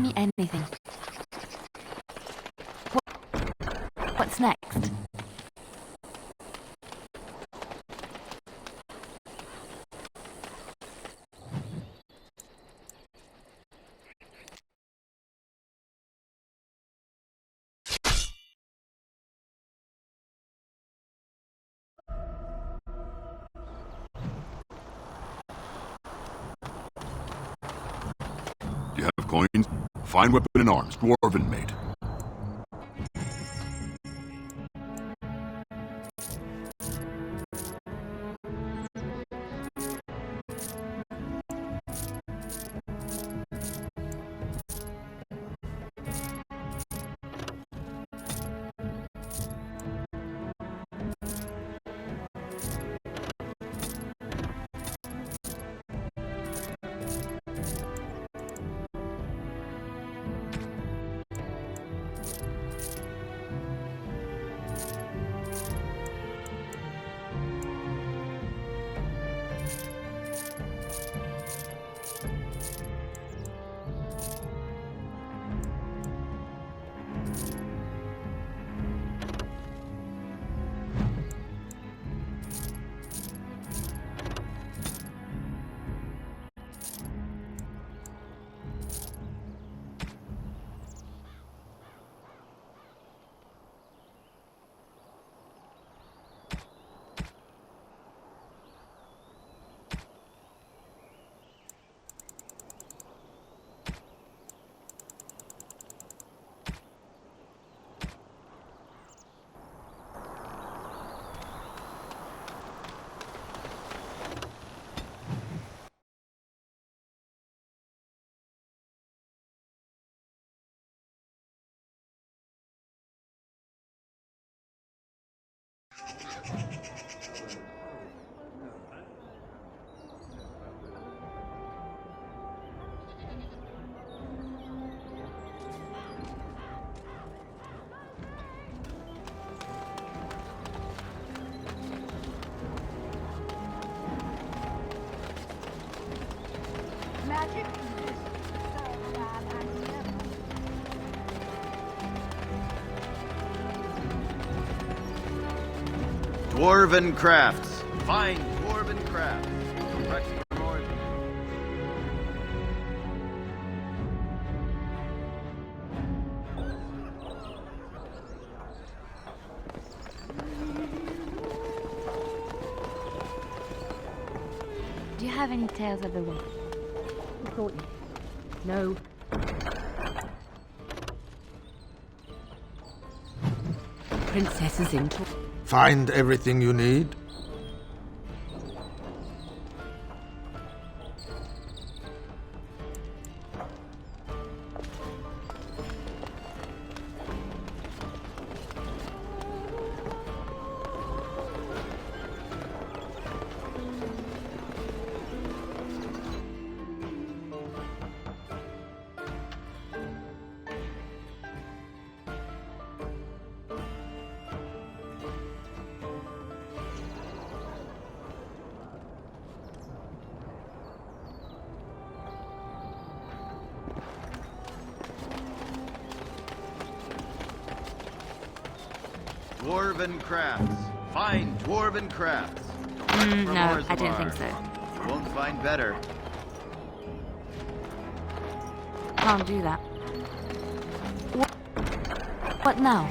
me anything. What's next? Do you have coins? Fine weapon and arms, dwarven made. Magic exists to serve man and devil. Dwarven crafts. Fine dwarven crafts. Correct for more. Do you have any tales of the wolf? I thought you... No. Princess is in talk. Find everything you need? Dwarven crafts. Fine dwarven crafts. No, I didn't think so. You won't find better. Can't do that. What now?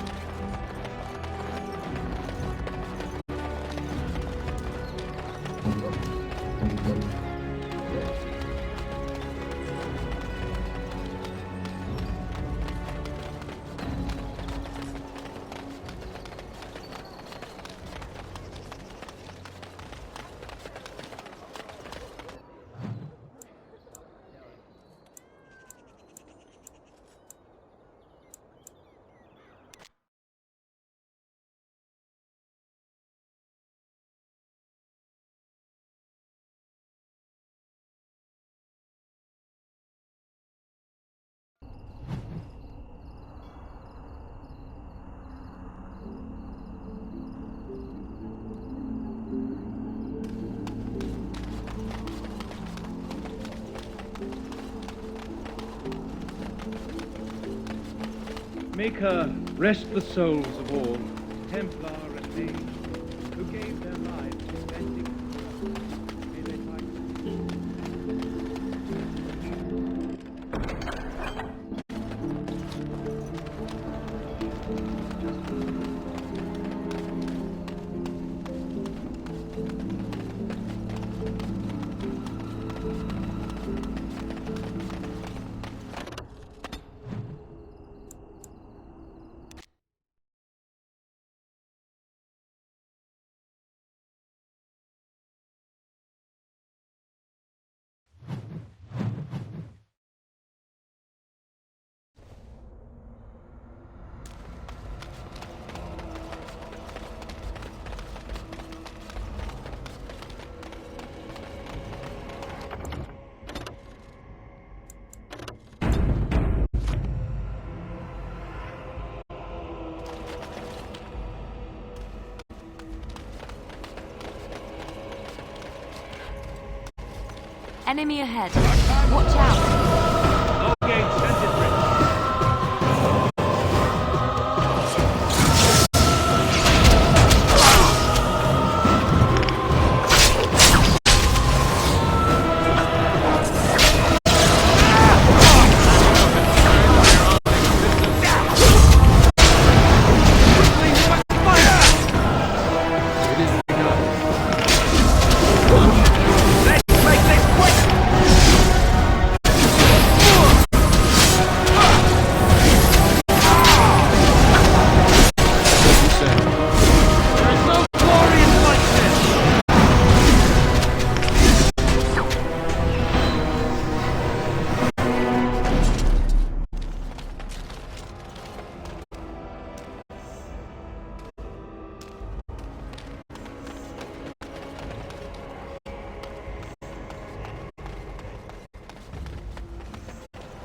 Maker, rest the souls of all, Templar and mage, who gave their lives defending the may they find Enemy ahead. Watch out. Okay, send it, Rick.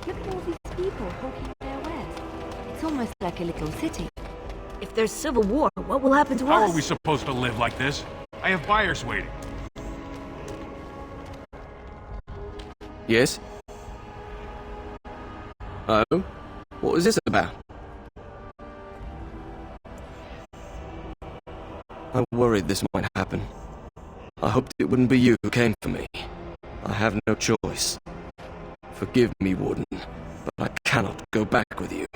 Look at all these people hawking their wares. It's almost like a little city. If there's civil war, what will happen to us? How are we supposed to live like this? I have buyers waiting. Yes? Oh? What was this about? I worried this might happen. I hoped it wouldn't be you who came for me. I have no choice. Forgive me, Warden, but I cannot go back with you.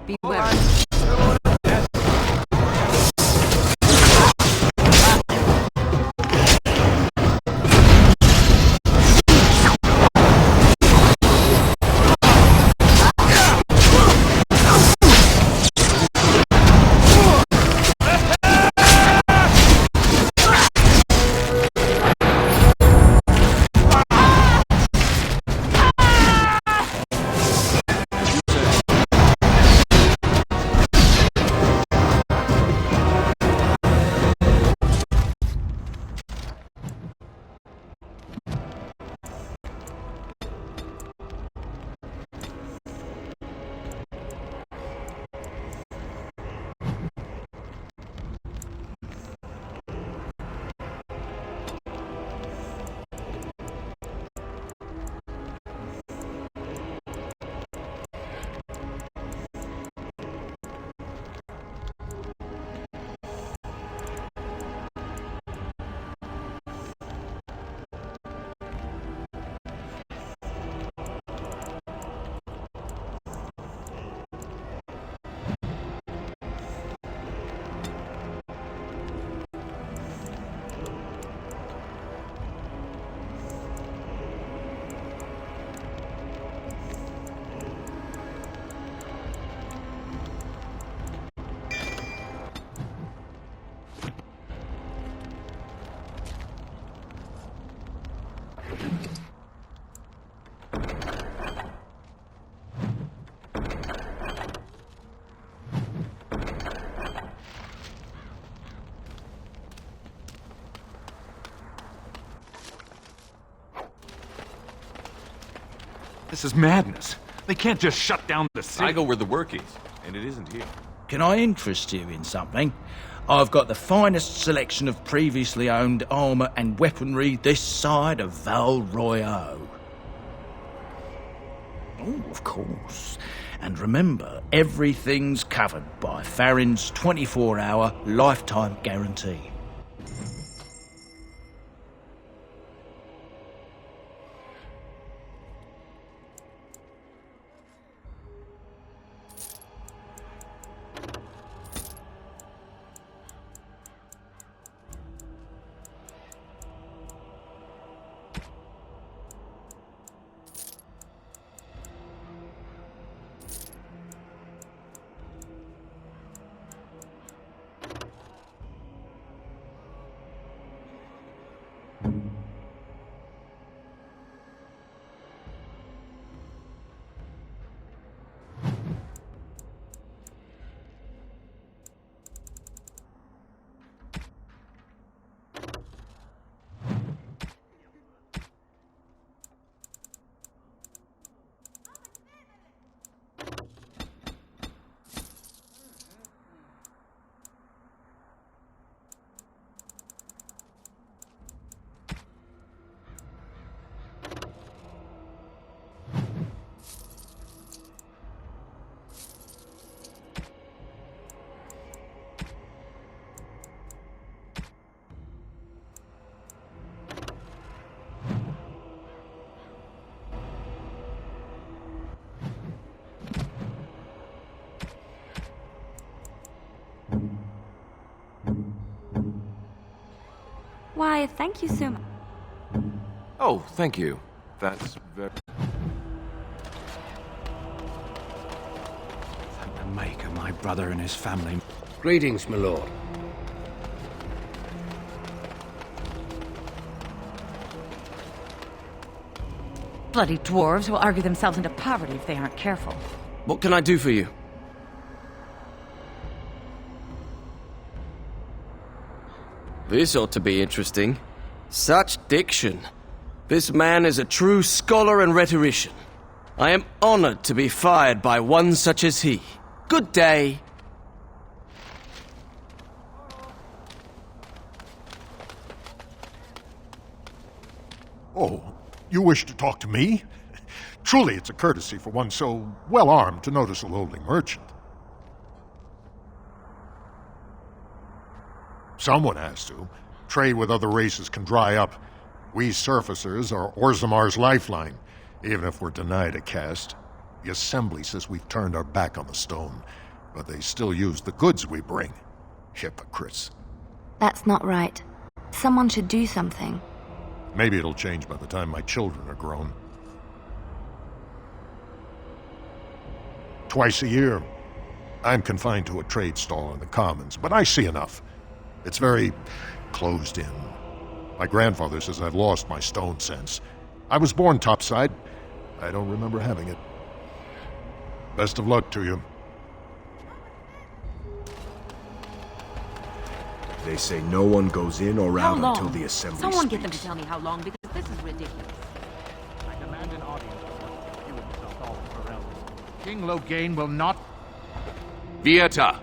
Be wary. This is madness. They can't just shut down the city. I go where the work is, and it isn't here. Can I interest you in something? I've got the finest selection of previously owned armour and weaponry this side of Val Royeaux. Oh, of course. And remember, everything's covered by Farron's 24-hour lifetime guarantee. Why, thank you so much. Oh, thank you. That's very... Thank the Maker, my brother and his family. Greetings, my lord. Bloody dwarves will argue themselves into poverty if they aren't careful. What can I do for you? This ought to be interesting. Such diction. This man is a true scholar and rhetorician. I am honored to be fired by one such as he. Good day. Oh, you wish to talk to me? Truly, it's a courtesy for one so well-armed to notice a lowly merchant. Someone has to. Trade with other races can dry up. We surfacers are Orzamar's lifeline, even if we're denied a caste. The Assembly says we've turned our back on the stone, but they still use the goods we bring. Hypocrites. That's not right. Someone should do something. Maybe it'll change by the time my children are grown. Twice a year, I'm confined to a trade stall in the Commons, but I see enough. It's very closed in. My grandfather says I've lost my stone sense. I was born topside. I don't remember having it. Best of luck to you. They say no one goes in or How out long? until the assembly Someone speaks. get them to tell me how long, because this is ridiculous. I demand an audience before you insult all for elders. King Loghain will not... Vieta!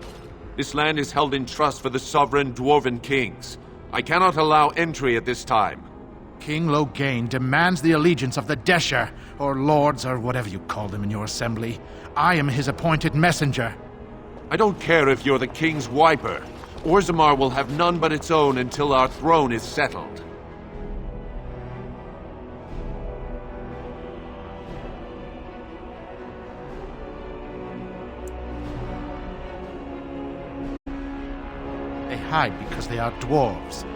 This land is held in trust for the sovereign dwarven kings. I cannot allow entry at this time. King Loghain demands the allegiance of the Desher, or lords, or whatever you call them in your assembly. I am his appointed messenger. I don't care if you're the king's wiper. Orzammar will have none but its own until our throne is settled. They hide because they are dwarves.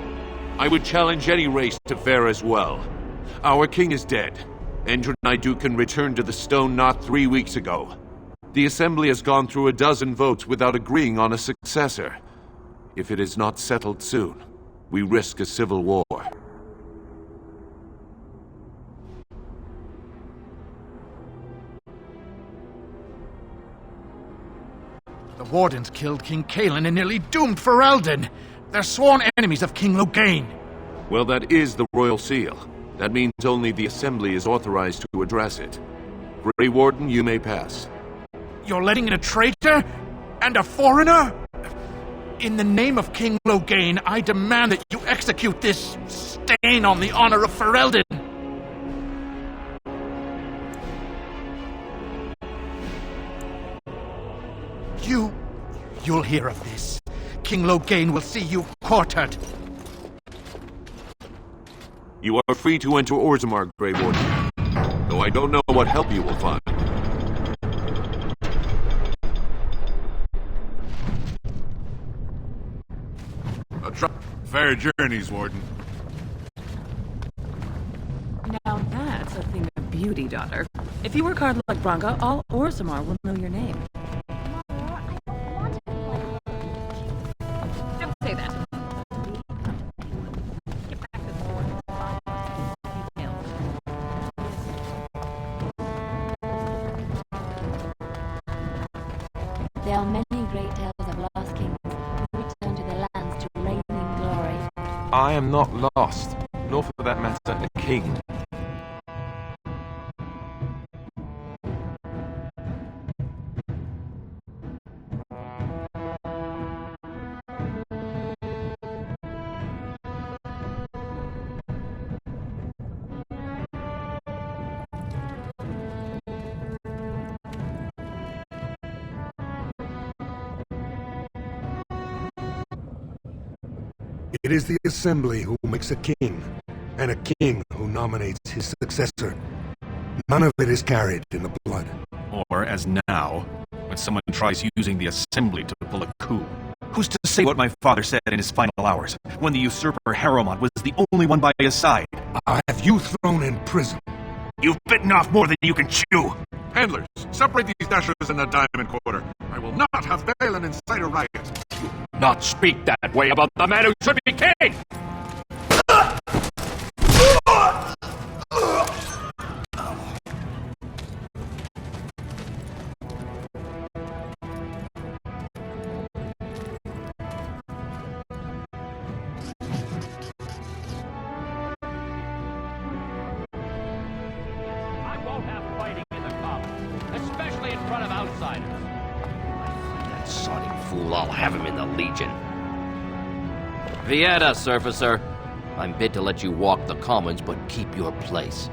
I would challenge any race to fare as well. Our king is dead. Endrin Idukan returned to the Stone not 3 weeks ago. The Assembly has gone through a dozen votes without agreeing on a successor. If it is not settled soon, we risk a civil war. The Wardens killed King Cailan and nearly doomed Ferelden. They're sworn enemies of King Loghain. Well, that is the Royal Seal. That means only the Assembly is authorized to address it. Grey Warden, you may pass. You're letting in a traitor? And a foreigner? In the name of King Loghain, I demand that you execute this stain on the honor of Ferelden. You'll hear of this. King Logain will see you quartered. You are free to enter Orzammar, Grey Warden, though I don't know what help you will find. Fair journeys, Warden. Now that's a thing of beauty, daughter. If you work hard like Branka, all Orzammar will know your name. Don't say that. Get back to the board. There are many great tales of lost kings who return to their lands to reign in glory. I am not lost, nor for that matter a king. It is the Assembly who makes a king, and a king who nominates his successor. None of it is carried in the blood. Or, as now, when someone tries using the Assembly to pull a coup. Who's to say what my father said in his final hours, when the usurper Harrowmont was the only one by his side? I'll have you thrown in prison. You've bitten off more than you can chew! Handlers, separate these dashers in the diamond quarter. I will not have Balin incite a riot. Not speak that way about the man who should be king! I won't have fighting in the Commons, especially in front of outsiders. That sodding fool, I'll have him in the Legion. Vieta, Surfacer. I'm bid to let you walk the Commons, but keep your place.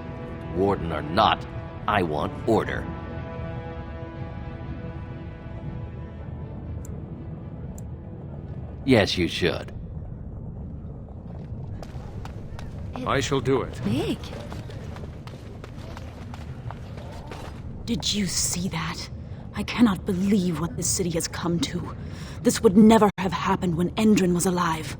Warden or not, I want order. Yes, you should. I shall do it. Big. Did you see that? I cannot believe what this city has come to. This would never have happened when Endrin was alive.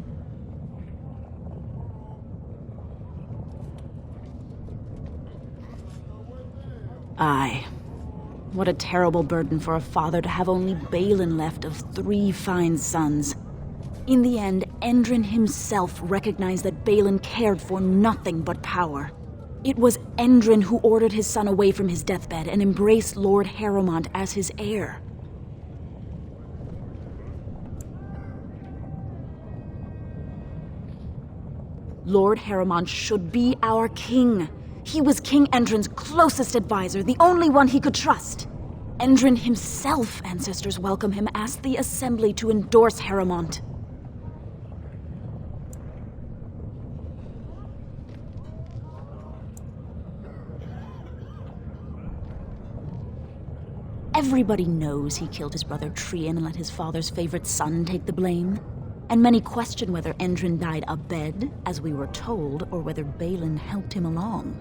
Aye. What a terrible burden for a father to have only Balin left of 3 fine sons. In the end, Endrin himself recognized that Balin cared for nothing but power. It was Endrin who ordered his son away from his deathbed and embraced Lord Harrowmont as his heir. Lord Harrowmont should be our king. He was King Endrin's closest advisor, the only one he could trust. Endrin himself, ancestors welcome him, asked the Assembly to endorse Harrowmont. Everybody knows he killed his brother Trian and let his father's favorite son take the blame. And many question whether Endrin died abed, as we were told, or whether Balin helped him along.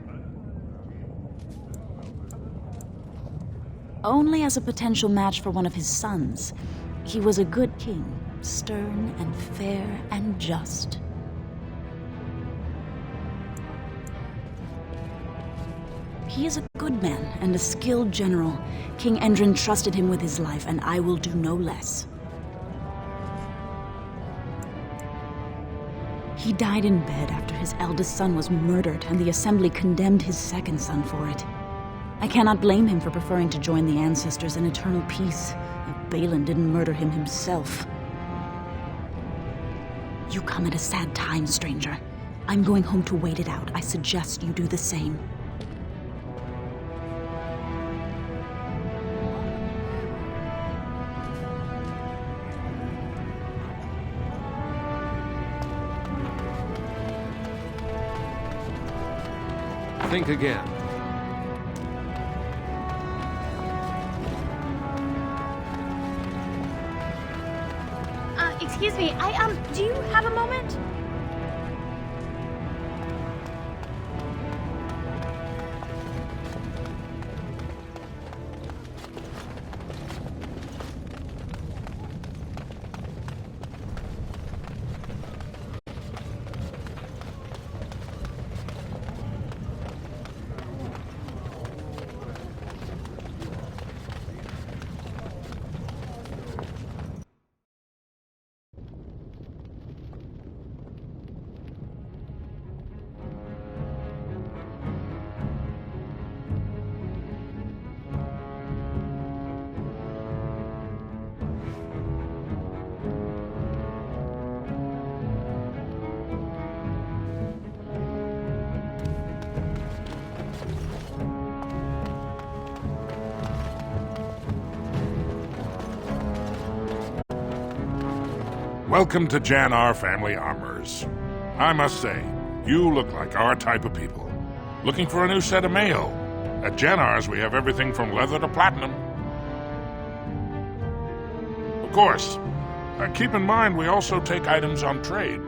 Only as a potential match for one of his sons. He was a good king, stern and fair and just. He is a good man and a skilled general. King Endrin trusted him with his life, and I will do no less. He died in bed after his eldest son was murdered, and the Assembly condemned his second son for it. I cannot blame him for preferring to join the ancestors in eternal peace, if Balin didn't murder him himself. You come at a sad time, stranger. I'm going home to wait it out. I suggest you do the same. Think again. Excuse me, do you have a moment? Welcome to Jan-Ar Family Armors. I must say, you look like our type of people. Looking for a new set of mail? At Jan-Ar's, we have everything from leather to platinum. Of course, keep in mind we also take items on trade.